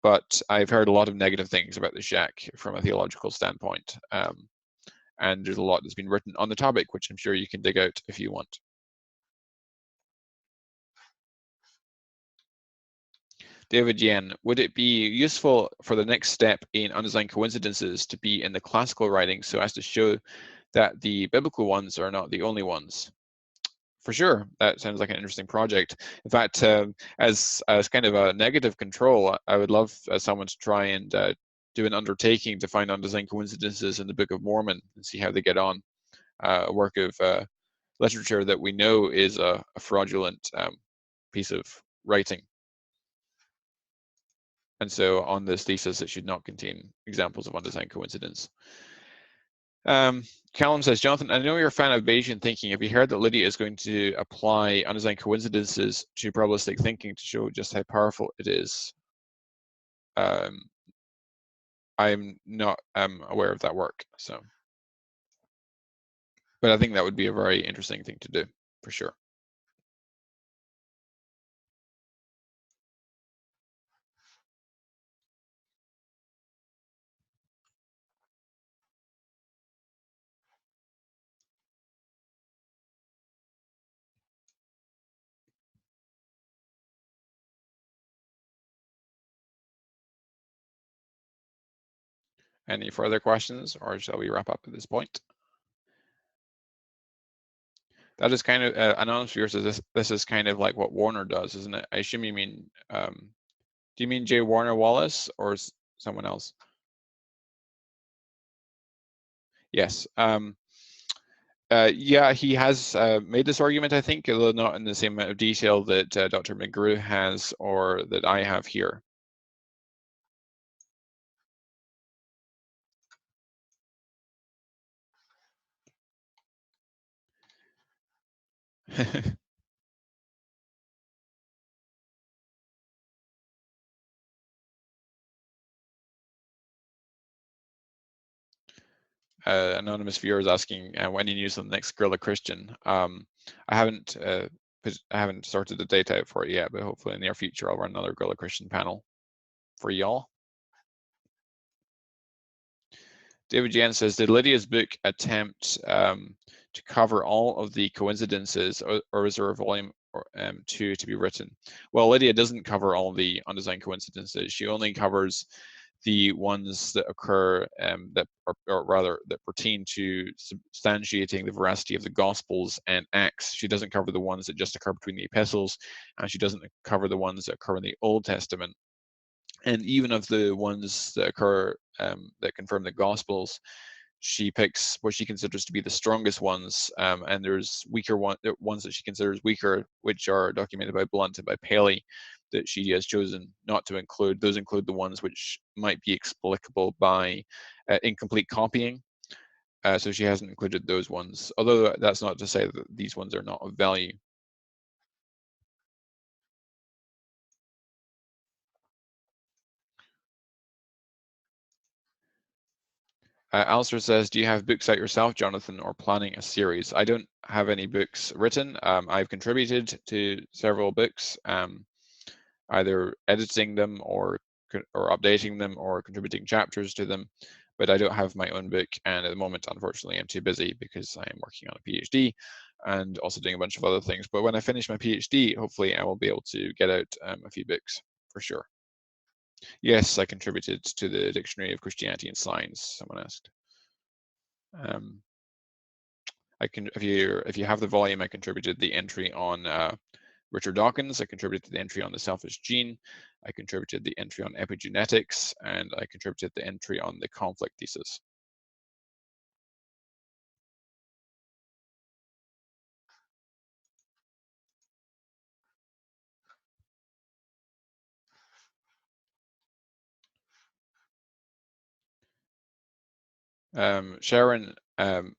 A: but I've heard a lot of negative things about The Shack from a theological standpoint. And there's a lot that's been written on the topic, which I'm sure you can dig out if you want. David Yen, would it be useful for the next step in undesigned coincidences to be in the classical writings so as to show that the biblical ones are not the only ones? For sure, that sounds like an interesting project. In fact, as kind of a negative control, I would love someone to try and do an undertaking to find undesigned coincidences in the Book of Mormon and see how they get on. A work of literature that we know is a fraudulent piece of writing. And so on this thesis, it should not contain examples of undesigned coincidence. Callum says, Jonathan, I know you're a fan of Bayesian thinking. Have you heard that Lydia is going to apply undesigned coincidences to probabilistic thinking to show just how powerful it is? I'm not aware of that work, so. But I think that would be a very interesting thing to do, for sure. Any further questions, or shall we wrap up at this point? That is kind of anonymous viewer says this is kind of like what Warner does, isn't it? I assume you mean do you mean J. Warner Wallace or someone else? Yes. Yeah, he has made this argument, I think, although not in the same amount of detail that Dr. McGrew has or that I have here. Anonymous viewer is asking when you use the next Guerrilla Christian. I haven't sorted the date out for it yet, but hopefully in the near future I'll run another Guerrilla Christian panel for y'all. David Yen says, did Lydia's book attempt to cover all of the coincidences, or is there a volume two to be written? Well, Lydia doesn't cover all the undesigned coincidences. She only covers the ones that occur or rather that pertain to substantiating the veracity of the Gospels and Acts. She doesn't cover the ones that just occur between the epistles, and she doesn't cover the ones that occur in the Old Testament. And even of the ones that occur that confirm the Gospels, she picks what she considers to be the strongest ones, and there's weaker ones that she considers weaker, which are documented by Blunt and by Paley, that she has chosen not to include. Those include the ones which might be explicable by incomplete copying. So she hasn't included those ones, although that's not to say that these ones are not of value. Alistair says, do you have books out yourself, Jonathan, or planning a series? I don't have any books written. I've contributed to several books, either editing them or updating them or contributing chapters to them, but I don't have my own book. And at the moment, unfortunately, I'm too busy because I am working on a PhD and also doing a bunch of other things. But when I finish my PhD, hopefully I will be able to get out a few books for sure. Yes, I contributed to the Dictionary of Christianity and Science, someone asked. I can, if you have the volume, I contributed the entry on Richard Dawkins. I contributed the entry on the selfish gene. I contributed the entry on epigenetics, and I contributed the entry on the conflict thesis. Sharon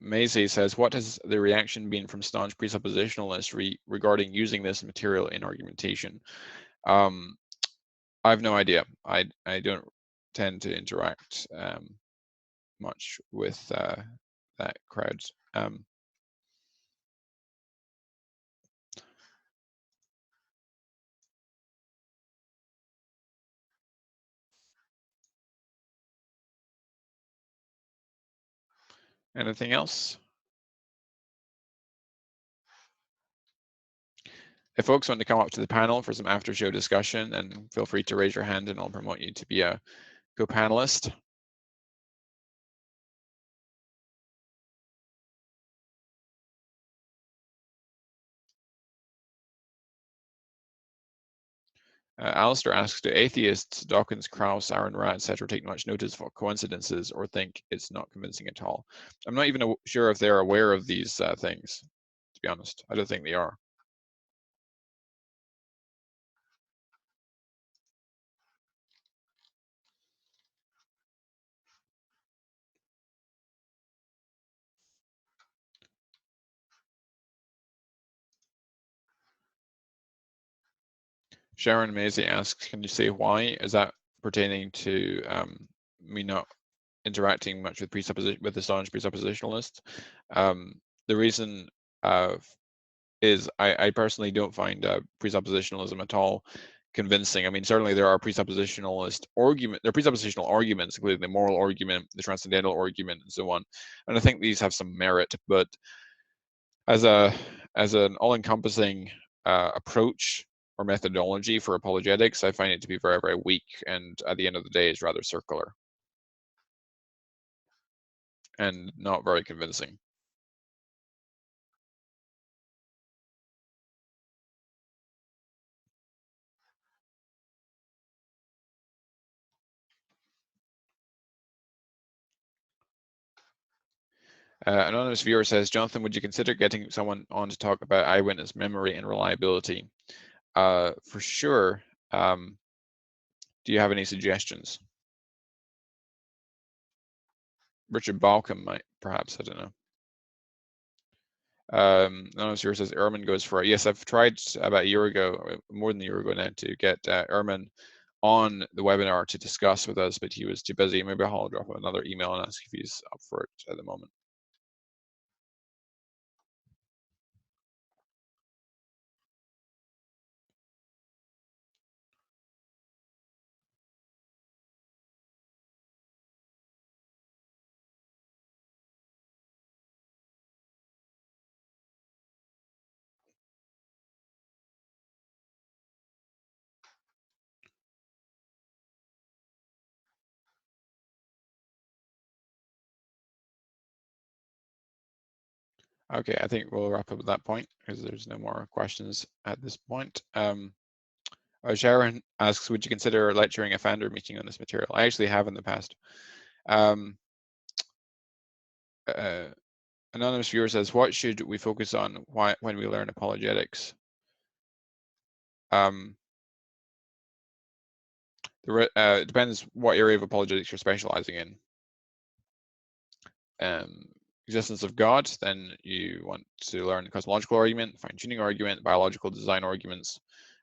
A: Maisie says, what has the reaction been from staunch presuppositionalists regarding using this material in argumentation? I have no idea. I don't tend to interact much with that crowd. Anything else? If folks want to come up to the panel for some after show discussion, then feel free to raise your hand and I'll promote you to be a co-panelist. Alistair asks, do atheists, Dawkins, Krauss, Aaron Ra, etc., take much notice of coincidences or think it's not convincing at all? I'm not even sure if they're aware of these things, to be honest. I don't think they are. Sharon Maisie asks, can you say why? Is that pertaining to me not interacting much with the staunch presuppositionalists? The reason is I personally don't find presuppositionalism at all convincing. I mean, certainly there are presuppositional arguments, including the moral argument, the transcendental argument, and so on. And I think these have some merit, but as an all-encompassing approach or methodology for apologetics, I find it to be very, very weak, and at the end of the day, is rather circular and not very convincing. Anonymous viewer says, Jonathan, would you consider getting someone on to talk about eyewitness memory and reliability? For sure. Do you have any suggestions? Richard Balcom might, perhaps, I don't know. Anonymous viewer says Ehrman goes for it. Yes, I've tried about a year ago, more than a year ago now, to get Ehrman on the webinar to discuss with us, but he was too busy. Maybe I'll drop him another email and ask if he's up for it at the moment. Okay, I think we'll wrap up at that point because there's no more questions at this point. Sharon asks, would you consider lecturing a founder meeting on this material? I actually have in the past. Anonymous viewer says, what should we focus on when we learn apologetics? It depends what area of apologetics you're specializing in. Existence of God, then you want to learn cosmological argument, fine-tuning argument, biological design arguments,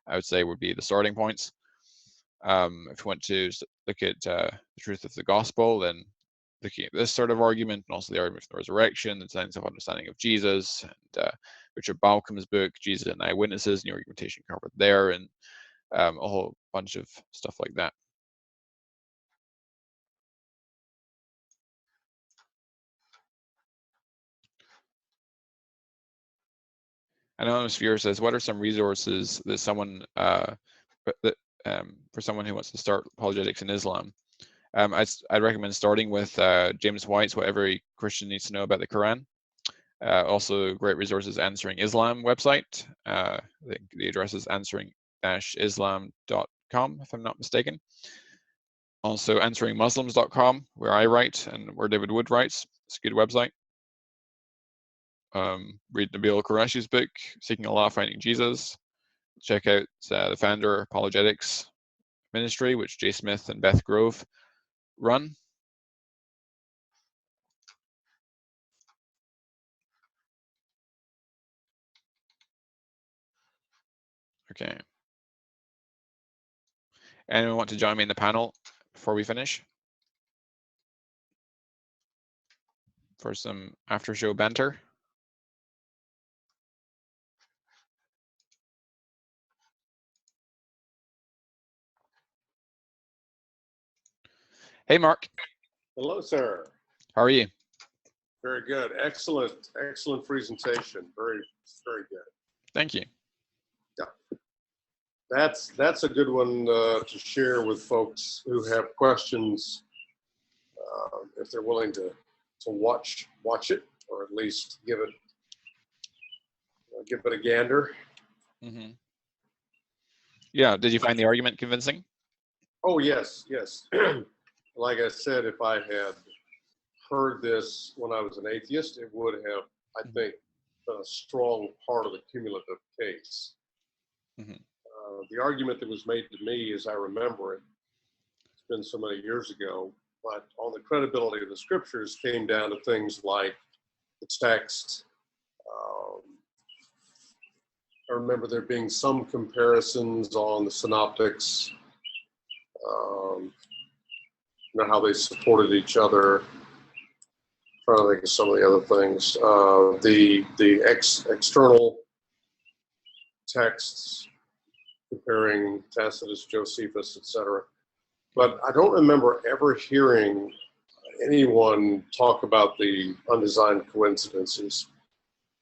A: I would say would be the starting points. If you want to look at the truth of the gospel, then looking at this sort of argument, and also the argument for the resurrection, the science of understanding of Jesus, and Richard Balcomb's book, Jesus and Eyewitnesses, and your argumentation covered there, and a whole bunch of stuff like that. Anonymous viewer says, what are some resources that someone for someone who wants to start apologetics in Islam? I'd recommend starting with James White's What Every Christian Needs to Know About the Quran. Also, great resources, Answering Islam website. The address is answering-islam.com, if I'm not mistaken. Also, answeringmuslims.com, where I write and where David Wood writes. It's a good website. Read Nabil Al-Qurashi's book, Seeking Allah, Finding Jesus. Check out the founder Apologetics Ministry, which Jay Smith and Beth Grove run. Okay. Anyone want to join me in the panel before we finish? For some after show banter? Hey, Mark.
B: Hello, sir.
A: How are you?
B: Very good. Excellent, excellent presentation. Very, very good.
A: Thank you.
B: Yeah. That's a good one to share with folks who have questions, if they're willing to watch it, or at least give it a gander.
A: Mm-hmm. Yeah. Did you find the argument convincing?
B: Oh, yes, yes. Like I said, if I had heard this when I was an atheist, it would have, I think, been a strong part of the cumulative case.
A: Mm-hmm.
B: The argument that was made to me, as I remember it, it's been so many years ago, but on the credibility of the scriptures came down to things like the text. I remember there being some comparisons on the synoptics, how they supported each other. I'm trying to think of some of the other things. The external texts, comparing Tacitus, Josephus, etc. But I don't remember ever hearing anyone talk about the undesigned coincidences.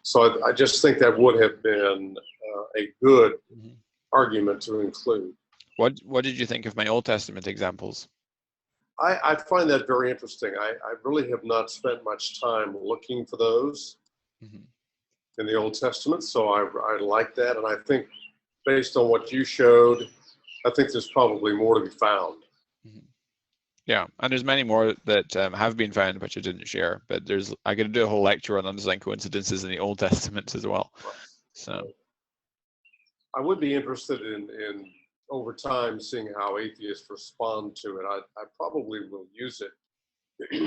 B: So I just think that would have been a good argument to include.
A: What did you think of my Old Testament examples?
B: I find that very interesting. I really have not spent much time looking for those in the Old Testament, so I like that. And I think based on what you showed, I think there's probably more to be found.
A: Yeah, and there's many more that have been found, which I didn't share. But I could do a whole lecture on undesigned coincidences in the Old Testament as well. So
B: I would be interested in over time seeing how atheists respond to it. I probably will use it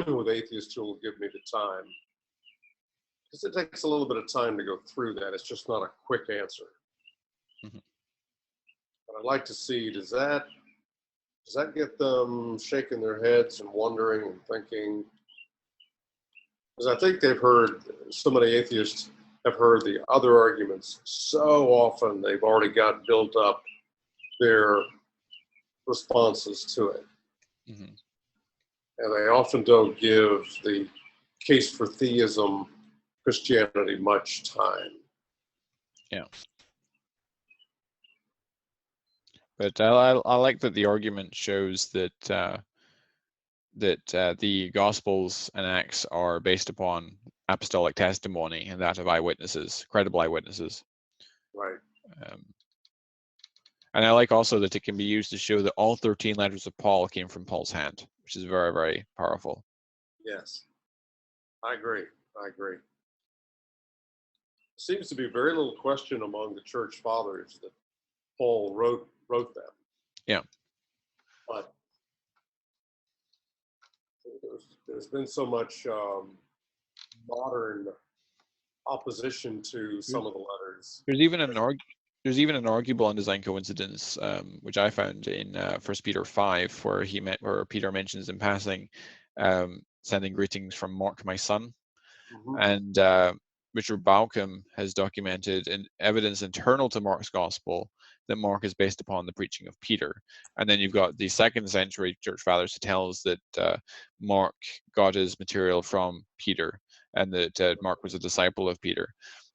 B: with atheists who will give me the time. because it takes a little bit of time to go through that. It's just not a quick answer.
A: Mm-hmm.
B: But I'd like to see, does that get them shaking their heads and wondering and thinking? Because I think so many atheists have heard the other arguments so often, they've already got built up their responses to it.
A: Mm-hmm.
B: And they often don't give the case for theism, Christianity, much time.
A: Yeah. But I like that the argument shows that the Gospels and Acts are based upon apostolic testimony and that of eyewitnesses, credible eyewitnesses.
B: Right.
A: And I like also that it can be used to show that all 13 letters of Paul came from Paul's hand, which is very, very powerful.
B: Yes, I agree. Seems to be very little question among the church fathers that Paul wrote them.
A: Yeah.
B: But there's been so much modern opposition to some of the letters.
A: There's even an arguable undesigned coincidence, which I found in 1 Peter 5, where Peter mentions in passing, sending greetings from Mark, my son.
B: Mm-hmm.
A: And Richard Balcom has documented evidence internal to Mark's gospel that Mark is based upon the preaching of Peter. And then you've got the 2nd century church fathers who tell us that Mark got his material from Peter, and that Mark was a disciple of Peter.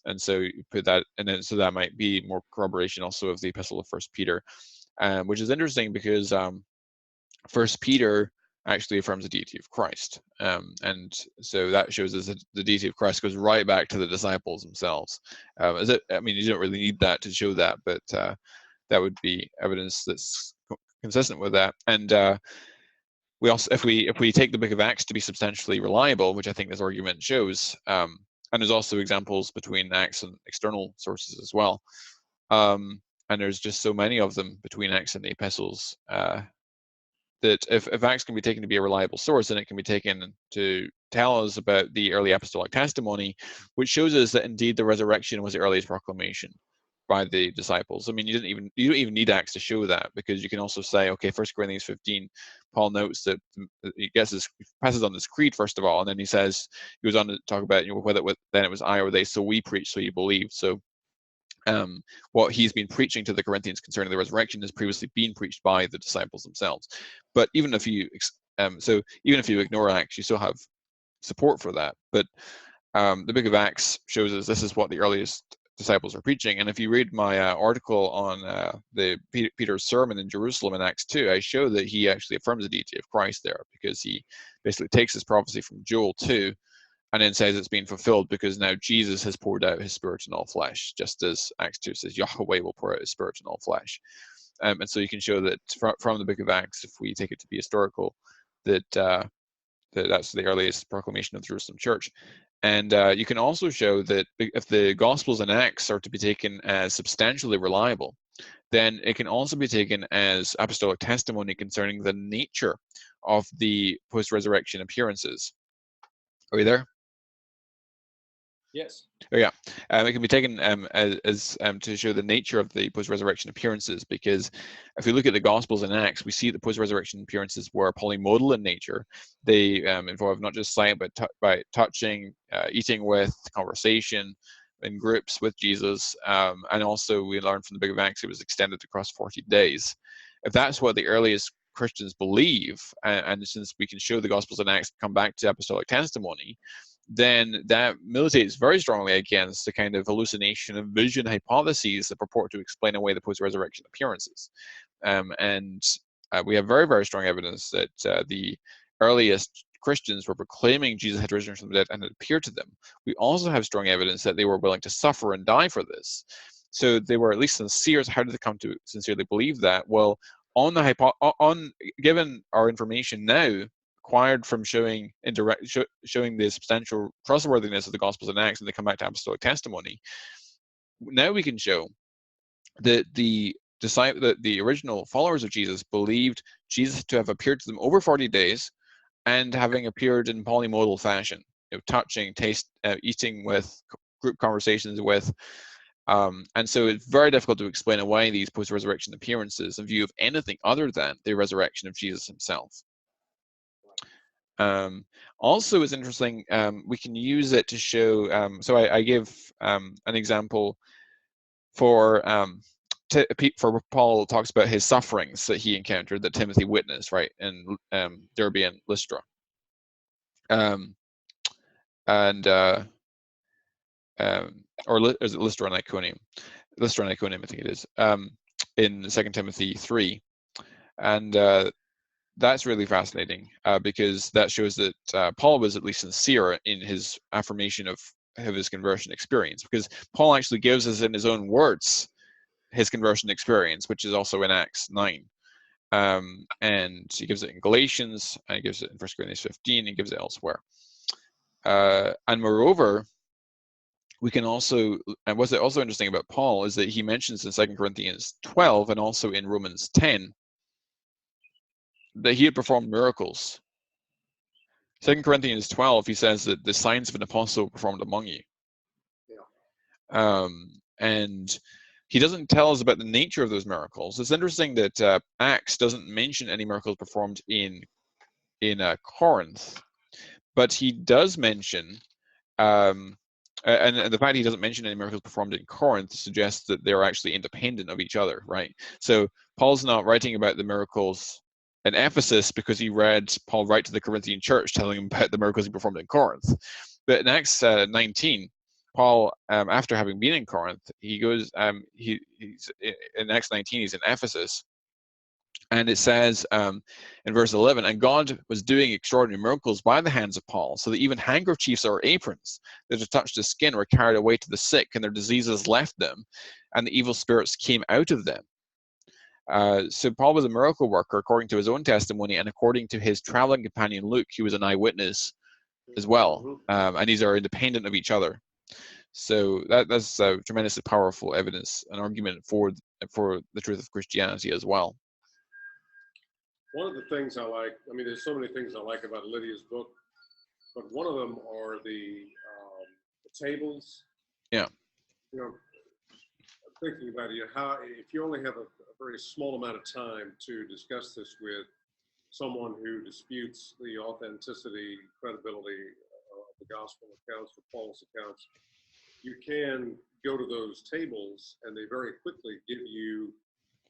A: And so you put that, and then so that might be more corroboration also of the epistle of 1 Peter, which is interesting because 1 Peter actually affirms the deity of Christ. And so that shows us that the deity of Christ goes right back to the disciples themselves. You don't really need that to show that, but that would be evidence that's consistent with that. And we also, if we take the book of Acts to be substantially reliable, which I think this argument shows, and there's also examples between Acts and external sources as well. And there's just so many of them between Acts and the epistles, that if Acts can be taken to be a reliable source, then it can be taken to tell us about the early apostolic testimony, which shows us that indeed the resurrection was the earliest proclamation by the disciples. I mean, you don't even need Acts to show that, because you can also say, okay, 1 Corinthians 15, Paul notes that he passes on this creed first of all, and then he goes on to talk about whether then it was I or they, so we preach, so you believe. So what he's been preaching to the Corinthians concerning the resurrection has previously been preached by the disciples themselves. But even if you ignore Acts, you still have support for that. But the book of Acts shows us this is what the earliest disciples are preaching. And if you read my article on Peter's sermon in Jerusalem in Acts 2, I show that he actually affirms the deity of Christ there, because he basically takes his prophecy from Joel 2 and then says it's been fulfilled because now Jesus has poured out his spirit in all flesh, just as Acts 2 says Yahweh will pour out his spirit in all flesh. And so you can show that from the book of Acts, if we take it to be historical, that that's the earliest proclamation of the Jerusalem church. And you can also show that if the Gospels and Acts are to be taken as substantially reliable, then it can also be taken as apostolic testimony concerning the nature of the post-resurrection appearances. Are we there?
B: Yes.
A: Oh yeah, it can be taken as to show the nature of the post-resurrection appearances, because if we look at the Gospels and Acts, we see the post-resurrection appearances were polymodal in nature. They involve not just sight, but by touching, eating with, conversation, in groups with Jesus, and also we learn from the book of Acts it was extended across 40 days. If that's what the earliest Christians believe, and since we can show the Gospels and Acts come back to apostolic testimony, then that militates very strongly against the kind of hallucination and vision hypotheses that purport to explain away the post-resurrection appearances. We have very, very strong evidence that the earliest Christians were proclaiming Jesus had risen from the dead and had appeared to them. We also have strong evidence that they were willing to suffer and die for this. So they were at least sincere. How did they come to sincerely believe that? Well, given our information now, acquired from showing the substantial trustworthiness of the Gospels and Acts, and they come back to apostolic testimony, now we can show that the original followers of Jesus believed Jesus to have appeared to them over 40 days and having appeared in polymodal fashion. touching, eating with, group conversations with. And so it's very difficult to explain away these post-resurrection appearances in view of anything other than the resurrection of Jesus himself. Also, it's interesting, we can use it to show, so I give an example for Paul talks about his sufferings that he encountered, that Timothy witnessed, right, in Derbe and Lystra. Or is it Lystra and Iconium? Lystra and Iconium, I think it is, in 2 Timothy 3. And that's really fascinating, because that shows that Paul was at least sincere in his affirmation of his conversion experience, because Paul actually gives us in his own words his conversion experience, which is also in Acts 9. And he gives it in Galatians, and he gives it in 1 Corinthians 15, he gives it elsewhere. And moreover, we can also, and what's also interesting about Paul is that he mentions in 2 Corinthians 12 and also in Romans 10 that he had performed miracles. 2 Corinthians 12, he says that the signs of an apostle performed among you. Yeah. And he doesn't tell us about the nature of those miracles. It's interesting that Acts doesn't mention any miracles performed in Corinth, but he does mention, and the fact he doesn't mention any miracles performed in Corinth suggests that they're actually independent of each other, right? So Paul's not writing about the miracles in Ephesus because he read Paul write to the Corinthian church telling him about the miracles he performed in Corinth. But in Acts 19, Paul, after having been in Corinth, he goes, he's in Acts 19, he's in Ephesus. And it says in verse 11, and God was doing extraordinary miracles by the hands of Paul, so that even handkerchiefs or aprons that had touched his skin were carried away to the sick, and their diseases left them, and the evil spirits came out of them. So Paul was a miracle worker according to his own testimony, and according to his traveling companion Luke, he was an eyewitness as well. And these are independent of each other. So that's tremendously powerful evidence, an argument for the truth of Christianity as well.
B: One of the things I like, I mean, there's so many things I like about Lydia's book, but one of them are the tables.
A: Yeah.
B: You know, thinking about it, how if you only have a very small amount of time to discuss this with someone who disputes the authenticity, credibility of the gospel accounts or Paul's accounts, you can go to those tables and they very quickly give you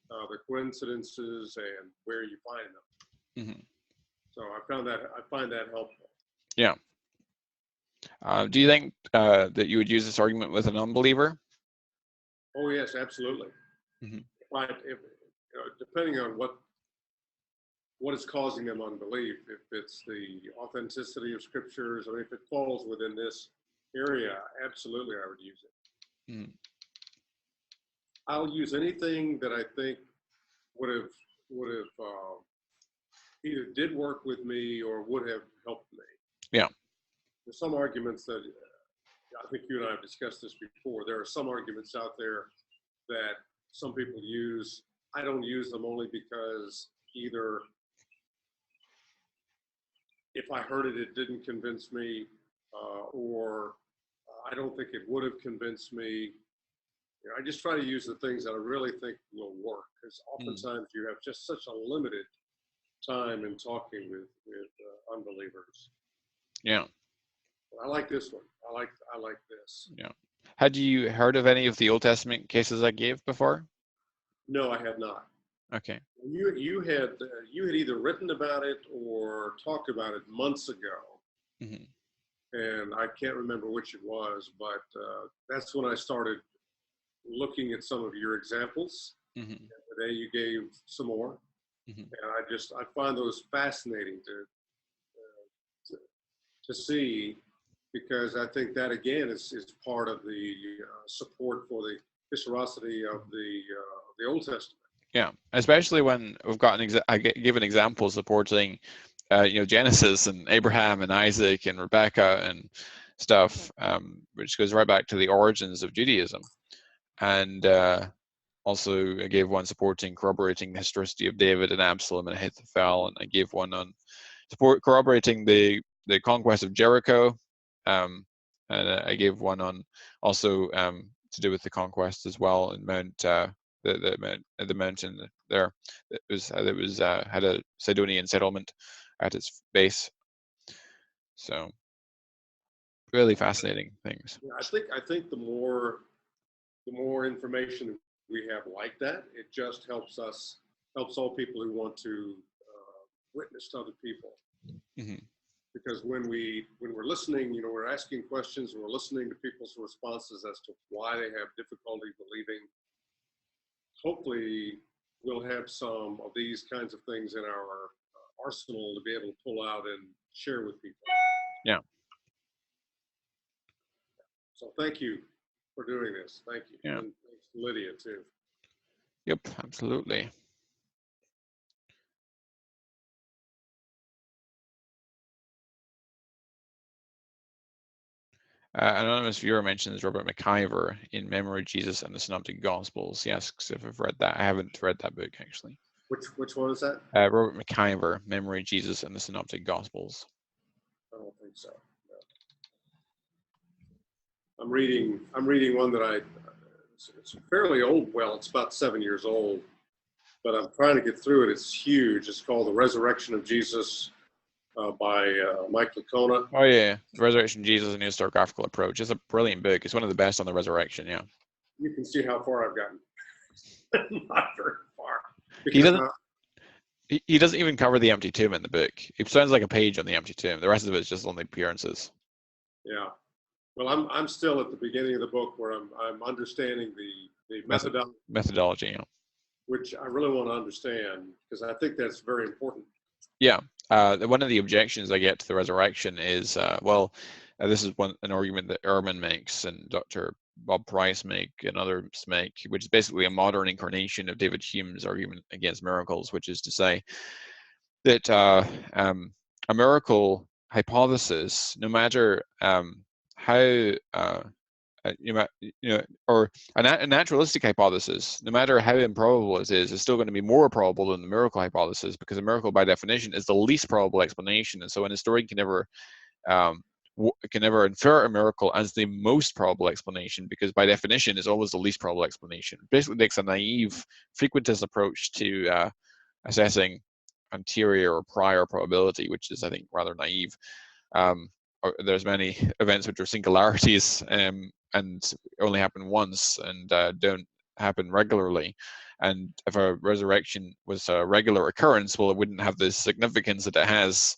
B: the coincidences and where you find them. Mm-hmm. So I find that helpful.
A: Yeah. Do you think that you would use this argument with an unbeliever?
B: Oh yes, absolutely. Mm-hmm. If depending on what is causing them unbelief, if it's the authenticity of scriptures, or if it falls within this area, absolutely I would use it. Mm. I'll use anything that I think would have either did work with me or would have helped me.
A: Yeah.
B: There's some arguments that I think you and I have discussed this before. There are some arguments out there that some people use. I don't use them only because either if I heard it, it didn't convince me, or I don't think it would have convinced me. You know, I just try to use the things that I really think will work, because oftentimes you have just such a limited time in talking with unbelievers.
A: Yeah.
B: I like this one. I like this.
A: Yeah. Had you heard of any of the Old Testament cases I gave before?
B: No, I had not.
A: Okay.
B: You had either written about it or talked about it months ago, mm-hmm. and I can't remember which it was, but that's when I started looking at some of your examples. Mm-hmm. And today you gave some more, mm-hmm. and I find those fascinating to see, because I think that again is part of the support for the historicity of the Old Testament.
A: Yeah, especially when we've got I give an example supporting, Genesis and Abraham and Isaac and Rebecca and stuff, which goes right back to the origins of Judaism. And also I gave one supporting corroborating the historicity of David and Absalom and Ahithophel, and I gave one on corroborating the conquest of Jericho and I gave one on also to do with the conquest as well in Mount the mountain there. It was had a Cydonian settlement at its base. So really fascinating things.
B: Yeah, I think the more information we have like that, it just helps all people who want to witness to other people.
A: Mm-hmm.
B: Because when we're listening, we're asking questions and we're listening to people's responses as to why they have difficulty believing. Hopefully, we'll have some of these kinds of things in our arsenal to be able to pull out and share with people.
A: Yeah.
B: So thank you for doing this. Thank you.
A: Yeah.
B: And thanks to Lydia too.
A: Yep, absolutely. Anonymous viewer mentions Robert McIver in Memory of Jesus and the Synoptic Gospels. Yes, because if I've read that, I haven't read that book actually.
B: Which one is that?
A: Robert McIver, Memory of Jesus and the Synoptic Gospels.
B: I don't think so. No. I'm reading one that it's fairly old. Well, it's about 7 years old, but I'm trying to get through it. It's huge. It's called The Resurrection of Jesus by Mike Licona.
A: Oh yeah, The Resurrection of Jesus, a New Historiographical Approach. It's a brilliant book. It's one of the best on the resurrection. Yeah.
B: You can see how far I've gotten. Not very far.
A: He doesn't even cover the empty tomb in the book. It sounds like a page on the empty tomb. The rest of it is just on the appearances.
B: Yeah. Well, I'm still at the beginning of the book where I'm understanding the
A: methodology, yeah.
B: Which I really want to understand because I think that's very important.
A: Yeah. One of the objections I get to the resurrection is, this is an argument that Ehrman makes and Dr. Bob Price make and others make, which is basically a modern incarnation of David Hume's argument against miracles, which is to say that a miracle hypothesis, no matter how or a naturalistic hypothesis, no matter how improbable it is still going to be more probable than the miracle hypothesis, because a miracle, by definition, is the least probable explanation, and so an historian can never infer a miracle as the most probable explanation, because by definition, it's always the least probable explanation. It basically takes a naive, frequentist approach to assessing anterior or prior probability, which is, I think, rather naive. There's many events which are singularities and only happen once and don't happen regularly. And if a resurrection was a regular occurrence, well, it wouldn't have the significance that it has.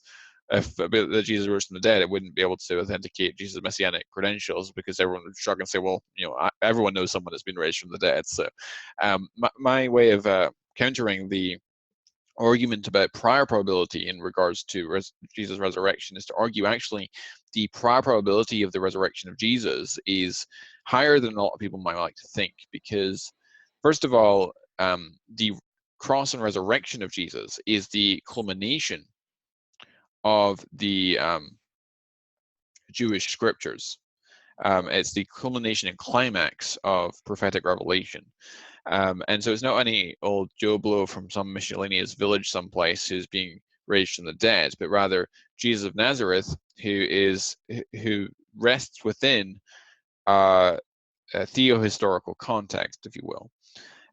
A: If Jesus rose from the dead, it wouldn't be able to authenticate Jesus' messianic credentials, because everyone would shrug and say, well, everyone knows someone has been raised from the dead. So my way of countering the argument about prior probability in regards to Jesus' resurrection is to argue actually the prior probability of the resurrection of Jesus is higher than a lot of people might like to think, because first of all, the cross and resurrection of Jesus is the culmination of the Jewish scriptures. It's the culmination and climax of prophetic revelation. And so it's not any old Joe Blow from some miscellaneous village someplace who's being raised from the dead, but rather Jesus of Nazareth, who rests within a theo-historical context, if you will.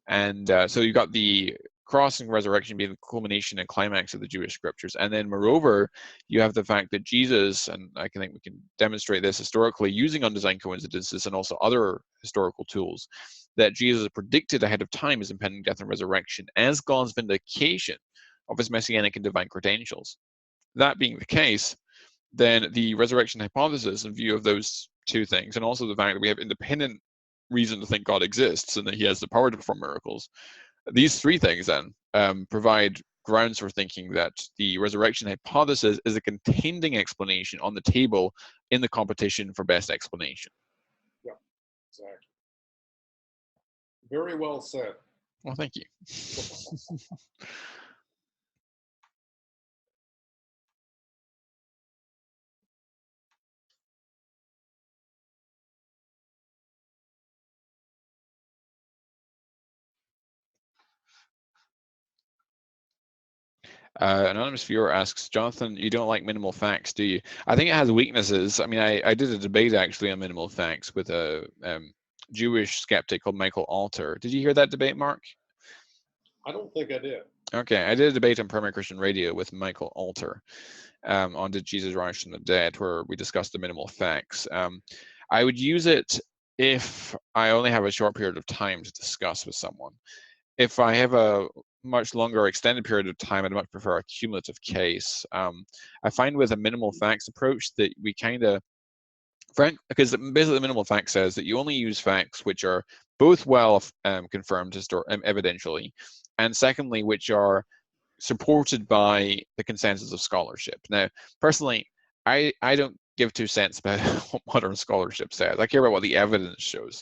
A: And so you've got the cross and resurrection being the culmination and climax of the Jewish scriptures. And then moreover, you have the fact that Jesus, and I think we can demonstrate this historically using undesigned coincidences and also other historical tools, that Jesus predicted ahead of time his impending death and resurrection as God's vindication of his messianic and divine credentials. That being the case, then the resurrection hypothesis, in view of those two things, and also the fact that we have independent reason to think God exists and that he has the power to perform miracles, these three things then provide grounds for thinking that the resurrection hypothesis is a contending explanation on the table in the competition for best explanation.
B: Yeah, exactly. Very well said.
A: Well, thank you. Anonymous viewer asks, Jonathan, you don't like minimal facts, do you? I think it has weaknesses. I mean, I did a debate actually on minimal facts with a Jewish skeptic called Michael Alter. Did you hear that debate, Mark?
B: I don't think I did.
A: Okay, I did a debate on Primary Christian Radio with Michael Alter on Did Jesus Rise from the Dead, where we discussed the minimal facts. I would use it if I only have a short period of time to discuss with someone. If I have a much longer extended period of time, I'd much prefer a cumulative case. I find with a minimal facts approach that we kind of, because basically the minimal fact says that you only use facts which are both well confirmed evidentially, and secondly, which are supported by the consensus of scholarship. Now, personally, I don't give 2 cents about what modern scholarship says. I care about what the evidence shows.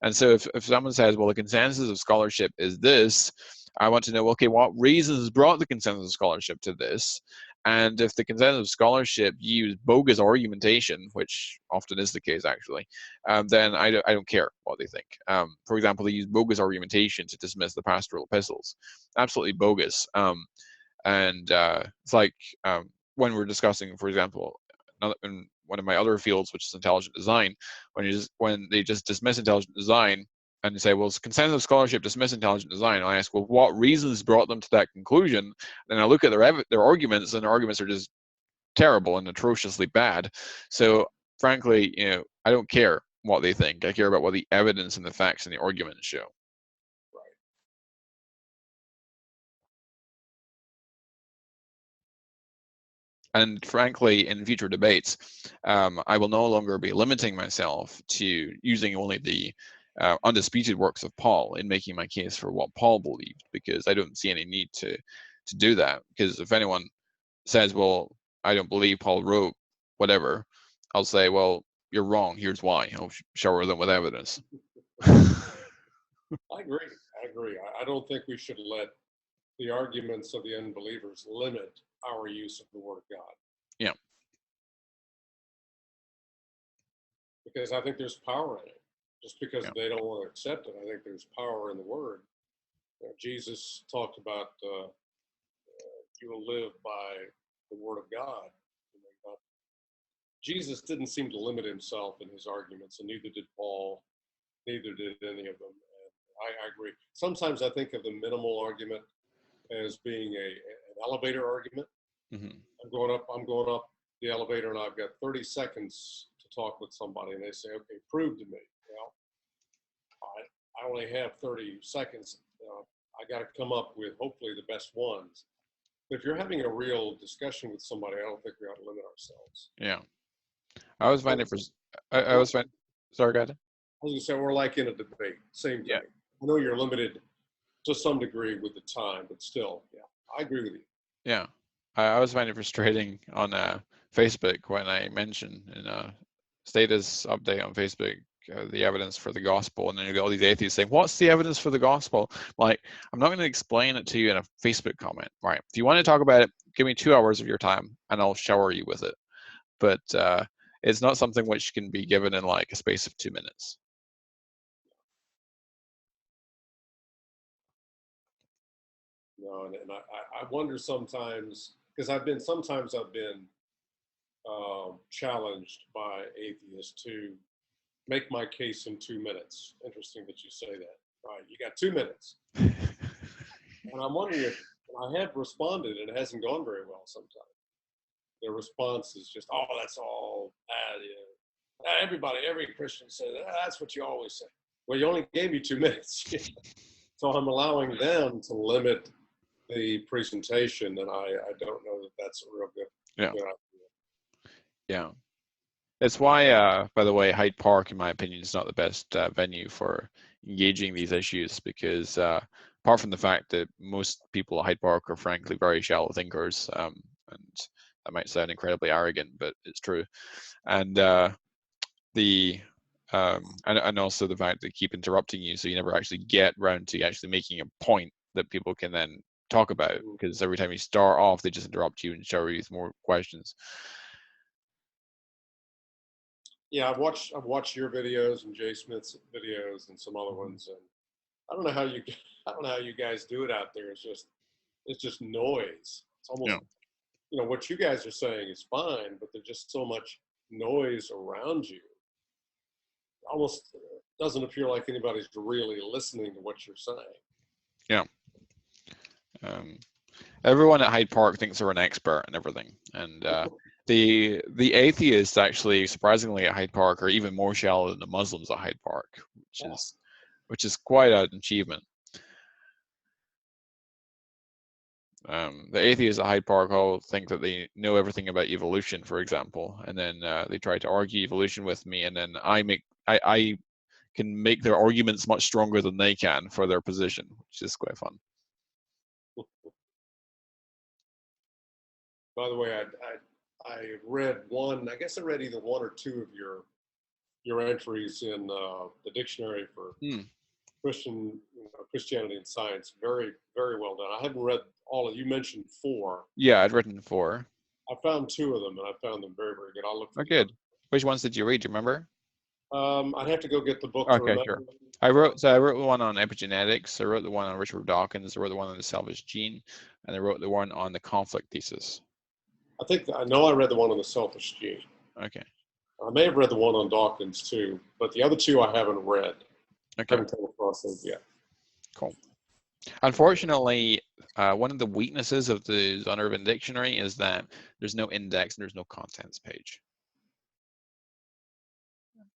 A: And so if someone says, well, the consensus of scholarship is this, I want to know, okay, what reasons brought the consensus of scholarship to this? And if the consensus of scholarship use bogus argumentation, which often is the case actually, then I don't care what they think. For example, they use bogus argumentation to dismiss the pastoral epistles. Absolutely bogus. It's like when we're discussing, for example, in one of my other fields, which is intelligent design, when they just dismiss intelligent design and say, well, consensus of scholarship dismiss intelligent design, I ask, well, what reasons brought them to that conclusion? And I look at their arguments, and their arguments are just terrible and atrociously bad. So frankly, I don't care what they think. I care about what the evidence and the facts and the arguments show. And frankly, in future debates, I will no longer be limiting myself to using only the undisputed works of Paul in making my case for what Paul believed, because I don't see any need to do that. Because if anyone says, well, I don't believe Paul wrote whatever, I'll say, well, you're wrong. Here's why. I'll shower them with evidence.
B: I agree. I don't think we should let the arguments of the unbelievers limit our use of the Word of God.
A: Yeah.
B: Because I think there's power in it. Just because they don't want to accept it, I think there's power in the Word. Jesus talked about you will live by the Word of God. Jesus didn't seem to limit himself in his arguments, and neither did Paul, neither did any of them. And I agree. Sometimes I think of the minimal argument as being an elevator argument. Mm-hmm. I'm going up the elevator, and I've got 30 seconds to talk with somebody, and they say, okay, prove to me. Well, I only have 30 seconds. I got to come up with hopefully the best ones. But if you're having a real discussion with somebody, I don't think we ought to limit ourselves.
A: Yeah. I was finding sorry, go ahead.
B: I was going to say, we're like in a debate, same thing. Yeah. I know you're limited to some degree with the time, but still, yeah, I agree with you.
A: Yeah. I was finding it frustrating on Facebook when I mentioned in a status update on Facebook the evidence for the gospel, and then you get all these atheists saying, what's the evidence for the gospel? Like, I'm not going to explain it to you in a Facebook comment, right? If you want to talk about it, give me 2 hours of your time and I'll shower you with it. But it's not something which can be given in like a space of 2 minutes.
B: No, and I wonder sometimes, because I've been challenged by atheists to make my case in 2 minutes. Interesting that you say that. Right, you got 2 minutes. And I'm wondering if I have responded, and it hasn't gone very well sometimes. Their response is just, oh, that's all bad. Yeah. Every Christian says, that's what you always say. Well, you only gave me 2 minutes. So I'm allowing them to limit the presentation, and I don't know that that's a real good idea.
A: Yeah. That's why, by the way, Hyde Park, in my opinion, is not the best venue for engaging these issues, because apart from the fact that most people at Hyde Park are frankly very shallow thinkers, and that might sound incredibly arrogant, but it's true. And and also the fact that they keep interrupting you, so you never actually get round to actually making a point that people can then talk about, because every time you start off, they just interrupt you and shower you with more questions.
B: Yeah, I've watched your videos and Jay Smith's videos and some other ones, and I don't know how you guys do it out there. It's just noise. It's almost,
A: Yeah.
B: what you guys are saying is fine, but there's just so much noise around you. Almost doesn't appear like anybody's really listening to what you're saying.
A: Yeah. Everyone at Hyde Park thinks they're an expert and everything, and the atheists actually, surprisingly, at Hyde Park are even more shallow than the Muslims at Hyde Park, which is quite an achievement. The atheists at Hyde Park all think that they know everything about evolution, for example, and then they try to argue evolution with me, and then I can make their arguments much stronger than they can for their position, which is quite fun.
B: By the way, I read one. I guess I read either one or two of your entries in the dictionary for Christianity and Science. Very, very well done. I hadn't read all of. You mentioned 4.
A: Yeah, I'd written 4.
B: I found 2 of them, and I found them very, very good. I'll look for them.
A: Good. Which ones did you read? Do you remember?
B: I'd have to go get the book.
A: Okay, sure. I wrote the one on epigenetics. I wrote the one on Richard Dawkins. I wrote the one on the salvage gene, and I wrote the one on the conflict thesis.
B: I know I read the one on the selfish gene.
A: Okay.
B: I may have read the one on Dawkins too, but the other 2 I haven't read.
A: Okay.
B: I haven't come across those yet.
A: Cool. Unfortunately, one of the weaknesses of the Zondervan dictionary is that there's no index and there's no contents page.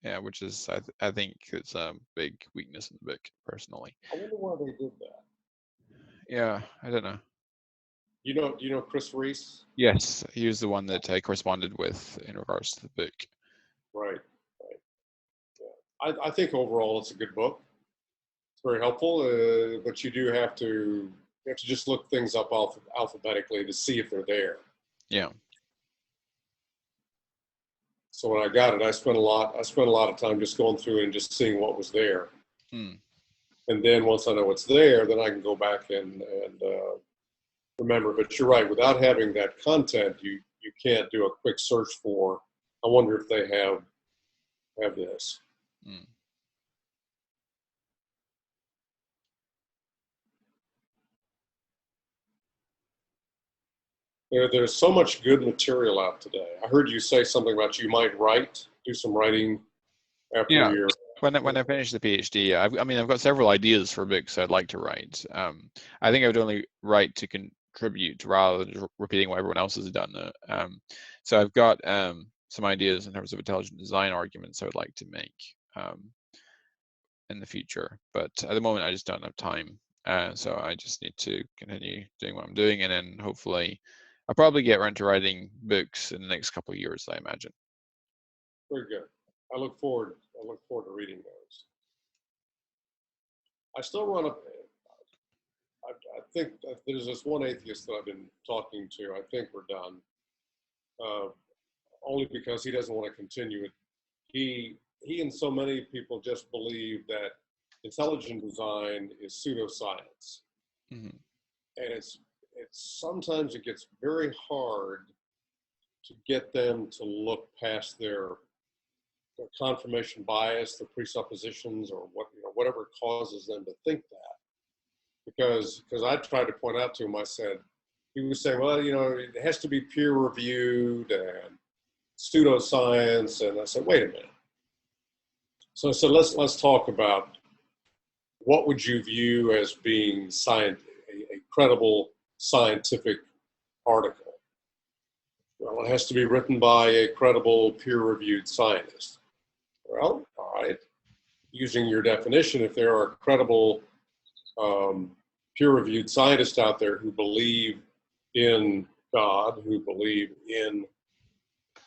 A: Yeah, which is I think it's a big weakness in the book, personally.
B: I wonder why they did that.
A: Yeah, I don't know.
B: Do you know Chris Reese?
A: Yes, he was the one that I corresponded with in regards to the book.
B: Right. Yeah. I think overall it's a good book. It's very helpful, but you do have to just look things up alphabetically to see if they're there.
A: Yeah.
B: So when I got it, I spent a lot of time just going through it and just seeing what was there. And then once I know what's there, then I can go back and remember. But you're right, without having that content, you can't do a quick search for, I wonder if they have this. There's so much good material out today. I heard you say something about you might do some writing after your...
A: When I finish the PhD, I've got several ideas for books I'd like to write. I think I would only write to contribute rather than repeating what everyone else has done. So I've got some ideas in terms of intelligent design arguments I would like to make in the future, but at the moment I just don't have time. So I just need to continue doing what I'm doing, and then hopefully I'll probably get around to writing books in the next couple of years, I imagine.
B: Very good. I look forward to reading those. I still run up. I think there's this one atheist that I've been talking to. I think we're done, only because he doesn't want to continue it. He and so many people just believe that intelligent design is pseudoscience, and it's sometimes it gets very hard to get them to look past their confirmation bias, the presuppositions, or whatever causes them to think that. Because I tried to point out to him, he was saying, well, it has to be peer reviewed and pseudoscience, and I said, wait a minute. So I said, let's talk about what would you view as being a credible scientific article. Well, it has to be written by a credible peer-reviewed scientist. Well, all right. Using your definition, if there are credible peer-reviewed scientists out there who believe in God, who believe in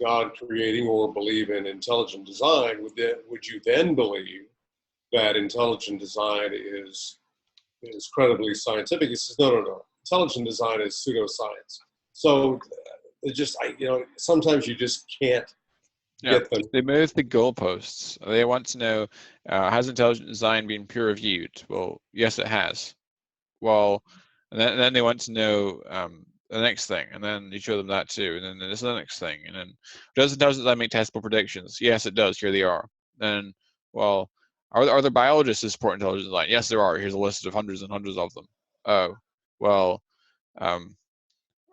B: God creating, or believe in intelligent design, would you then believe that intelligent design is credibly scientific? He says, no. Intelligent design is pseudoscience. So sometimes you just can't get them.
A: They move the goalposts. They want to know, has intelligent design been peer reviewed? Well, yes, it has. Well, and then they want to know the next thing, and then you show them that too, and then this is the next thing, and then does intelligent design make testable predictions? Yes, it does. Here they are. Then, well, are there biologists who support intelligent design? Yes, there are. Here's a list of hundreds and hundreds of them. Oh, well,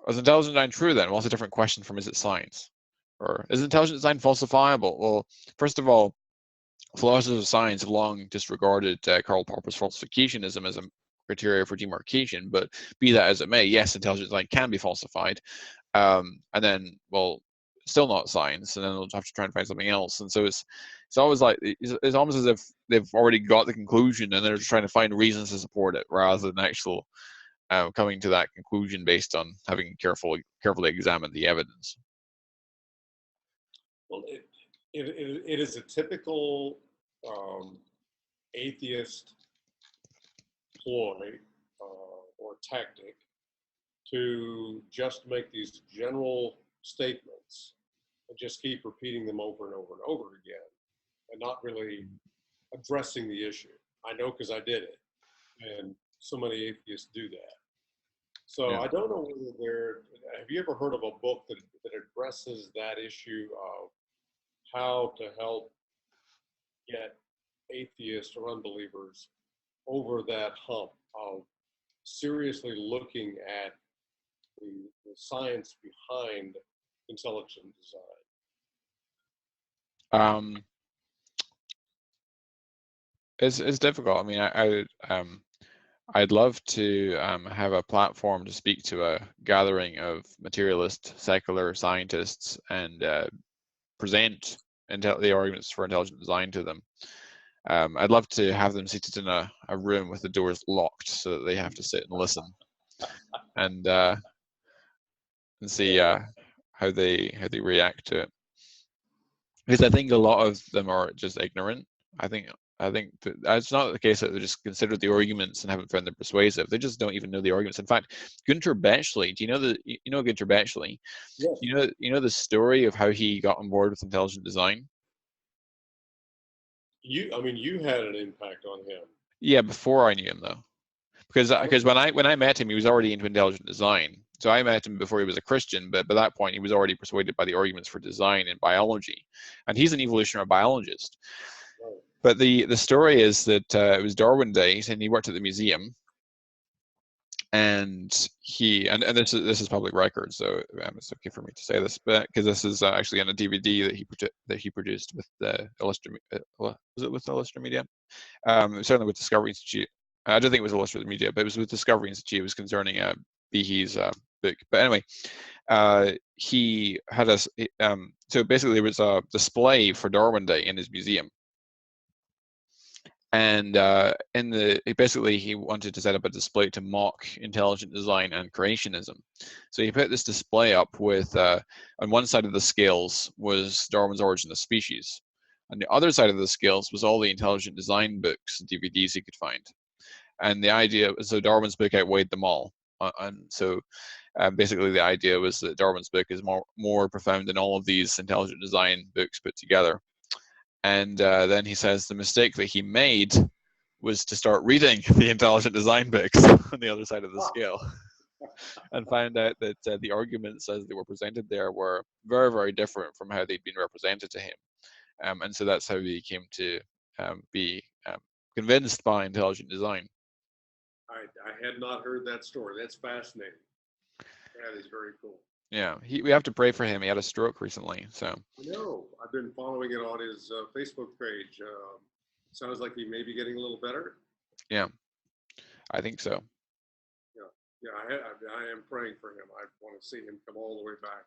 A: Is intelligent design true then? Well, it's a different question from is it science? Or is intelligent design falsifiable? Well, first of all, philosophers of science have long disregarded Karl Popper's falsificationism as a criteria for demarcation, but be that as it may, yes, intelligent design can be falsified. And then, well, still not science, and then they'll have to try and find something else. And so it's always like, it's almost as if they've already got the conclusion and they're just trying to find reasons to support it rather than actual coming to that conclusion based on having carefully examined the evidence.
B: Well, it is a typical atheist ploy or tactic to just make these general statements and just keep repeating them over and over and over again and not really addressing the issue. I know because I did it, and so many atheists do that. So yeah. I don't know whether have you ever heard of a book that addresses that issue of how to help get atheists or unbelievers over that hump of seriously looking at the science behind intelligent design?
A: It's difficult. I mean, I'd love to have a platform to speak to a gathering of materialist secular scientists and present the arguments for intelligent design to them. I'd love to have them seated in a room with the doors locked so that they have to sit and listen and see how they react to it. Because I think a lot of them are just ignorant. I think that it's not the case that they just considered the arguments and haven't found them persuasive. They just don't even know the arguments. In fact, Günter Bachelay, do you know Günter Bachelay?
B: Yes.
A: You know the story of how he got on board with intelligent design?
B: You had an impact on him.
A: Yeah, before I knew him though. Because when I met him, he was already into intelligent design. So I met him before he was a Christian, but by that point he was already persuaded by the arguments for design and biology, and he's an evolutionary biologist. Right. But the story is that it was Darwin days, and he worked at the museum, and this is public record, so it's okay for me to say this, but because this is actually on a DVD that he produced with the was it with Illustrated Media? Certainly with Discovery Institute. I don't think it was Illustrated Media, but it was with Discovery Institute. It was concerning Behe's book. But anyway, he had so basically there was a display for Darwin Day in his museum. And basically he wanted to set up a display to mock intelligent design and creationism. So he put this display up with, on one side of the scales was Darwin's Origin of Species. On the other side of the scales was all the intelligent design books and DVDs he could find. And the idea, so Darwin's book outweighed them all. And so basically the idea was that Darwin's book is more profound than all of these intelligent design books put together. And then he says the mistake that he made was to start reading the intelligent design books on the other side of the scale, and found out that the arguments as they were presented there were very, very different from how they'd been represented to him. And so that's how he came to be convinced by intelligent design.
B: I had not heard that story. That's fascinating. That is very cool.
A: Yeah, we have to pray for him. He had a stroke recently, so.
B: I know. I've been following it on his Facebook page. Sounds like he may be getting a little better.
A: Yeah, I think so.
B: Yeah. I am praying for him. I want to see him come all the way back.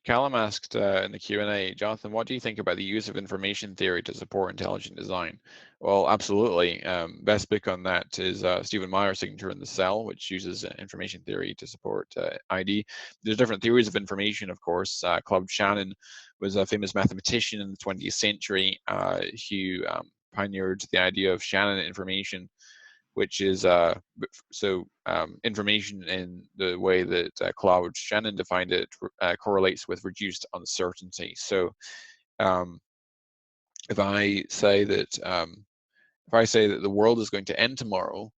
A: Callum asked in the Q&A, Jonathan, what do you think about the use of information theory to support intelligent design? Well, absolutely. Best book on that is Stephen Meyer's Signature in the Cell, which uses information theory to support ID. There's different theories of information, of course. Claude Shannon was a famous mathematician in the 20th century who pioneered the idea of Shannon information, which is information in the way that Claude Shannon defined it correlates with reduced uncertainty. So if I say that the world is going to end tomorrow,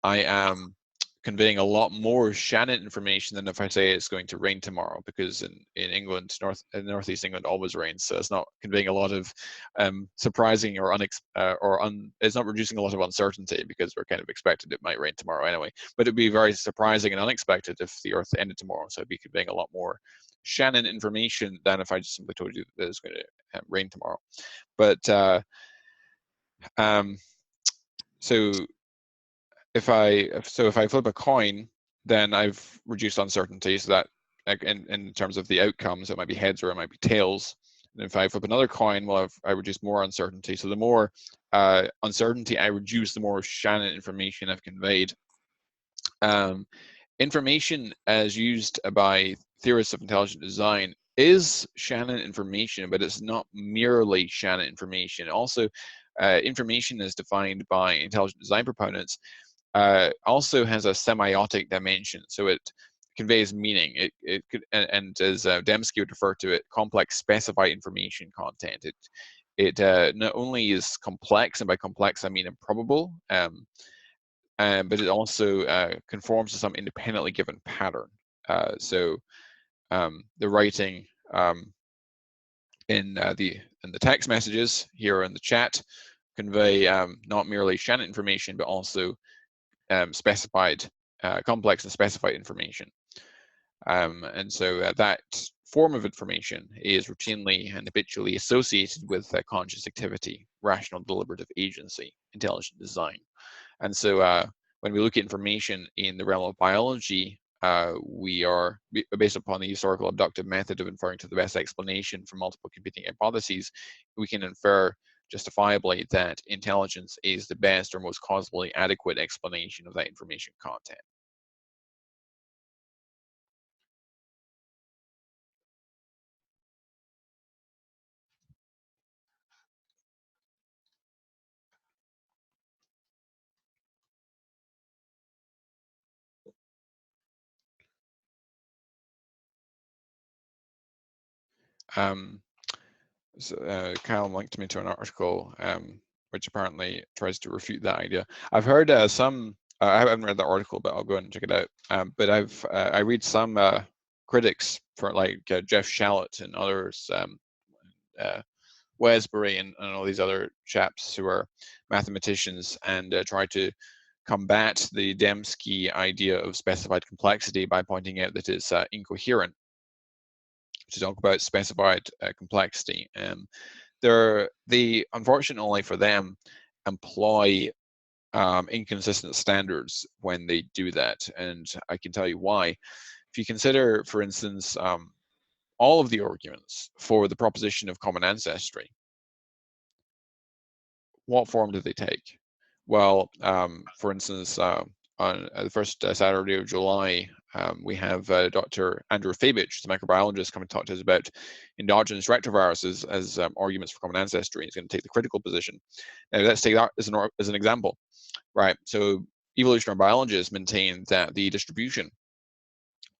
A: I am conveying a lot more Shannon information than if I say it's going to rain tomorrow, because in England, northeast England always rains, so it's not conveying a lot of surprising or it's not reducing a lot of uncertainty, because we're kind of expected it might rain tomorrow anyway. But it'd be very surprising and unexpected if the Earth ended tomorrow, so it'd be conveying a lot more Shannon information than if I just simply told you that it's going to rain tomorrow. But so if I flip a coin, then I've reduced uncertainty, so that in terms of the outcomes, it might be heads or it might be tails. And if I flip another coin, well, I reduce more uncertainty. So the more uncertainty I reduce, the more Shannon information I've conveyed. Information as used by theorists of intelligent design is Shannon information, but it's not merely Shannon information. Also, information as defined by intelligent design proponents also has a semiotic dimension, so it conveys meaning. It could, and as Dembski would refer to it, complex specified information content. It not only is complex, and by complex I mean improbable, but it also conforms to some independently given pattern. So the writing in the text messages here in the chat convey not merely Shannon information, but also specified, complex and specified information. And so that form of information is routinely and habitually associated with conscious activity, rational deliberative agency, intelligent design. And so when we look at information in the realm of biology, we are, based upon the historical abductive method of inferring to the best explanation from multiple competing hypotheses, we can infer justifiably that intelligence is the best or most causally adequate explanation of that information content. So Kyle linked me to an article which apparently tries to refute that idea. I've heard some, I haven't read the article, but I'll go and check it out. But I read some critics, for like Jeff Shallot and others, Wesbury and all these other chaps who are mathematicians, and try to combat the Dembski idea of specified complexity by pointing out that it's incoherent to talk about specified complexity. They unfortunately for them employ inconsistent standards when they do that, and I can tell you why. If you consider, for instance, all of the arguments for the proposition of common ancestry, what form do they take? Well, for instance, on the first Saturday of July, we have Dr. Andrew Fabich, the microbiologist, come and talk to us about endogenous retroviruses as arguments for common ancestry. He's going to take the critical position. Now, let's take that as an example, right? So evolutionary biologists maintain that the distribution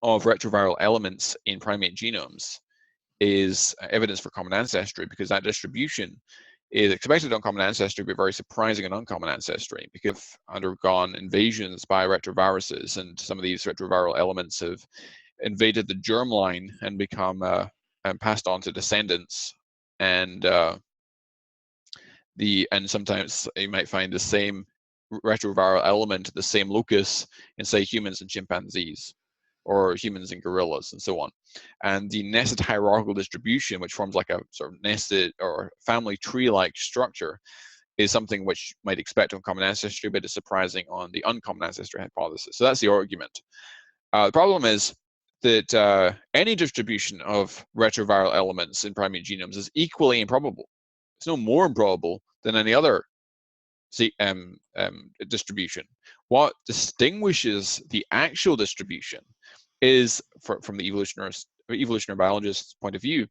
A: of retroviral elements in primate genomes is evidence for common ancestry, because that distribution is expected on common ancestry, but very surprising on uncommon ancestry, because we've undergone invasions by retroviruses, and some of these retroviral elements have invaded the germline and become and passed on to descendants, and sometimes you might find the same retroviral element at the same locus in, say, humans and chimpanzees, or humans and gorillas, and so on. And the nested hierarchical distribution, which forms like a sort of nested or family tree-like structure, is something which might expect on common ancestry, but is surprising on the uncommon ancestry hypothesis. So that's the argument. The problem is that any distribution of retroviral elements in primate genomes is equally improbable. It's no more improbable than any other distribution. What distinguishes the actual distribution is, from the evolutionary biologist's point of view,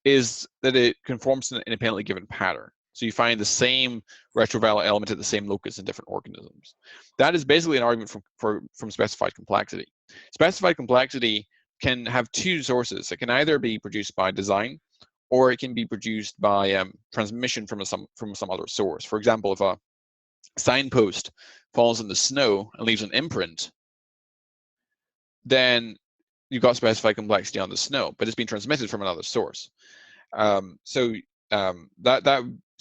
A: is that it conforms to an independently given pattern. So you find the same retroviral element at the same locus in different organisms. That is basically an argument from specified complexity. Specified complexity can have two sources. It can either be produced by design, or it can be produced by transmission from some other source. For example, if a signpost falls in the snow and leaves an imprint, then you've got specified complexity on the snow, but it's been transmitted from another source. So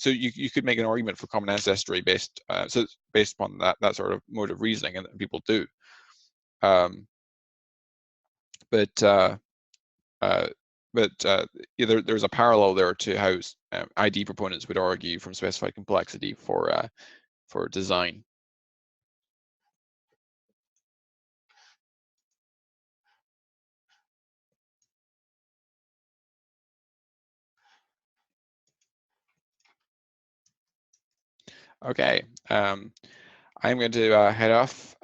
A: you could make an argument for common ancestry based upon that sort of mode of reasoning, and people do. There's a parallel there to how ID proponents would argue from specified complexity for design. Okay, I'm going to head off.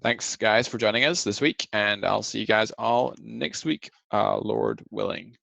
A: Thanks, guys, for joining us this week, and I'll see you guys all next week, Lord willing.